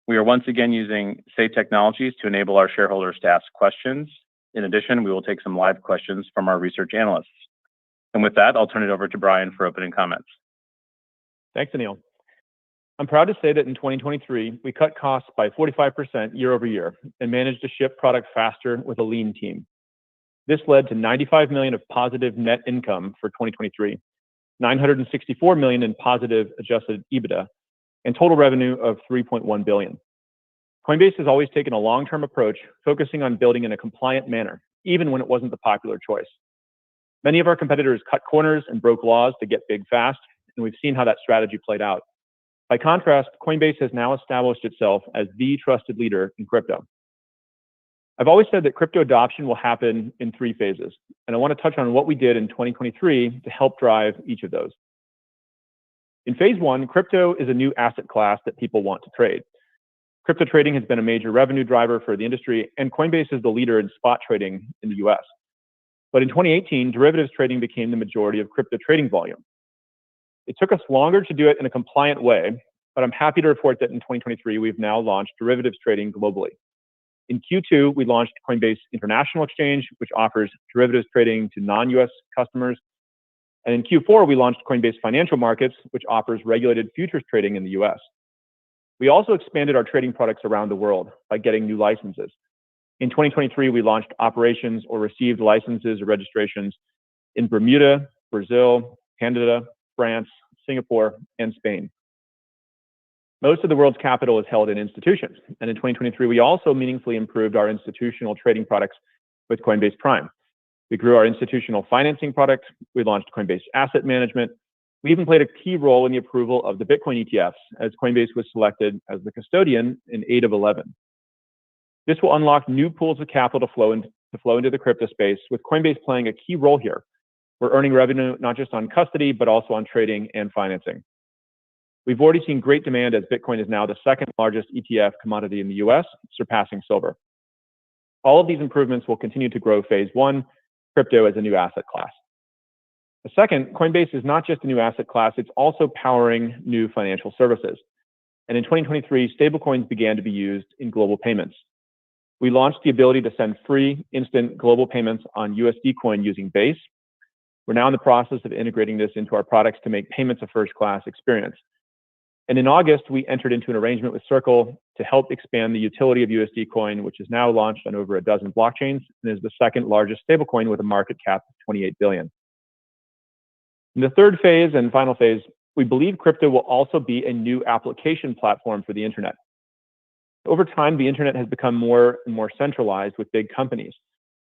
We are once again using Say Technologies to enable our shareholders to ask questions. In addition, we will take some live questions from our research analysts. And with that, I'll turn it over to Brian for opening comments. Thanks, Anil. I'm proud to say that in 2023, we cut costs by 45% year over year and managed to ship product faster with a lean team. This led to $95 million of positive net income for 2023, $964 million in positive adjusted EBITDA, and total revenue of $3.1 billion. Coinbase has always taken a long-term approach, focusing on building in a compliant manner, even when it wasn't the popular choice. Many of our competitors cut corners and broke laws to get big fast, and we've seen how that strategy played out. By contrast, Coinbase has now established itself as the trusted leader in crypto. I've always said that crypto adoption will happen in 3 phases, and I want to touch on what we did in 2023 to help drive each of those. In phase 1, crypto is a new asset class that people want to trade. Crypto trading has been a major revenue driver for the industry, and Coinbase is the leader in spot trading in the US. But in 2018, derivatives trading became the majority of crypto trading volume. It took us longer to do it in a compliant way, but I'm happy to report that in 2023, we've now launched derivatives trading globally. In Q2, we launched Coinbase International Exchange, which offers derivatives trading to non-US customers. And in Q4, we launched Coinbase Financial Markets, which offers regulated futures trading in the US. We also expanded our trading products around the world by getting new licenses. In 2023, we launched operations or received licenses or registrations in Bermuda, Brazil, Canada, France, Singapore, and Spain. Most of the world's capital is held in institutions. And in 2023, we also meaningfully improved our institutional trading products with Coinbase Prime. We grew our institutional financing product. We launched Coinbase Asset Management. We even played a key role in the approval of the Bitcoin ETFs, as Coinbase was selected as the custodian in 8 of 11. This will unlock new pools of capital to flow into the crypto space, with Coinbase playing a key role here. We're earning revenue not just on custody, but also on trading and financing. We've already seen great demand as Bitcoin is now the second largest ETF commodity in the US, surpassing silver. All of these improvements will continue to grow phase 1, crypto as a new asset class. The second, Coinbase is not just a new asset class, it's also powering new financial services. And in 2023, stablecoins began to be used in global payments. We launched the ability to send free, instant global payments on USD Coin using Base. We're now in the process of integrating this into our products to make payments a first-class experience. And in August, we entered into an arrangement with Circle to help expand the utility of USD Coin, which is now launched on over a dozen blockchains and is the second largest stablecoin with a market cap of $28 billion. In the third phase and final phase, we believe crypto will also be a new application platform for the internet. Over time, the internet has become more and more centralized with big companies.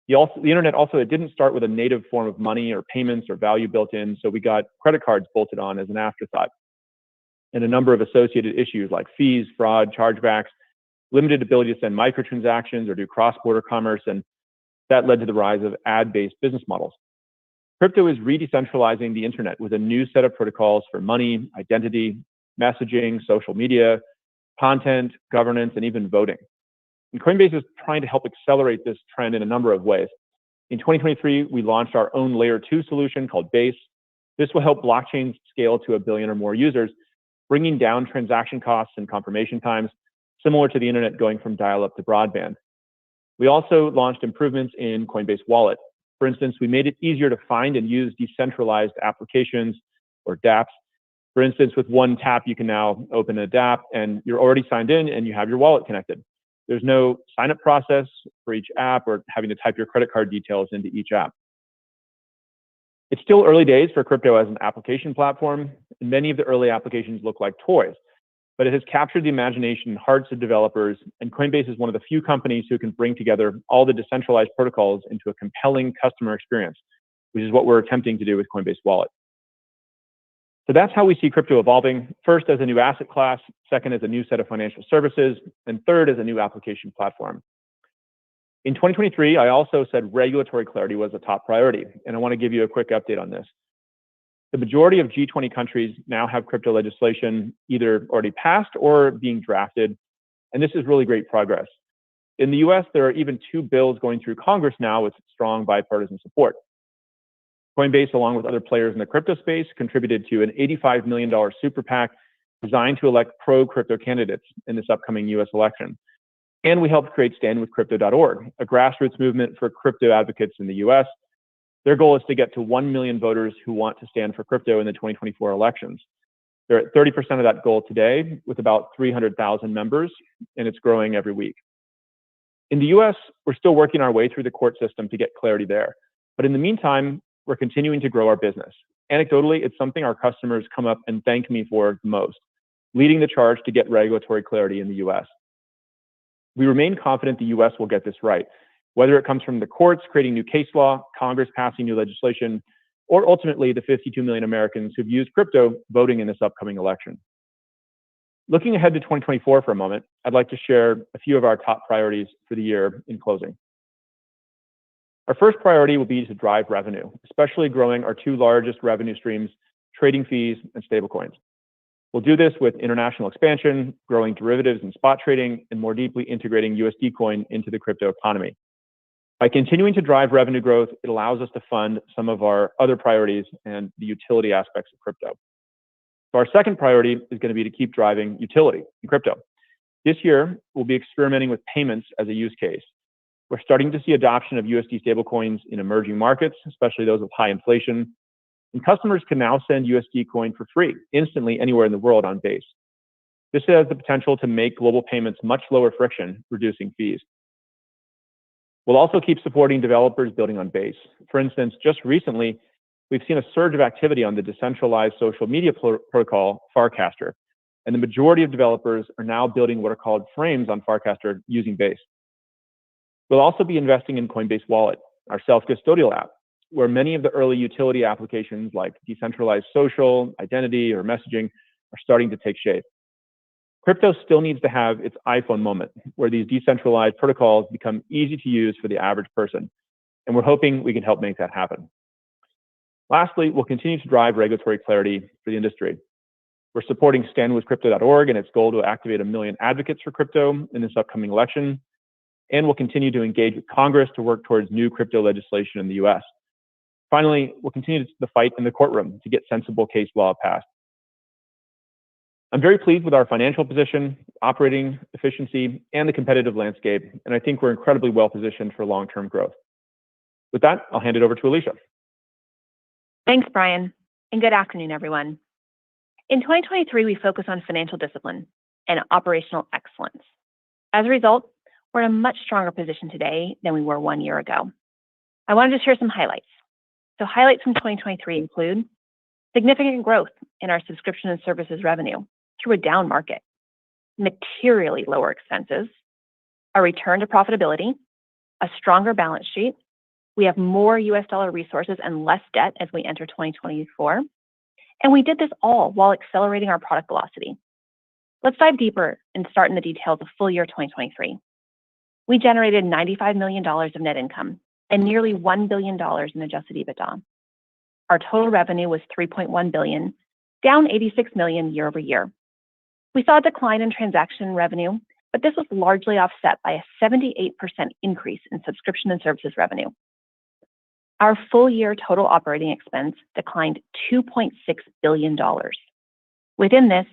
The internet also, it didn't start with a native form of money or payments or value built in, so we got credit cards bolted on as an afterthought. And a number of associated issues like fees, fraud, chargebacks, limited ability to send microtransactions or do cross-border commerce, and that led to the rise of ad-based business models. Crypto is re-decentralizing the internet with a new set of protocols for money, identity, messaging, social media, content, governance, and even voting. And Coinbase is trying to help accelerate this trend in a number of ways. In 2023, we launched our own Layer 2 solution called Base. This will help blockchains scale to 1 billion or more users, bringing down transaction costs and confirmation times, similar to the internet going from dial-up to broadband. We also launched improvements in Coinbase Wallet. For instance, we made it easier to find and use decentralized applications or dApps. For instance, with one tap, you can now open a dApp and you're already signed in and you have your wallet connected. There's no sign-up process for each app or having to type your credit card details into each app. It's still early days for crypto as an application platform, and many of the early applications look like toys, but it has captured the imagination and hearts of developers, and Coinbase is one of the few companies who can bring together all the decentralized protocols into a compelling customer experience, which is what we're attempting to do with Coinbase Wallet. So that's how we see crypto evolving, first as a new asset class, second as a new set of financial services, and third as a new application platform. In 2023, I also said regulatory clarity was a top priority, and I want to give you a quick update on this. The majority of G20 countries now have crypto legislation either already passed or being drafted, and this is really great progress. In the US, there are even 2 bills going through Congress now with strong bipartisan support. Coinbase, along with other players in the crypto space, contributed to an $85 million super PAC designed to elect pro-crypto candidates in this upcoming US election. And we helped create StandWithCrypto.org, a grassroots movement for crypto advocates in the US. Their goal is to get to 1 million voters who want to stand for crypto in the 2024 elections. They're at 30% of that goal today, with about 300,000 members, and it's growing every week. In the US, we're still working our way through the court system to get clarity there. But in the meantime, we're continuing to grow our business. Anecdotally, it's something our customers come up and thank me for the most, leading the charge to get regulatory clarity in the US. We remain confident the US will get this right, whether it comes from the courts creating new case law, Congress passing new legislation, or ultimately the 52 million Americans who've used crypto voting in this upcoming election. Looking ahead to 2024 for a moment, I'd like to share a few of our top priorities for the year in closing. Our first priority will be to drive revenue, especially growing our 2 largest revenue streams, trading fees and stablecoins. We'll do this with international expansion, growing derivatives and spot trading, and more deeply integrating USD Coin into the crypto economy. By continuing to drive revenue growth, it allows us to fund some of our other priorities and the utility aspects of crypto. So our second priority is going to be to keep driving utility in crypto. This year, we'll be experimenting with payments as a use case. We're starting to see adoption of USD stablecoins in emerging markets, especially those with high inflation. And customers can now send USD Coin for free, instantly anywhere in the world on Base. This has the potential to make global payments much lower friction, reducing fees. We'll also keep supporting developers building on Base. For instance, just recently, we've seen a surge of activity on the decentralized social media protocol, Farcaster. And the majority of developers are now building what are called frames on Farcaster using Base. We'll also be investing in Coinbase Wallet, our self-custodial app, where many of the early utility applications like decentralized social, identity, or messaging are starting to take shape. Crypto still needs to have its iPhone moment, where these decentralized protocols become easy to use for the average person. And we're hoping we can help make that happen. Lastly, we'll continue to drive regulatory clarity for the industry. We're supporting StandWithCrypto.org and its goal to activate 1 million advocates for crypto in this upcoming election. And we'll continue to engage with Congress to work towards new crypto legislation in the US. Finally, we'll continue the fight in the courtroom to get sensible case law passed. I'm very pleased with our financial position, operating efficiency, and the competitive landscape, and I think we're incredibly well positioned for long-term growth. With that, I'll hand it over to Alicia. Thanks, Brian, and good afternoon, everyone. In 2023, we focused on financial discipline and operational excellence. As a result, we're in a much stronger position today than we were 1 year ago. I wanted to share some highlights. So highlights from 2023 include significant growth in our subscription and services revenue through a down market, materially lower expenses, a return to profitability, a stronger balance sheet. We have more US dollar resources and less debt as we enter 2024. And we did this all while accelerating our product velocity. Let's dive deeper and start in the details of full year 2023. We generated $95 million of net income and nearly $1 billion in adjusted EBITDA. Our total revenue was $3.1 billion, down $86 million year over year. We saw a decline in transaction revenue, but this was largely offset by a 78% increase in subscription and services revenue. Our full year total operating expense declined $2.6 billion. Within this,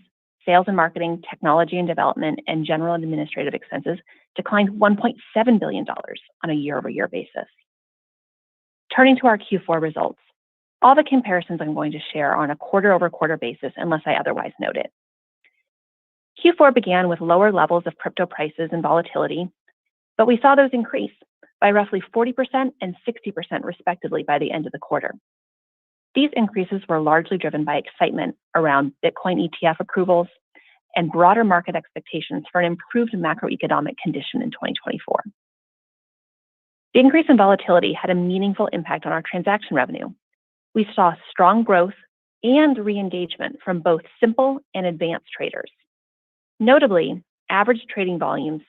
sales and marketing, technology and development, and general and administrative expenses declined $1.7 billion on a year-over-year basis. Turning to our Q4 results, All the comparisons I'm going to share are on a quarter-over-quarter basis unless I otherwise note it. Q4 began with lower levels of crypto prices and volatility, but we saw those increase by roughly 40% and 60% respectively by the end of the quarter. These increases were largely driven by excitement around Bitcoin ETF approvals and broader market expectations for an improved macroeconomic condition in 2024. The increase in volatility had a meaningful impact on our transaction revenue. We saw strong growth and re-engagement from both simple and advanced traders. Notably, average trading volumes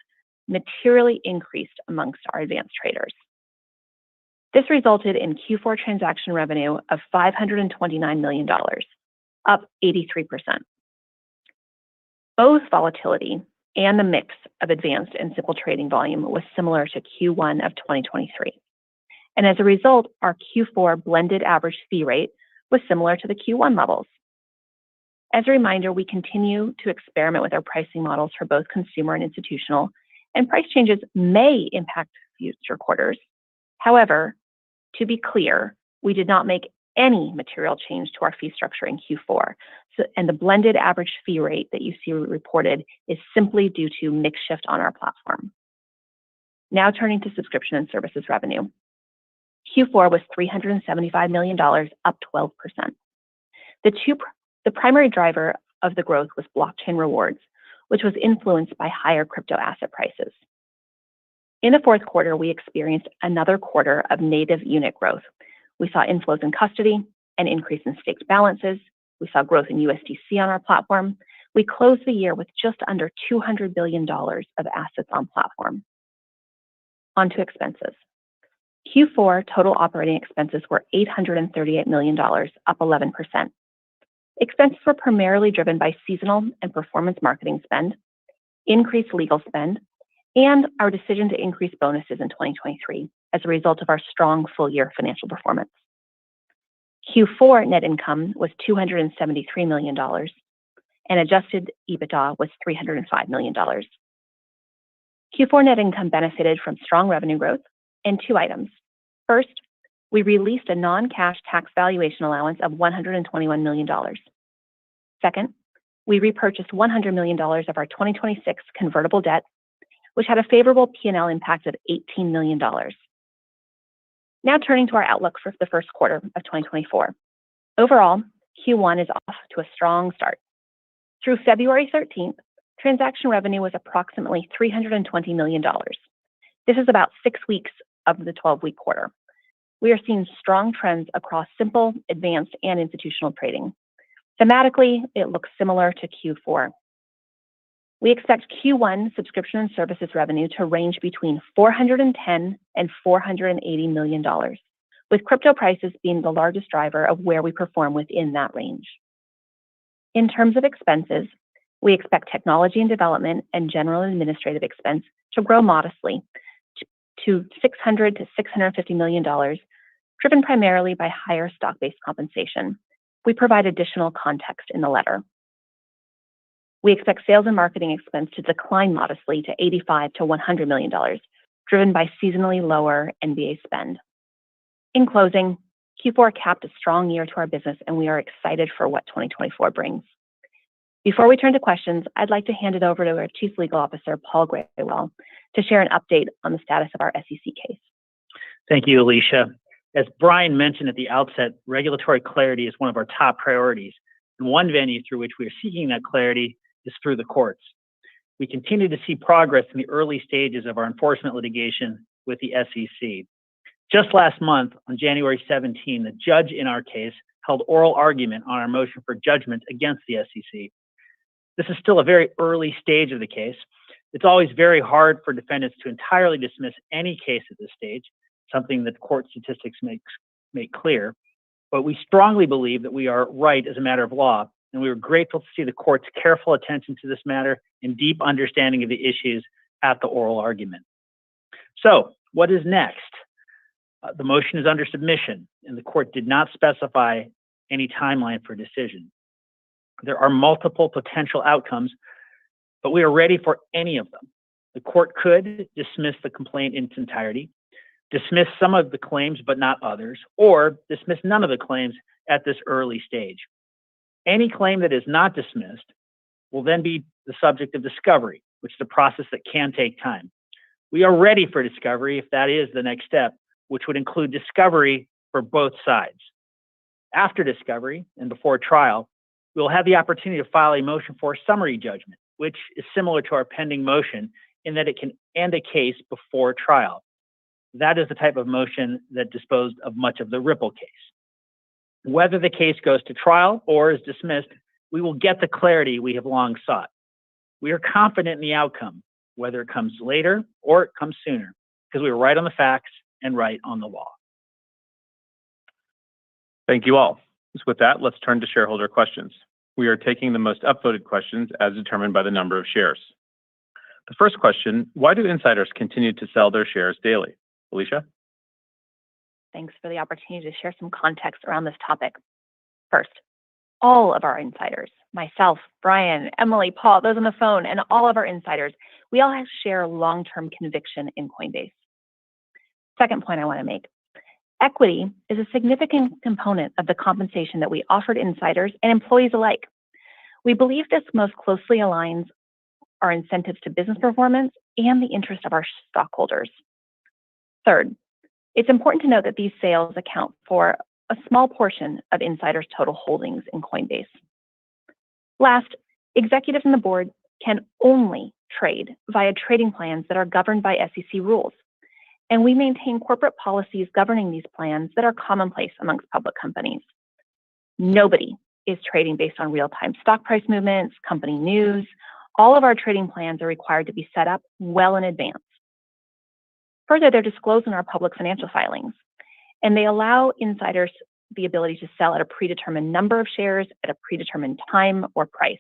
materially increased amongst our advanced traders. This resulted in Q4 transaction revenue of $529 million, up 83%. Both volatility and the mix of advanced and simple trading volume was similar to Q1 of 2023. And as a result, our Q4 blended average fee rate was similar to the Q1 levels. As a reminder, we continue to experiment with our pricing models for both consumer and institutional, and price changes may impact future quarters. However, to be clear, we did not make any material change to our fee structure in Q4, and the blended average fee rate that you see reported is simply due to mix shift on our platform. Now turning to subscription and services revenue. Q4 was $375 million, up 12%. The primary driver of the growth was blockchain rewards, which was influenced by higher crypto asset prices. In the fourth quarter, we experienced another quarter of native unit growth. We saw inflows in custody, an increase in staked balances. We saw growth in USDC on our platform. We closed the year with just under $200 billion of assets on platform. On to expenses. Q4 total operating expenses were $838 million, up 11%. Expenses were primarily driven by seasonal and performance marketing spend, increased legal spend, and our decision to increase bonuses in 2023 as a result of our strong full-year financial performance. Q4 net income was $273 million, and adjusted EBITDA was $305 million. Q4 net income benefited from strong revenue growth and two items. First, we released a non-cash tax valuation allowance of $121 million. Second, we repurchased $100 million of our 2026 convertible debt, which had a favorable P&L impact of $18 million. Now turning to our outlook for the first quarter of 2024. Overall, Q1 is off to a strong start. Through February 13th, transaction revenue was approximately $320 million. This is about 6 weeks of the 12-week quarter. We are seeing strong trends across simple, advanced, and institutional trading. Thematically, it looks similar to Q4. We expect Q1 subscription and services revenue to range between $410 and $480 million, with crypto prices being the largest driver of where we perform within that range. In terms of expenses, we expect technology and development and general and administrative expense to grow modestly to $600 to $650 million, driven primarily by higher stock-based compensation. We provide additional context in the letter. We expect sales and marketing expense to decline modestly to $85 to $100 million, driven by seasonally lower NBA spend. In closing, Q4 capped a strong year to our business, and we are excited for what 2024 brings. Before we turn to questions, I'd like to hand it over to our Chief Legal Officer, Paul Graywell, to share an update on the status of our SEC case. Thank you, Alicia. As Brian mentioned at the outset, regulatory clarity is one of our top priorities, and one venue through which we are seeking that clarity is through the courts. We continue to see progress in the early stages of our enforcement litigation with the SEC. Just last month, on January 17, the judge in our case held oral argument on our motion for judgment against the SEC. This is still a very early stage of the case. It's always very hard for defendants to entirely dismiss any case at this stage, something that court statistics make clear. But we strongly believe that we are right as a matter of law, and we are grateful to see the court's careful attention to this matter and deep understanding of the issues at the oral argument. So, what is next? The motion is under submission, and the court did not specify any timeline for decision. There are multiple potential outcomes, but we are ready for any of them. The court could dismiss the complaint in its entirety, dismiss some of the claims but not others, or dismiss none of the claims at this early stage. Any claim that is not dismissed will then be the subject of discovery, which is a process that can take time. We are ready for discovery if that is the next step, which would include discovery for both sides. After discovery and before trial, we will have the opportunity to file a motion for summary judgment, which is similar to our pending motion in that it can end a case before trial. That is the type of motion that disposed of much of the Ripple case. Whether the case goes to trial or is dismissed, we will get the clarity we have long sought. We are confident in the outcome, whether it comes later or it comes sooner, because we were right on the facts and right on the law. Thank you all. With that, let's turn to shareholder questions. We are taking the most upvoted questions as determined by the number of shares. The first question, why do insiders continue to sell their shares daily? Alicia? Thanks for the opportunity to share some context around this topic. First, all of our insiders, myself, Brian, Emily, Paul, those on the phone, and all of our insiders, we all share long-term conviction in Coinbase. Second point I want to make. Equity is a significant component of the compensation that we offered insiders and employees alike. We believe this most closely aligns our incentives to business performance and the interest of our stockholders. Third, it's important to note that these sales account for a small portion of insiders' total holdings in Coinbase. Last, executives and the board can only trade via trading plans that are governed by SEC rules. And we maintain corporate policies governing these plans that are commonplace amongst public companies. Nobody is trading based on real-time stock price movements, company news. All of our trading plans are required to be set up well in advance. Further, they're disclosed in our public financial filings, and they allow insiders the ability to sell at a predetermined number of shares at a predetermined time or price.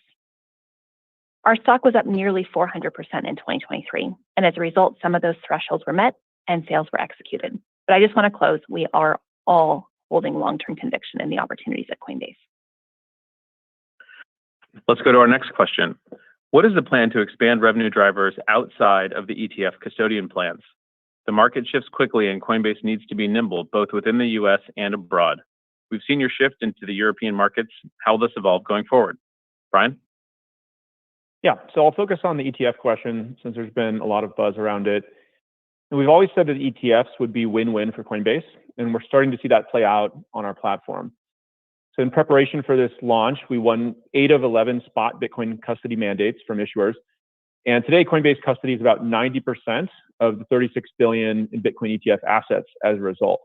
Our stock was up nearly 400% in 2023, and as a result, some of those thresholds were met and sales were executed. But I just want to close. We are all holding long-term conviction in the opportunities at Coinbase. Let's go to our next question. What is the plan to expand revenue drivers outside of the ETF custodian plans? The market shifts quickly and Coinbase needs to be nimble, both within the US and abroad. We've seen your shift into the European markets. How will this evolve going forward? Brian? Yeah, so I'll focus on the ETF question since there's been a lot of buzz around it. And we've always said that ETFs would be win-win for Coinbase, and we're starting to see that play out on our platform. So in preparation for this launch, we won 8 of 11 spot Bitcoin custody mandates from issuers. And today, Coinbase custody is about 90% of the 36 billion in Bitcoin ETF assets as a result.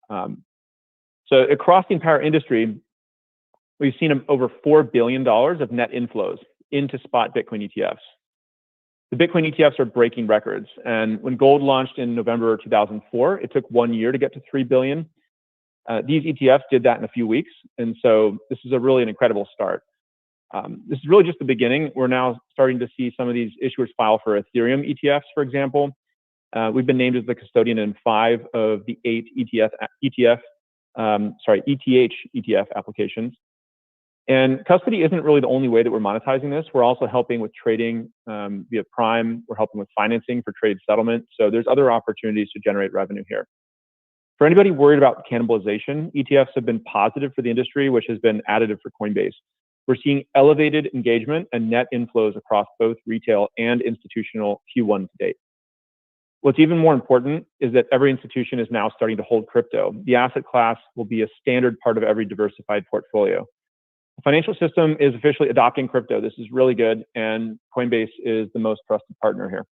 So across the entire industry, we've seen over $4 billion of net inflows into spot Bitcoin ETFs. The Bitcoin ETFs are breaking records. And when gold launched in November 2004, it took 1 year to get to 3 billion. These ETFs did that in a few weeks. And so this is really an incredible start. This is really just the beginning. We're now starting to see some of these issuers file for Ethereum ETFs, for example. We've been named as the custodian in 5 of the 8 ETH ETF applications. And custody isn't really the only way that we're monetizing this. We're also helping with trading via Prime. We're helping with financing for trade settlement. So there's other opportunities to generate revenue here. For anybody worried about cannibalization, ETFs have been positive for the industry, which has been additive for Coinbase. We're seeing elevated engagement and net inflows across both retail and institutional Q1 to date. What's even more important is that every institution is now starting to hold crypto. The asset class will be a standard part of every diversified portfolio. The financial system is officially adopting crypto. This is really good, and Coinbase is the most trusted partner here.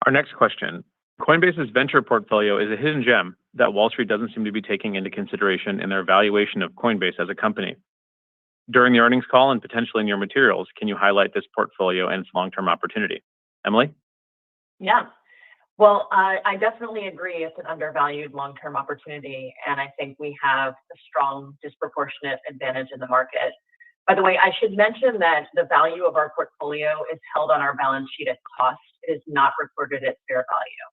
Our next question. Coinbase's venture portfolio is a hidden gem that Wall Street doesn't seem to be taking into consideration in their valuation of Coinbase as a company. During the earnings call and potentially in your materials, can you highlight this portfolio and its long-term opportunity? Emily? Yeah. Well, I definitely agree it's an undervalued long-term opportunity, and I think we have a strong disproportionate advantage in the market. By the way, I should mention that the value of our portfolio is held on our balance sheet at cost. It is not recorded at fair value.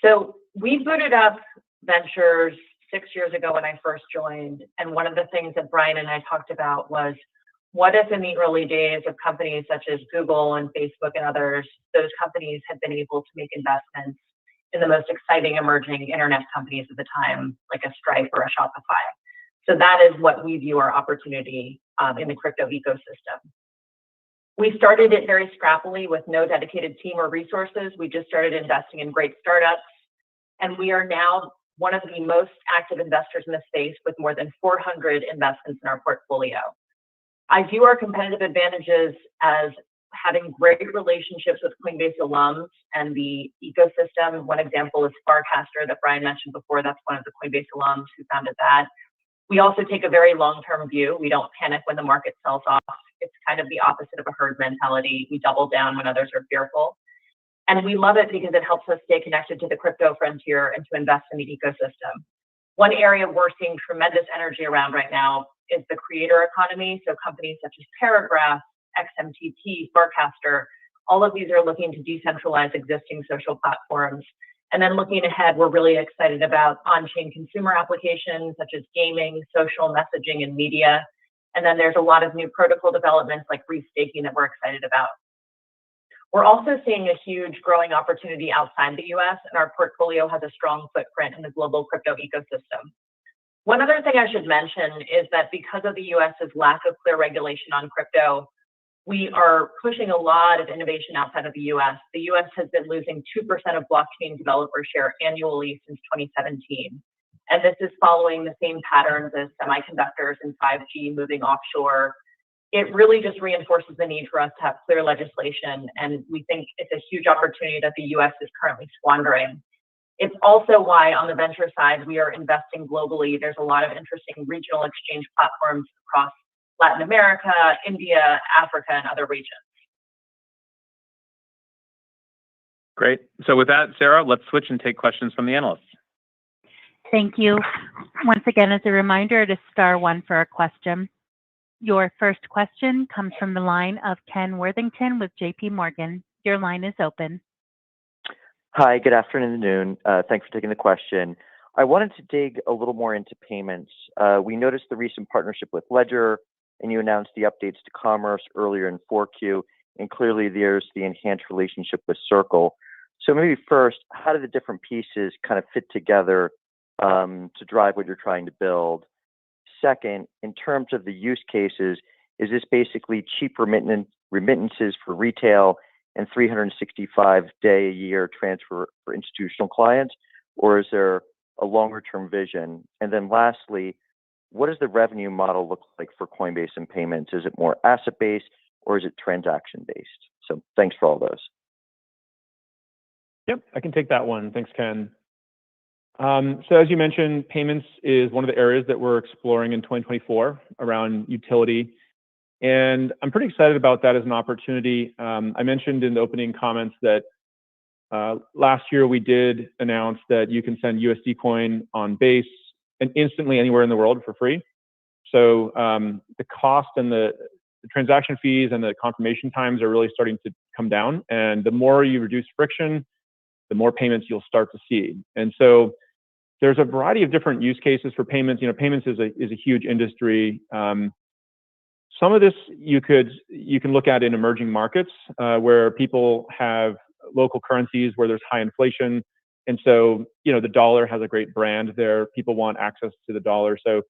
So we booted up Ventures 6 years ago when I first joined, and one of the things that Brian and I talked about was What if in the early days of companies such as Google and Facebook and others, those companies had been able to make investments in the most exciting emerging internet companies at the time, like a Stripe or a Shopify? So that is what we view our opportunity in the crypto ecosystem. We started it very scrappily with no dedicated team or resources. We just started investing in great startups. And we are now one of the most active investors in the space with more than 400 investments in our portfolio. I view our competitive advantages as having great relationships with Coinbase alums and the ecosystem. One example is Sparcaster that Brian mentioned before. That's one of the Coinbase alums who founded that. We also take a very long-term view. We don't panic when the market sells off. It's kind of the opposite of a herd mentality. We double down when others are fearful. And we love it because it helps us stay connected to the crypto frontier and to invest in the ecosystem. One area we're seeing tremendous energy around right now is the creator economy. So companies such as Paragraph, XMTT, Sparcaster, all of these are looking to decentralize existing social platforms. And then looking ahead, we're really excited about on-chain consumer applications such as gaming, social messaging, and media. And then there's a lot of new protocol developments like restaking that we're excited about. We're also seeing a huge growing opportunity outside the US, and our portfolio has a strong footprint in the global crypto ecosystem. One other thing I should mention is that because of the US's lack of clear regulation on crypto, we are pushing a lot of innovation outside of the US. The US has been losing 2% of blockchain developer share annually since 2017. And this is following the same patterns as semiconductors and 5G moving offshore. It really just reinforces the need for us to have clear legislation. And we think it's a huge opportunity that the US is currently squandering. It's also why on the venture side, we are investing globally. There's a lot of interesting regional exchange platforms across Latin America, India, Africa, and other regions. Great. So with that, Sarah, let's switch and take questions from the analysts. Thank you. Once again, as a reminder, it is *1 for a question. Your first question comes from the line of Ken Worthington with JP Morgan. Your line is open. Hi, good afternoon. Thanks for taking the question. I wanted to dig a little more into payments. We noticed the recent partnership with Ledger, and you announced the updates to Commerce earlier in 4Q, and clearly there's the enhanced relationship with Circle. So maybe first, how do the different pieces kind of fit together to drive what you're trying to build? Second, in terms of the use cases, is this basically cheap remittances for retail and 365-day-a-year transfer for institutional clients, or is there a longer-term vision? And then lastly, what does the revenue model look like for Coinbase and payments? Is it more asset-based or is it transaction-based? So thanks for all those. Yep, I can take that one. Thanks, Ken. So as you mentioned, payments is one of the areas that we're exploring in 2024 around utility. And I'm pretty excited about that as an opportunity. I mentioned in the opening comments that last year we did announce that you can send USD coin on Base and instantly anywhere in the world for free. So the cost and the transaction fees and the confirmation times are really starting to come down. And the more you reduce friction, the more payments you'll start to see. And so there's a variety of different use cases for payments. You know, payments is a huge industry. Some of this you can look at in emerging markets where people have local currencies where there's high inflation. And so, you know, the dollar has a great brand there. People want access to the dollar. So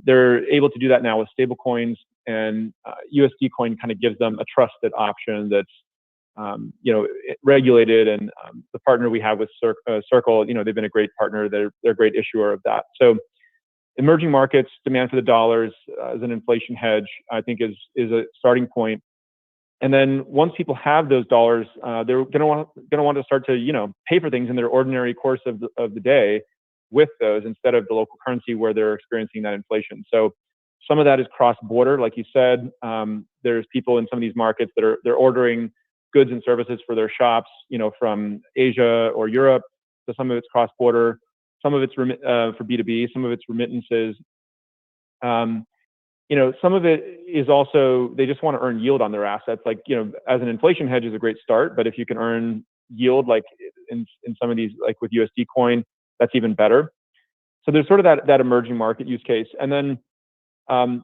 they're able to do that now with stable coins, and USD coin kind of gives them a trusted option that's, you know, regulated. And the partner we have with Circle, you know, they've been a great partner. They're a great issuer of that. So emerging markets, demand for the dollars as an inflation hedge, I think is a starting point. And then once people have those dollars, they're going to want to start to, you know, pay for things in their ordinary course of the day with those instead of the local currency where they're experiencing that inflation. So some of that is cross-border, like you said. There's people in some of these markets that they're ordering goods and services for their shops, you know, from Asia or Europe. So some of it's cross-border, some of it's for B2B, some of it's remittances. You know, some of it is also, they just want to earn yield on their assets. Like, you know, as an inflation hedge is a great start, but if you can earn yield, like in some of these, like with USD coin, that's even better. So there's sort of that emerging market use case. And then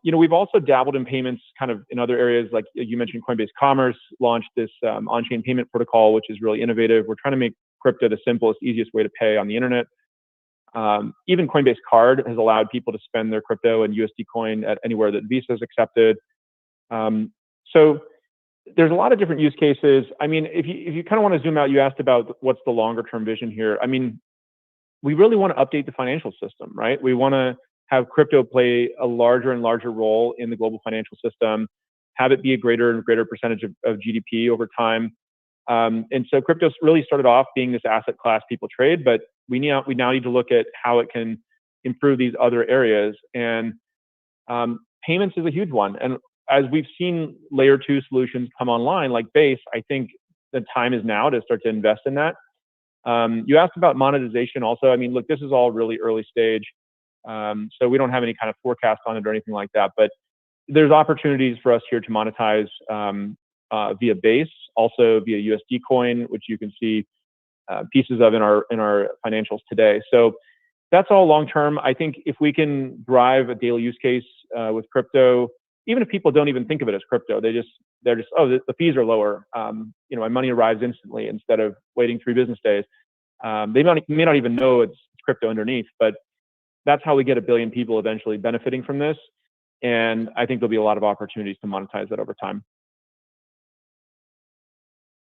We've also dabbled in payments kind of in other areas, like you mentioned, Coinbase Commerce launched this on-chain payment protocol, which is really innovative. We're trying to make crypto the simplest, easiest way to pay on the internet. Even Coinbase Card has allowed people to spend their crypto and USD coin at anywhere that Visa is accepted. So there's a lot of different use cases. I mean, if you kind of want to zoom out, you asked about what's the longer term vision here. I mean, we really want to update the financial system, right? We want to have crypto play a larger and larger role in the global financial system, have it be a greater and greater percentage of GDP over time. And so crypto's really started off being this asset class people trade, but we now need to look at how it can improve these other areas. And payments is a huge one. And as we've seen layer 2 solutions come online, like Base, I think the time is now to start to invest in that. You asked about monetization also. I mean, look, this is all really early stage. So we don't have any kind of forecast on it or anything like that, but there's opportunities for us here to monetize via Base, also via USD coin, which you can see pieces of in our financials today. So that's all long term. I think if we can drive a daily use case with crypto, even if people don't even think of it as crypto, they're just oh, the fees are lower. My money arrives instantly instead of waiting 3 business days. They may not even know it's crypto underneath, but that's how we get 1 billion people eventually benefiting from this. And I think there'll be a lot of opportunities to monetize that over time.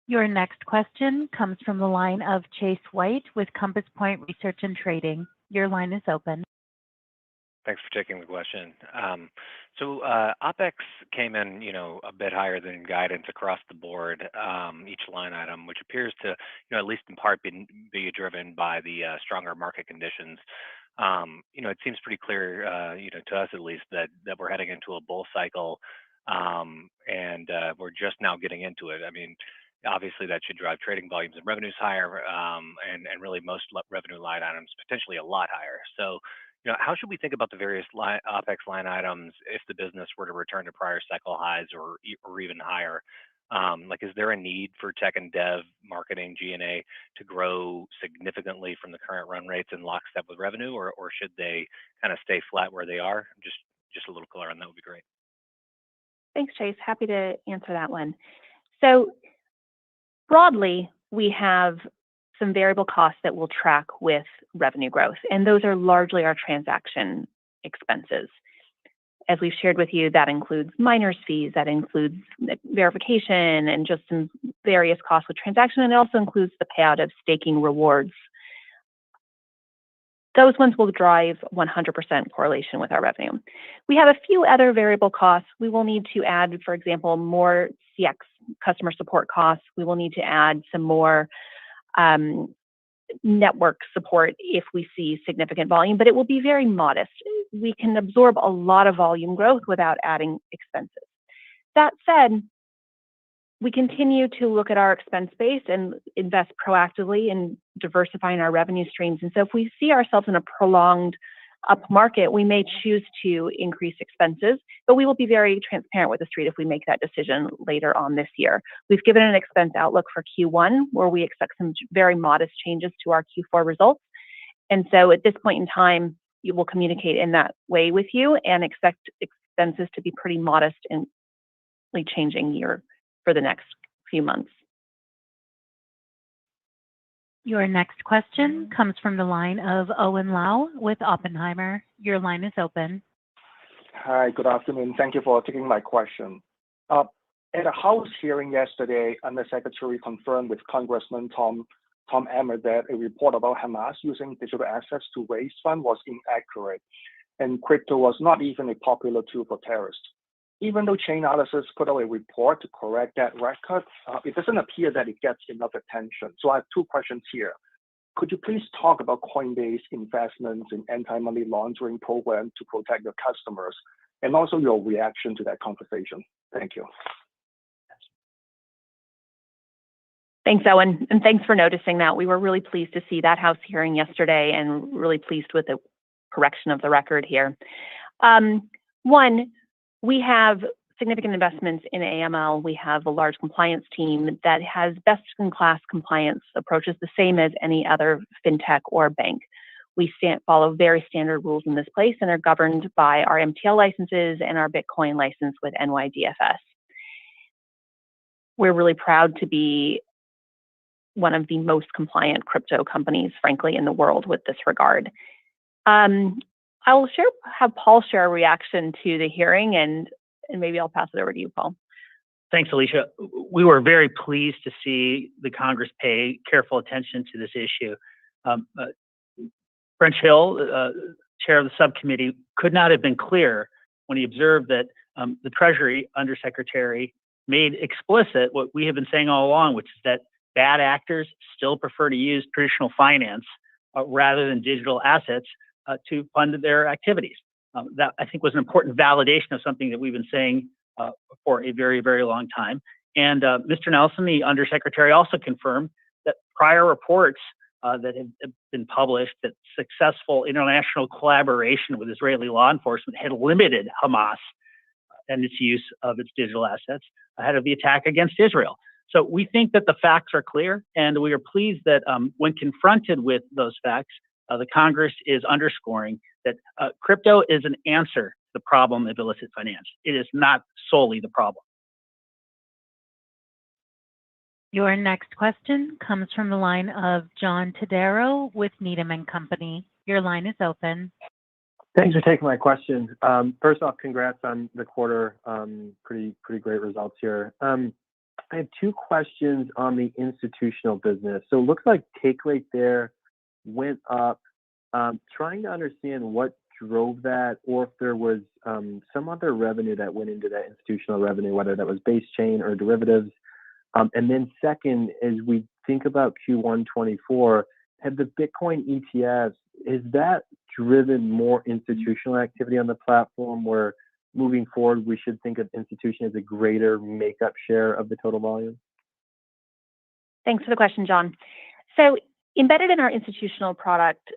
Your next question comes from the line of Chase White with Compass Point Research and Trading. Your line is open. Thanks for taking the question. So OpEx came in, a bit higher than guidance across the board, each line item, which appears to, at least in part, be driven by the stronger market conditions. It seems pretty clear, to us at least, that we're heading into a bull cycle, and we're just now getting into it. I mean, obviously that should drive trading volumes and revenues higher, and really most revenue line items potentially a lot higher. So, how should we think about the various OpEx line items if the business were to return to prior cycle highs or even higher? Is there a need for tech and dev, marketing, G&A to grow significantly from the current run rates in lockstep with revenue, or should they kind of stay flat where they are? Just a little color on that would be great. Thanks, Chase. Happy to answer that one. So broadly, we have some variable costs that will track with revenue growth, and those are largely our transaction expenses. As we've shared with you, that includes miners fees, that includes verification, and just some various costs with transaction, and it also includes the payout of staking rewards. Those ones will drive 100% correlation with our revenue. We have a few other variable costs. We will need to add, for example, more CX customer support costs. We will need to add some more network support if we see significant volume, but it will be very modest. We can absorb a lot of volume growth without adding expenses. That said, we continue to look at our expense base and invest proactively in diversifying our revenue streams. And so if we see ourselves in a prolonged up market, we may choose to increase expenses, but we will be very transparent with the street if we make that decision later on this year. We've given an expense outlook for Q1 where we expect some very modest changes to our Q4 results. And so at this point in time, we will communicate in that way with you and expect expenses to be pretty modest and changing year for the next few months. Your next question comes from the line of Owen Lau with Oppenheimer. Your line is open. Hi, good afternoon. Thank you for taking my question. At a House hearing yesterday, Undersecretary confirmed with Congressman Tom Emmer that a report about Hamas using digital assets to raise funds was inaccurate, and crypto was not even a popular tool for terrorists. Even though Chainalysis put out a report to correct that record, it doesn't appear that it gets enough attention. So I have 2 questions here. Could you please talk about Coinbase investments in anti-money laundering program to protect your customers, and also your reaction to that conversation? Thank you. Thanks, Owen, and thanks for noticing that. We were really pleased to see that House hearing yesterday and really pleased with the correction of the record here. One, we have significant investments in AML. We have a large compliance team that has best-in-class compliance approaches, the same as any other fintech or bank. We follow very standard rules in this place and are governed by our MTL licenses and our Bitcoin license with NYDFS. We're really proud to be one of the most compliant crypto companies, frankly, in the world with this regard. I will have Paul share a reaction to the hearing, and maybe I'll pass it over to you, Paul. Thanks, Alicia. We were very pleased to see the Congress pay careful attention to this issue. French Hill, chair of the subcommittee, could not have been clearer when he observed that the Treasury Undersecretary made explicit what we have been saying all along, which is that bad actors still prefer to use traditional finance rather than digital assets to fund their activities. That, I think, was an important validation of something that we've been saying for a very, very long time. And Mr. Nelson, the Undersecretary, also confirmed that prior reports that have been published that successful international collaboration with Israeli law enforcement had limited Hamas and its use of its digital assets ahead of the attack against Israel. So we think that the facts are clear, and we are pleased that when confronted with those facts, the Congress is underscoring that crypto is an answer to the problem of illicit finance. It is not solely the problem. Your next question comes from the line of John Todaro with Needham & Company. Your line is open. Thanks for taking my question. First off, congrats on the quarter. Pretty great results here. I have two questions on the institutional business. So it looks like take rate there went up. Trying to understand what drove that, or if there was some other revenue that went into that institutional revenue, whether that was base chain or derivatives. And then second, as we think about Q1 24, have the Bitcoin ETFs, is that driven more institutional activity on the platform, where moving forward we should think of institution as a greater makeup share of the total volume? Thanks for the question, John. So embedded in our institutional product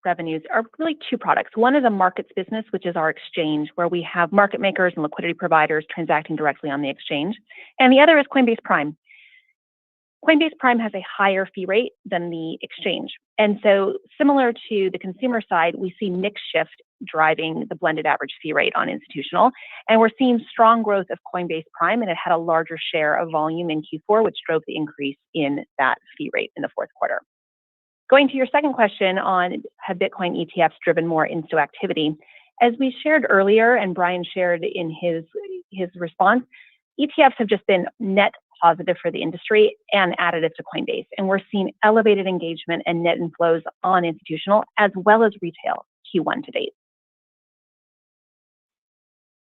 revenues are really two products. One is a markets business, which is our exchange, where we have market makers and liquidity providers transacting directly on the exchange. And the other is Coinbase Prime. Coinbase Prime has a higher fee rate than the exchange. And so similar to the consumer side, we see mix shift driving the blended average fee rate on institutional. And we're seeing strong growth of Coinbase Prime, and it had a larger share of volume in Q4, which drove the increase in that fee rate in the fourth quarter. Going to your second question on have Bitcoin ETFs driven more into activity, as we shared earlier and Brian shared in his response, ETFs have just been net positive for the industry and additive to Coinbase. And we're seeing elevated engagement and net inflows on institutional as well as retail Q1 to date.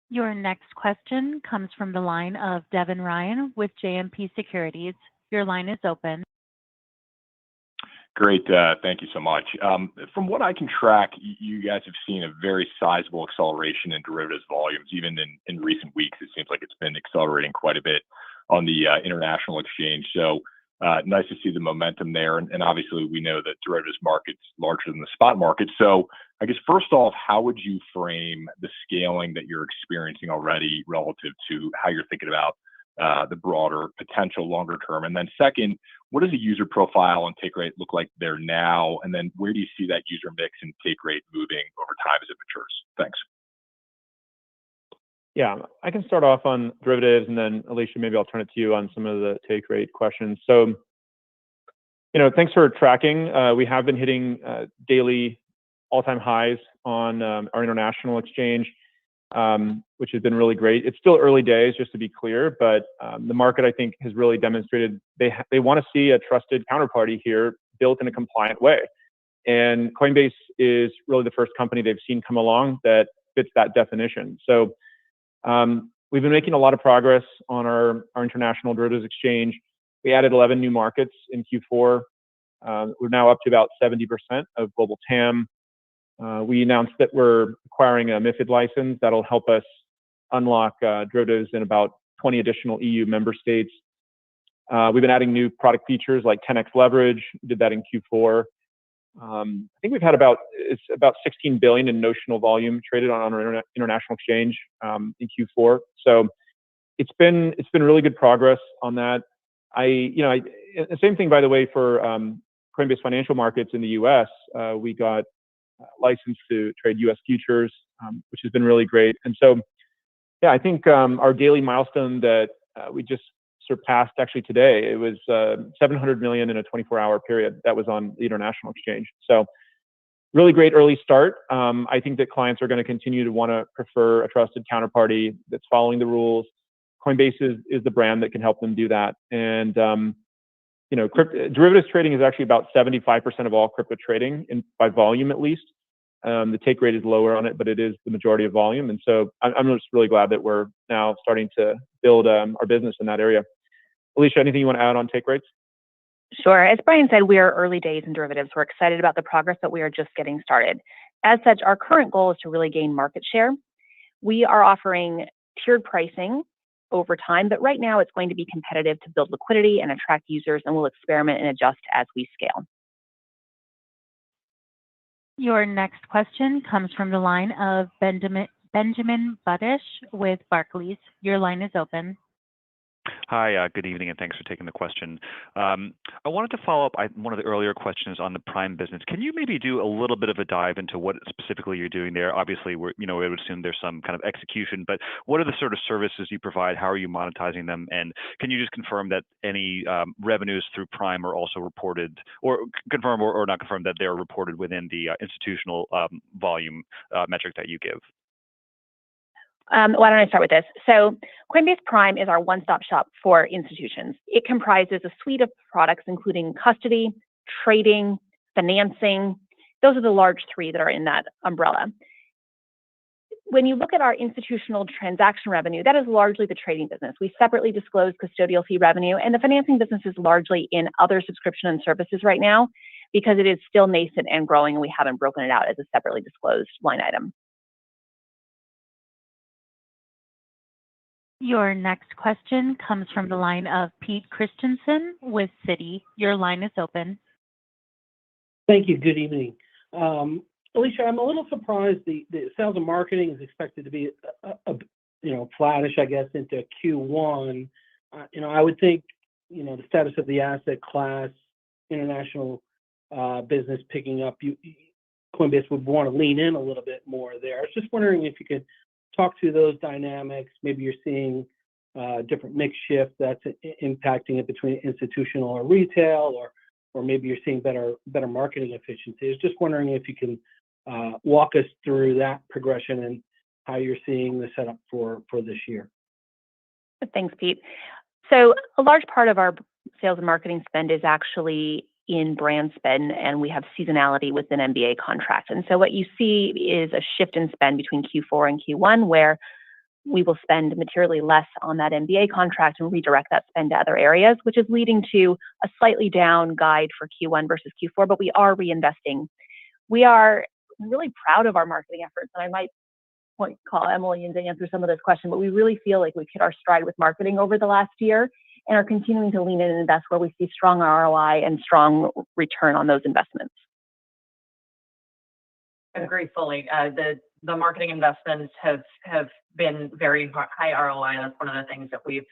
Your next question comes from the line of Devin Ryan with JMP Securities. Your line is open. Great. Thank you so much. From what I can track, you guys have seen a very sizable acceleration in derivatives volumes. Even in recent weeks, it seems like it's been accelerating quite a bit on the international exchange. So nice to see the momentum there. And obviously, we know that derivatives market's larger than the spot market. So I guess first off, how would you frame the scaling that you're experiencing already relative to how you're thinking about the broader potential longer term? And then second, what does the user profile and take rate look like there now? And then where do you see that user mix and take rate moving over time as it matures? Thanks. Yeah, I can start off on derivatives, and then Alicia, maybe I'll turn it to you on some of the take rate questions. So, thanks for tracking. We have been hitting daily all-time highs on our international exchange, which has been really great. It's still early days, just to be clear, but the market, I think, has really demonstrated they want to see a trusted counterparty here built in a compliant way. And Coinbase is really the first company they've seen come along that fits that definition. So we've been making a lot of progress on our international derivatives exchange. We added 11 new markets in Q4. We're now up to about 70% of global TAM. We announced that we're acquiring a MiFID license that'll help us unlock derivatives in about 20 additional EU member states. We've been adding new product features like 10x leverage. We did that in Q4. I think we've had about 16 billion in notional volume traded on our international exchange in Q4. So it's been really good progress on that. The same thing, by the way, for Coinbase Financial Markets in the U.S. We got licensed to trade U.S. futures, which has been really great. And so, yeah, I think our daily milestone that we just surpassed actually today, it was 700 million in a 24-hour period. That was on the international exchange. So really great early start. I think that clients are going to continue to want to prefer a trusted counterparty that's following the rules. Coinbase is the brand that can help them do that. And derivatives trading is actually about 75% of all crypto trading by volume, at least. The take rate is lower on it, but it is the majority of volume. And so I'm just really glad that we're now starting to build our business in that area. Alicia, anything you want to add on take rates? Sure. As Brian said, we are early days in derivatives. We're excited about the progress, but we are just getting started. As such, our current goal is to really gain market share. We are offering tiered pricing over time, but right now it's going to be competitive to build liquidity and attract users, and we'll experiment and adjust as we scale. Your next question comes from the line of Benjamin Buddish with Barclays. Your line is open. Hi, good evening, and thanks for taking the question. I wanted to follow up one of the earlier questions on the Prime business. Can you maybe do a little bit of a dive into what specifically you're doing there? Obviously, we would assume there's some kind of execution, but what are the sort of services you provide? How are you monetizing them? And can you just confirm that any revenues through Prime are also reported, or confirm or not confirm that they're reported within the institutional volume metric that you give? Why don't I start with this? So Coinbase Prime is our one-stop shop for institutions. It comprises a suite of products, including custody, trading, financing. Those are the large three that are in that umbrella. When you look at our institutional transaction revenue, that is largely the trading business. We separately disclose custodial fee revenue, and the financing business is largely in other subscription and services right now because it is still nascent and growing, and we haven't broken it out as a separately disclosed line item. Your next question comes from the line of Pete Christensen with Citi. Your line is open. Thank you. Good evening. Alicia, I'm a little surprised the sales and marketing is expected to be flattish, I guess, into Q1. I would think, the status of the asset class, international business picking up, Coinbase would want to lean in a little bit more there. I was just wondering if you could talk to those dynamics. Maybe you're seeing different mix shift that's impacting it between institutional or retail, or maybe you're seeing better marketing efficiency. I was just wondering if you can walk us through that progression and how you're seeing the setup for this year. Thanks, Pete. So a large part of our sales and marketing spend is actually in brand spend, and we have seasonality within MBA contracts. And so what you see is a shift in spend between Q4 and Q1, where we will spend materially less on that MBA contract and redirect that spend to other areas, which is leading to a slightly down guide for Q1 versus Q4, but we are reinvesting. We are really proud of our marketing efforts, and I might call Emily in to answer some of this question, but we really feel like we've hit our stride with marketing over the last year and are continuing to lean in and invest where we see strong ROI and strong return on those investments. I agree fully. The marketing investments have been very high ROI. That's one of the things that we've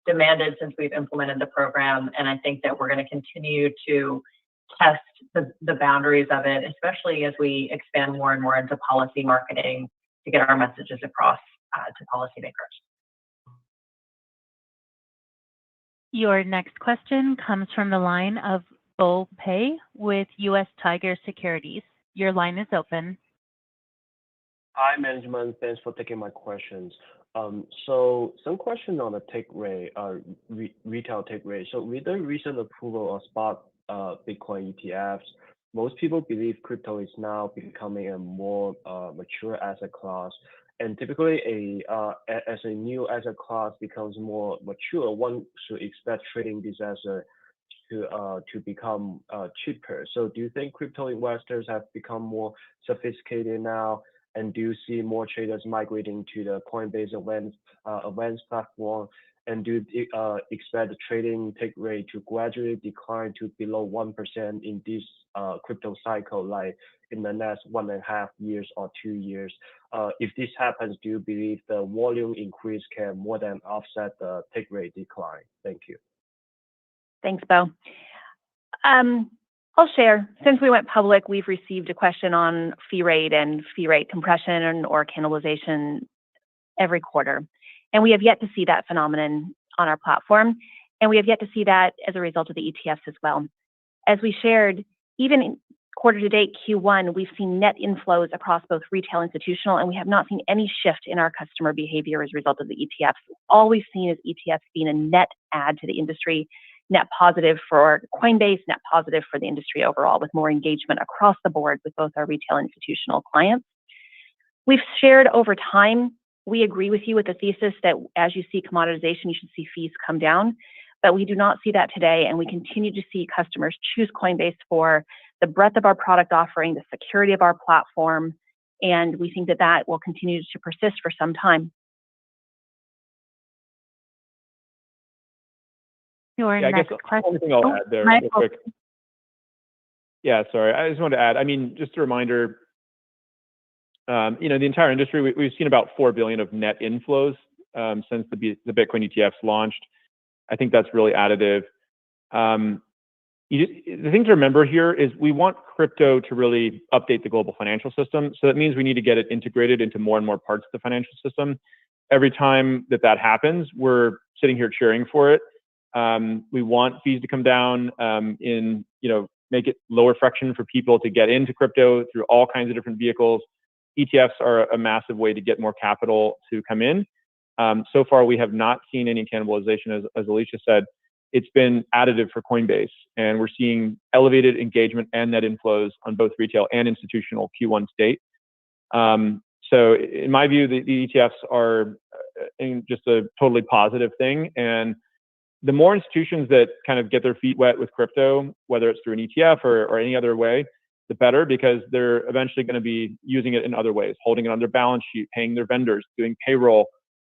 demanded since we've implemented the program. And I think that we're going to continue to test the boundaries of it, especially as we expand more and more into policy marketing to get our messages across to policymakers. Your next question comes from the line of Bo Pei with U.S. Tiger Securities. Your line is open. Hi, management. Thanks for taking my questions. So some question on the take rate, retail take rate. So with the recent approval of spot Bitcoin ETFs, most people believe crypto is now becoming a more mature asset class. And typically, as a new asset class becomes more mature, one should expect trading this asset to become cheaper. So do you think crypto investors have become more sophisticated now? And do you see more traders migrating to the Coinbase events platform? And do you expect the trading take rate to gradually decline to below 1% in this crypto cycle, like in the next 1.5 years or 2 years? If this happens, do you believe the volume increase can more than offset the take rate decline? Thank you. Thanks, Bo. I'll share. Since we went public, we've received a question on fee rate and fee rate compression or cannibalization every quarter. And we have yet to see that phenomenon on our platform. And we have yet to see that as a result of the ETFs as well. As we shared, even in quarter to date Q1, we've seen net inflows across both retail and institutional, and we have not seen any shift in our customer behavior as a result of the ETFs. All we've seen is ETFs being a net add to the industry, net positive for Coinbase, net positive for the industry overall, with more engagement across the board with both our retail and institutional clients. We've shared over time, we agree with you with the thesis that as you see commoditization, you should see fees come down, but we do not see that today, and we continue to see customers choose Coinbase for the breadth of our product offering, the security of our platform, and we think that that will continue to persist for some time. Yeah, I guess the only thing I'll add there real quick. Yeah, sorry. I just wanted to add, I mean, just a reminder, the entire industry, we've seen about $4 billion of net inflows since the Bitcoin ETFs launched. I think that's really additive. The thing to remember here is we want crypto to really update the global financial system. So that means we need to get it integrated into more and more parts of the financial system. Every time that happens, we're sitting here cheering for it. We want fees to come down, make it lower friction for people to get into crypto through all kinds of different vehicles. ETFs are a massive way to get more capital to come in. So far, we have not seen any cannibalization, as Alicia said. It's been additive for Coinbase, and we're seeing elevated engagement and net inflows on both retail and institutional Q1 state. So in my view, the ETFs are just a totally positive thing. And the more institutions that kind of get their feet wet with crypto, whether it's through an ETF or any other way, the better, because they're eventually going to be using it in other ways, holding it on their balance sheet, paying their vendors, doing payroll.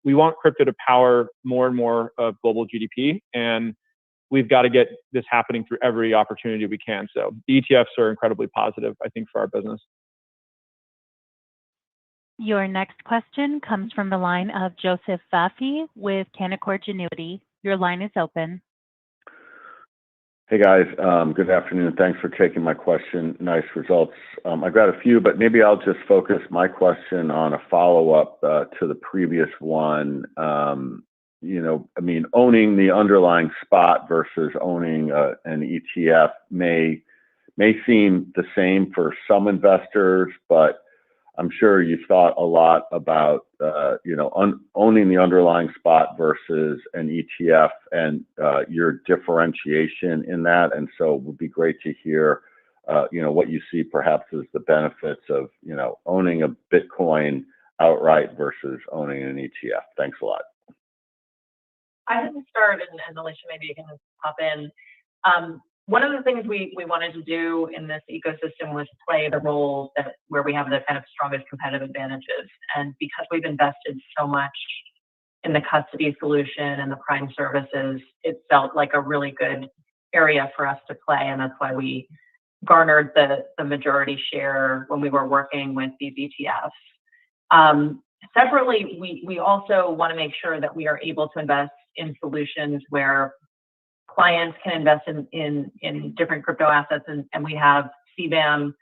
We want crypto to power more and more of global GDP, and we've got to get this happening through every opportunity we can. So the ETFs are incredibly positive, I think, for our business. Your next question comes from the line of Joseph Vafi with Canaccord Genuity. Your line is open. Hey guys, good afternoon. Thanks for taking my question. Nice results. I've got a few, but maybe I'll just focus my question on a follow-up to the previous one. Owning the underlying spot versus owning an ETF may seem the same for some investors, but I'm sure you've thought a lot about, owning the underlying spot versus an ETF and your differentiation in that. And so it would be great to hear, what you see perhaps as the benefits of, owning a Bitcoin outright versus owning an ETF. Thanks a lot. I can start, and Alicia, maybe you can hop in. One of the things we wanted to do in this ecosystem was play the role where we have the kind of strongest competitive advantages. And because we've invested so much in the custody solution and the prime services, it felt like a really good area for us to play. And that's why we garnered the majority share when we were working with these ETFs. Separately, we also want to make sure that we are able to invest in solutions where clients can invest in different crypto assets, and we have CBAM,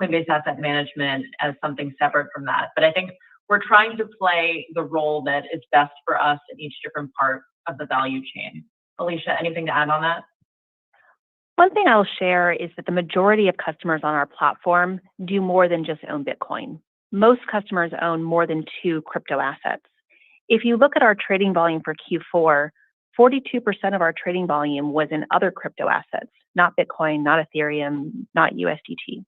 Coinbase Asset Management, as something separate from that. But I think we're trying to play the role that is best for us in each different part of the value chain. Alicia, anything to add on that? One thing I'll share is that the majority of customers on our platform do more than just own Bitcoin. Most customers own more than 2 crypto assets. If you look at our trading volume for Q4, 42% of our trading volume was in other crypto assets, not Bitcoin, not Ethereum, not USDT.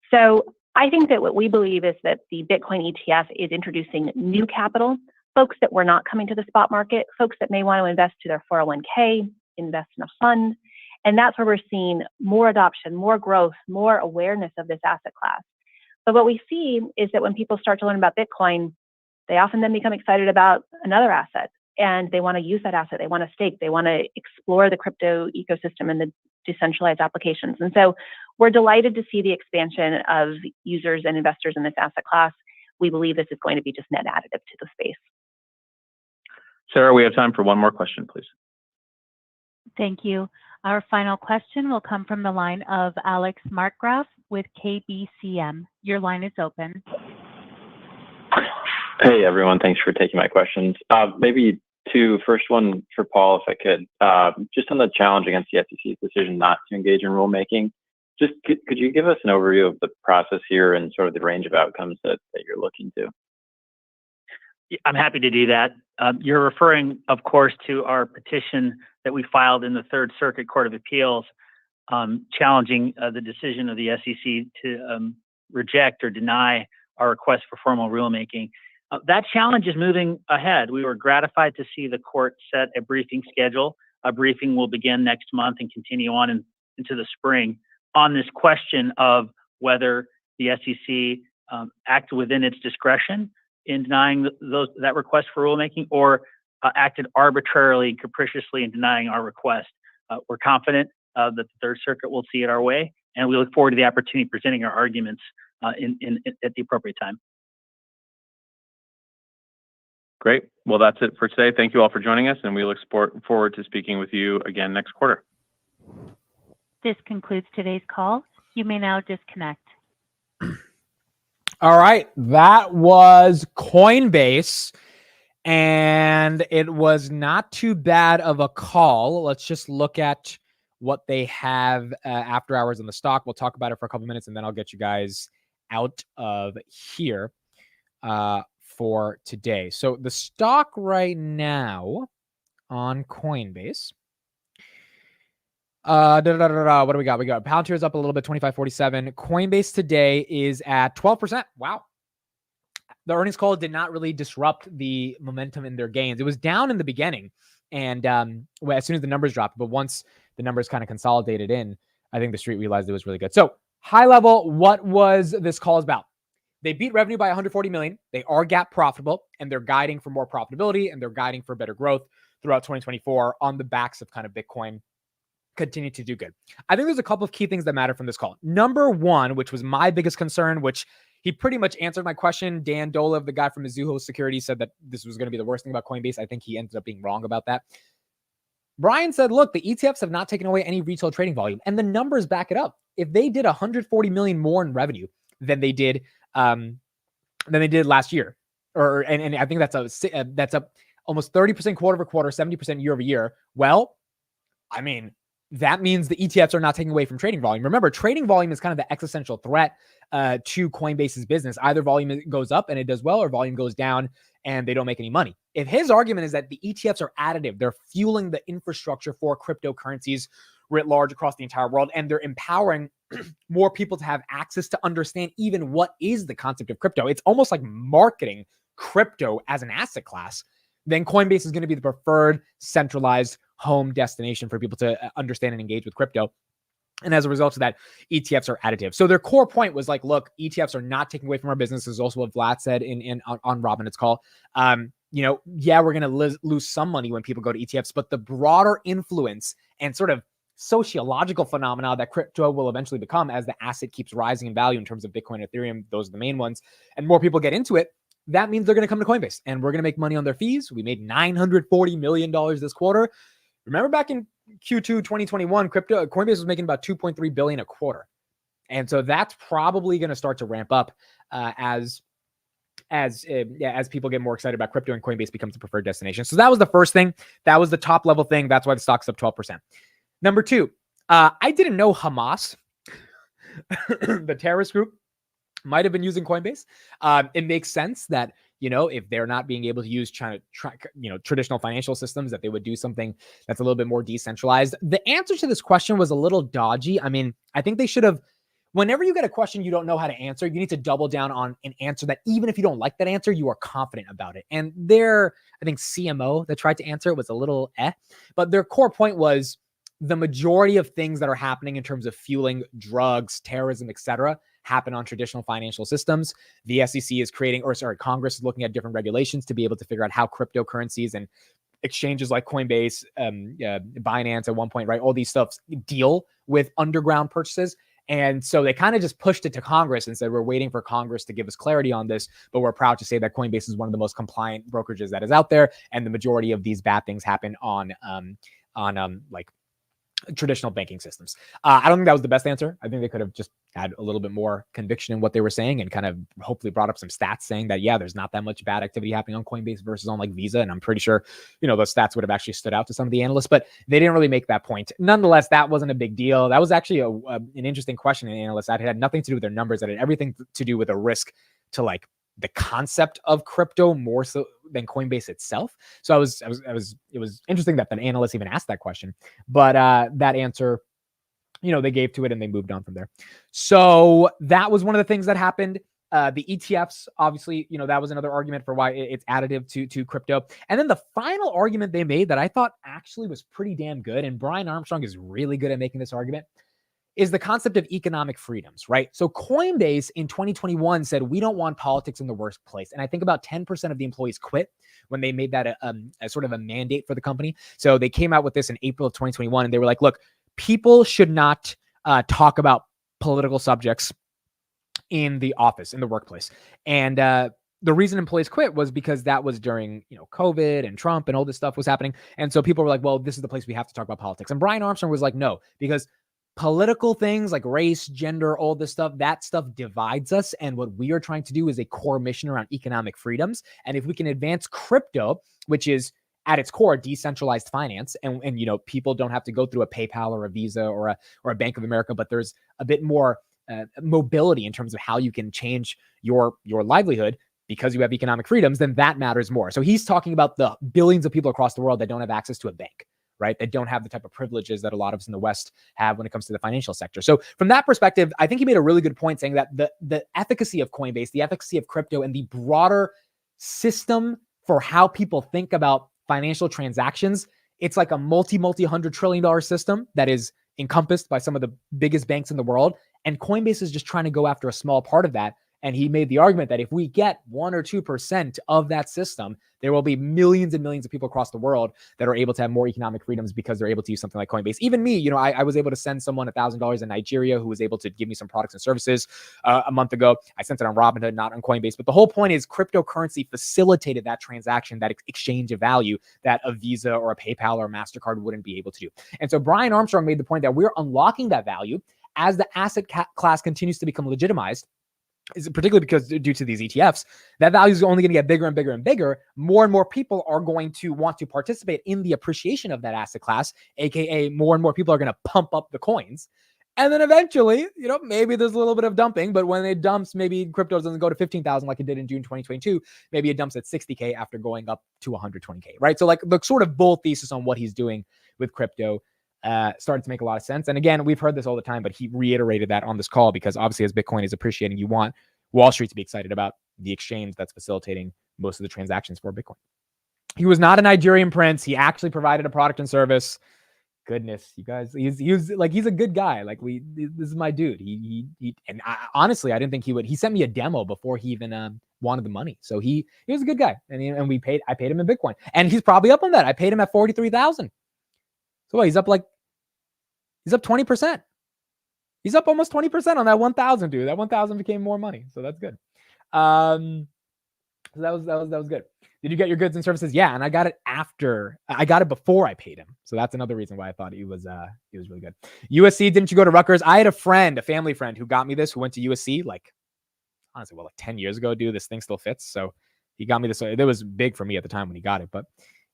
So I think that what we believe is that the Bitcoin ETF is introducing new capital, folks that were not coming to the spot market, folks that may want to invest to their 401k, invest in a fund. And that's where we're seeing more adoption, more growth, more awareness of this asset class. But what we see is that when people start to learn about Bitcoin, they often then become excited about another asset, and they want to use that asset. They want to stake. They want to explore the crypto ecosystem and the decentralized applications. And so we're delighted to see the expansion of users and investors in this asset class. We believe this is going to be just net additive to the space. Sarah, we have time for one more question, please. Thank you. Our final question will come from the line of Alex Markgraf with KBCM. Your line is open. Hey, everyone. Thanks for taking my questions. Maybe two. First one for Paul, if I could. Just on the challenge against the SEC's decision not to engage in rulemaking, just could you give us an overview of the process here and sort of the range of outcomes that you're looking to? I'm happy to do that. You're referring, of course, to our petition that we filed in the Third Circuit Court of Appeals, challenging the decision of the SEC to reject or deny our request for formal rulemaking. That challenge is moving ahead. We were gratified to see the court set a briefing schedule. A briefing will begin next month and continue on into the spring on this question of whether the SEC acted within its discretion in denying that request for rulemaking, or acted arbitrarily and capriciously in denying our request. We're confident that the Third Circuit will see it our way, and we look forward to the opportunity of presenting our arguments at the appropriate time. Great. Well, that's it for today. Thank you all for joining us, and we look forward to speaking with you again next quarter. This concludes today's call. You may now disconnect. All right, that was Coinbase, and it was not too bad of a call. Let's just look at what they have after hours in the stock. We'll talk about it for a couple minutes, and then I'll get you guys out of here for today. So the stock right now on Coinbase. What do we got? We got Palantir is up a little bit, 25.47. Coinbase today is at 12%. Wow. The earnings call did not really disrupt the momentum in their gains. It was down in the beginning, and as soon as the numbers dropped, but once the numbers kind of consolidated in, I think the street realized it was really good. So high level, what was this call about? They beat revenue by 140 million. They are GAAP profitable, and they're guiding for more profitability, and they're guiding for better growth throughout 2024 on the backs of kind of Bitcoin continue to do good. I think there's a couple of key things that matter from this call. Number one, which was my biggest concern, which he pretty much answered my question. Dan Dolev, the guy from Mizuho Security, said that this was going to be the worst thing about Coinbase. I think he ended up being wrong about that. Brian said, look, the ETFs have not taken away any retail trading volume, and the numbers back it up. If they did 140 million more in revenue than they did last year, and I think that's up almost 30% quarter over quarter, 70% year over year. Well, I mean, that means the ETFs are not taking away from trading volume. Remember, trading volume is kind of the existential threat to Coinbase's business. Either volume goes up and it does well, or volume goes down and they don't make any money. If his argument is that the ETFs are additive, they're fueling the infrastructure for cryptocurrencies writ large across the entire world, and they're empowering more people to have access to understand even what is the concept of crypto. It's almost like marketing crypto as an asset class. Then Coinbase is going to be the preferred centralized home destination for people to understand and engage with crypto. And as a result of that, ETFs are additive. So their core point was like, look, ETFs are not taking away from our business. This is also what Vlad said on Robinhood's call. Yeah, we're going to lose some money when people go to ETFs, but the broader influence and sort of sociological phenomena that crypto will eventually become as the asset keeps rising in value in terms of Bitcoin and Ethereum, those are the main ones, and more people get into it, that means they're going to come to Coinbase, and we're going to make money on their fees. We made $940 million this quarter. Remember back in Q2 2021, Coinbase was making about $2.3 billion a quarter. And so that's probably going to start to ramp up as people get more excited about crypto and Coinbase becomes the preferred destination. So that was the first thing. That was the top level thing. That's why the stock's up 12%. Number two, I didn't know Hamas, the terrorist group, might have been using Coinbase. It makes sense that, if they're not being able to use traditional financial systems, that they would do something that's a little bit more decentralized. The answer to this question was a little dodgy. I mean, I think they should have, whenever you get a question you don't know how to answer, you need to double down on an answer that even if you don't like that answer, you are confident about it. And I think CMO that tried to answer it was a little but their core point was the majority of things that are happening in terms of fueling drugs, terrorism, etc., happen on traditional financial systems. The SEC is Congress is looking at different regulations to be able to figure out how cryptocurrencies and exchanges like Coinbase, Binance at one point, right? All these stuff deal with underground purchases. And so they kind of just pushed it to Congress and said, we're waiting for Congress to give us clarity on this, but we're proud to say that Coinbase is one of the most compliant brokerages that is out there. And the majority of these bad things happen on traditional banking systems. I don't think that was the best answer. I think they could have just had a little bit more conviction in what they were saying and kind of hopefully brought up some stats saying that, yeah, there's not that much bad activity happening on Coinbase versus on like Visa. And I'm pretty sure, those stats would have actually stood out to some of the analysts, but they didn't really make that point. Nonetheless, that wasn't a big deal. That was actually an interesting question in analysts that had nothing to do with their numbers, that had everything to do with a risk to like the concept of crypto more so than Coinbase itself. So it was interesting that an analyst even asked that question, but that answer, they gave to it and they moved on from there. So that was one of the things that happened. The ETFs, obviously, that was another argument for why it's additive to crypto. And then the final argument they made that I thought actually was pretty damn good, and Brian Armstrong is really good at making this argument, is the concept of economic freedoms, right? So Coinbase in 2021 said, we don't want politics in the workplace. And I think about 10% of the employees quit when they made that a sort of a mandate for the company. So they came out with this in April of 2021, and they were like, look, people should not talk about political subjects in the office, in the workplace. And the reason employees quit was because that was during, COVID and Trump and all this stuff was happening. And so people were like, well, this is the place we have to talk about politics. And Brian Armstrong was like, no, because political things like race, gender, all this stuff, that stuff divides us. And what we are trying to do is a core mission around economic freedoms. And if we can advance crypto, which is at its core decentralized finance, and people don't have to go through a PayPal or a Visa or a Bank of America, but there's a bit more mobility in terms of how you can change your livelihood because you have economic freedoms, then that matters more. So he's talking about the billions of people across the world that don't have access to a bank, right? That don't have the type of privileges that a lot of us in the West have when it comes to the financial sector. So from that perspective, I think he made a really good point saying that the efficacy of Coinbase, the efficacy of crypto, and the broader system for how people think about financial transactions, it's like a multi-$100 trillion system that is encompassed by some of the biggest banks in the world. And Coinbase is just trying to go after a small part of that. And he made the argument that if we get 1 or 2% of that system, there will be millions and millions of people across the world that are able to have more economic freedoms because they're able to use something like Coinbase. Even me, I was able to send someone $1,000 in Nigeria who was able to give me some products and services a month ago. I sent it on Robinhood, not on Coinbase. But the whole point is cryptocurrency facilitated that transaction, that exchange of value that a Visa or a PayPal or a MasterCard wouldn't be able to do. And so Brian Armstrong made the point that we're unlocking that value as the asset class continues to become legitimized. Is particularly because due to these ETFs, that value is only going to get bigger and bigger and bigger. More and more people are going to want to participate in the appreciation of that asset class, aka more and more people are going to pump up the coins. And then eventually, maybe there's a little bit of dumping, but when it dumps, maybe crypto doesn't go to 15,000 like it did in June 2022. Maybe it dumps at 60K after going up to 120K, right? So like the sort of bull thesis on what he's doing with crypto started to make a lot of sense. And again, we've heard this all the time, but he reiterated that on this call because obviously as Bitcoin is appreciating, you want Wall Street to be excited about the exchange that's facilitating most of the transactions for Bitcoin. He was not a Nigerian prince. He actually provided a product and service. Goodness, you guys, he's a good guy. Like this is my dude. And honestly, I didn't think he would. He sent me a demo before he even wanted the money. So he was a good guy. And I paid him in Bitcoin, and he's probably up on that. I paid him at 43,000. So he's up 20%. He's up almost 20% on that 1,000, dude. That 1,000 became more money. So that's good. So that was good. Did you get your goods and services? Yeah. And I got it before I paid him. So that's another reason why I thought he was really good. USC, didn't you go to Rutgers? I had a family friend who got me this, who went to USC, like 10 years ago, dude. This thing still fits. So he got me this. It was big for me at the time when he got it, but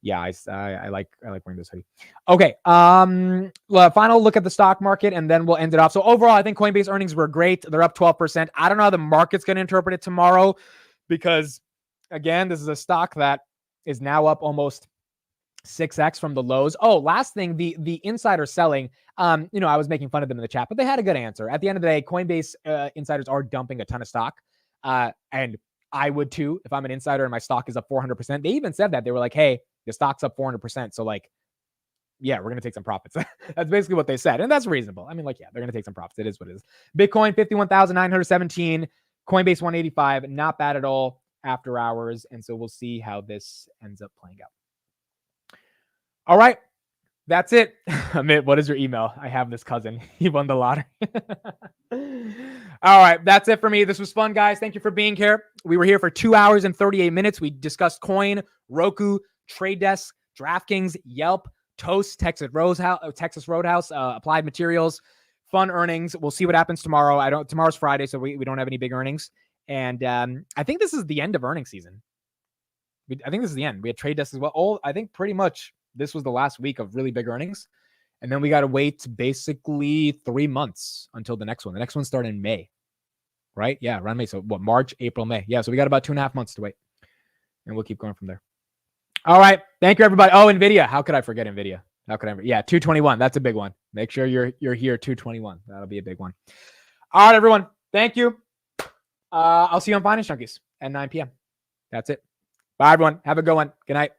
yeah, I like wearing this hoodie. Okay. Final look at the stock market, and then we'll end it off. So overall, I think Coinbase earnings were great. They're up 12%. I don't know how the market's going to interpret it tomorrow because, again, this is a stock that is now up almost 6x from the lows. Oh, last thing, the insider selling. I was making fun of them in the chat, but they had a good answer. At the end of the day, Coinbase insiders are dumping a ton of stock, and I would too if I'm an insider and my stock is up 400%. They even said that. They were like, hey, the stock's up 400%. So yeah, we're going to take some profits. That's basically what they said. And that's reasonable. I mean, yeah, they're going to take some profits. It is what it is. Bitcoin, 51,917. Coinbase, 185. Not bad at all after hours. And so we'll see how this ends up playing out. All right. That's it. Amit, what is your email? I have this cousin. He won the lottery. All right. That's it for me. This was fun, guys. Thank you for being here. We were here for 2 hours and 38 minutes. We discussed Coin, Roku, Trade Desk, Draftkings, Yelp, Toast, Texas Roadhouse, Applied Materials, fun earnings. We'll see what happens tomorrow. Tomorrow's Friday, so we don't have any big earnings. And I think this is the end of earnings season. I think this is the end. We had trade desks as well. I think pretty much this was the last week of really big earnings. And then we got to wait basically 3 months until the next one. The next one starts in May, right? Yeah, around May. So what, March, April, May. Yeah, so we got about 2.5 months to wait. And we'll keep going from there. All right. Thank you, everybody. Oh, NVIDIA. How could I forget NVIDIA? Yeah, 221. That's a big one. Make sure you're here 221. That'll be a big one. All right, everyone. Thank you. I'll see you on Finance Junkies at 9 p.m. That's it. Bye, everyone. Have a good one. Good night.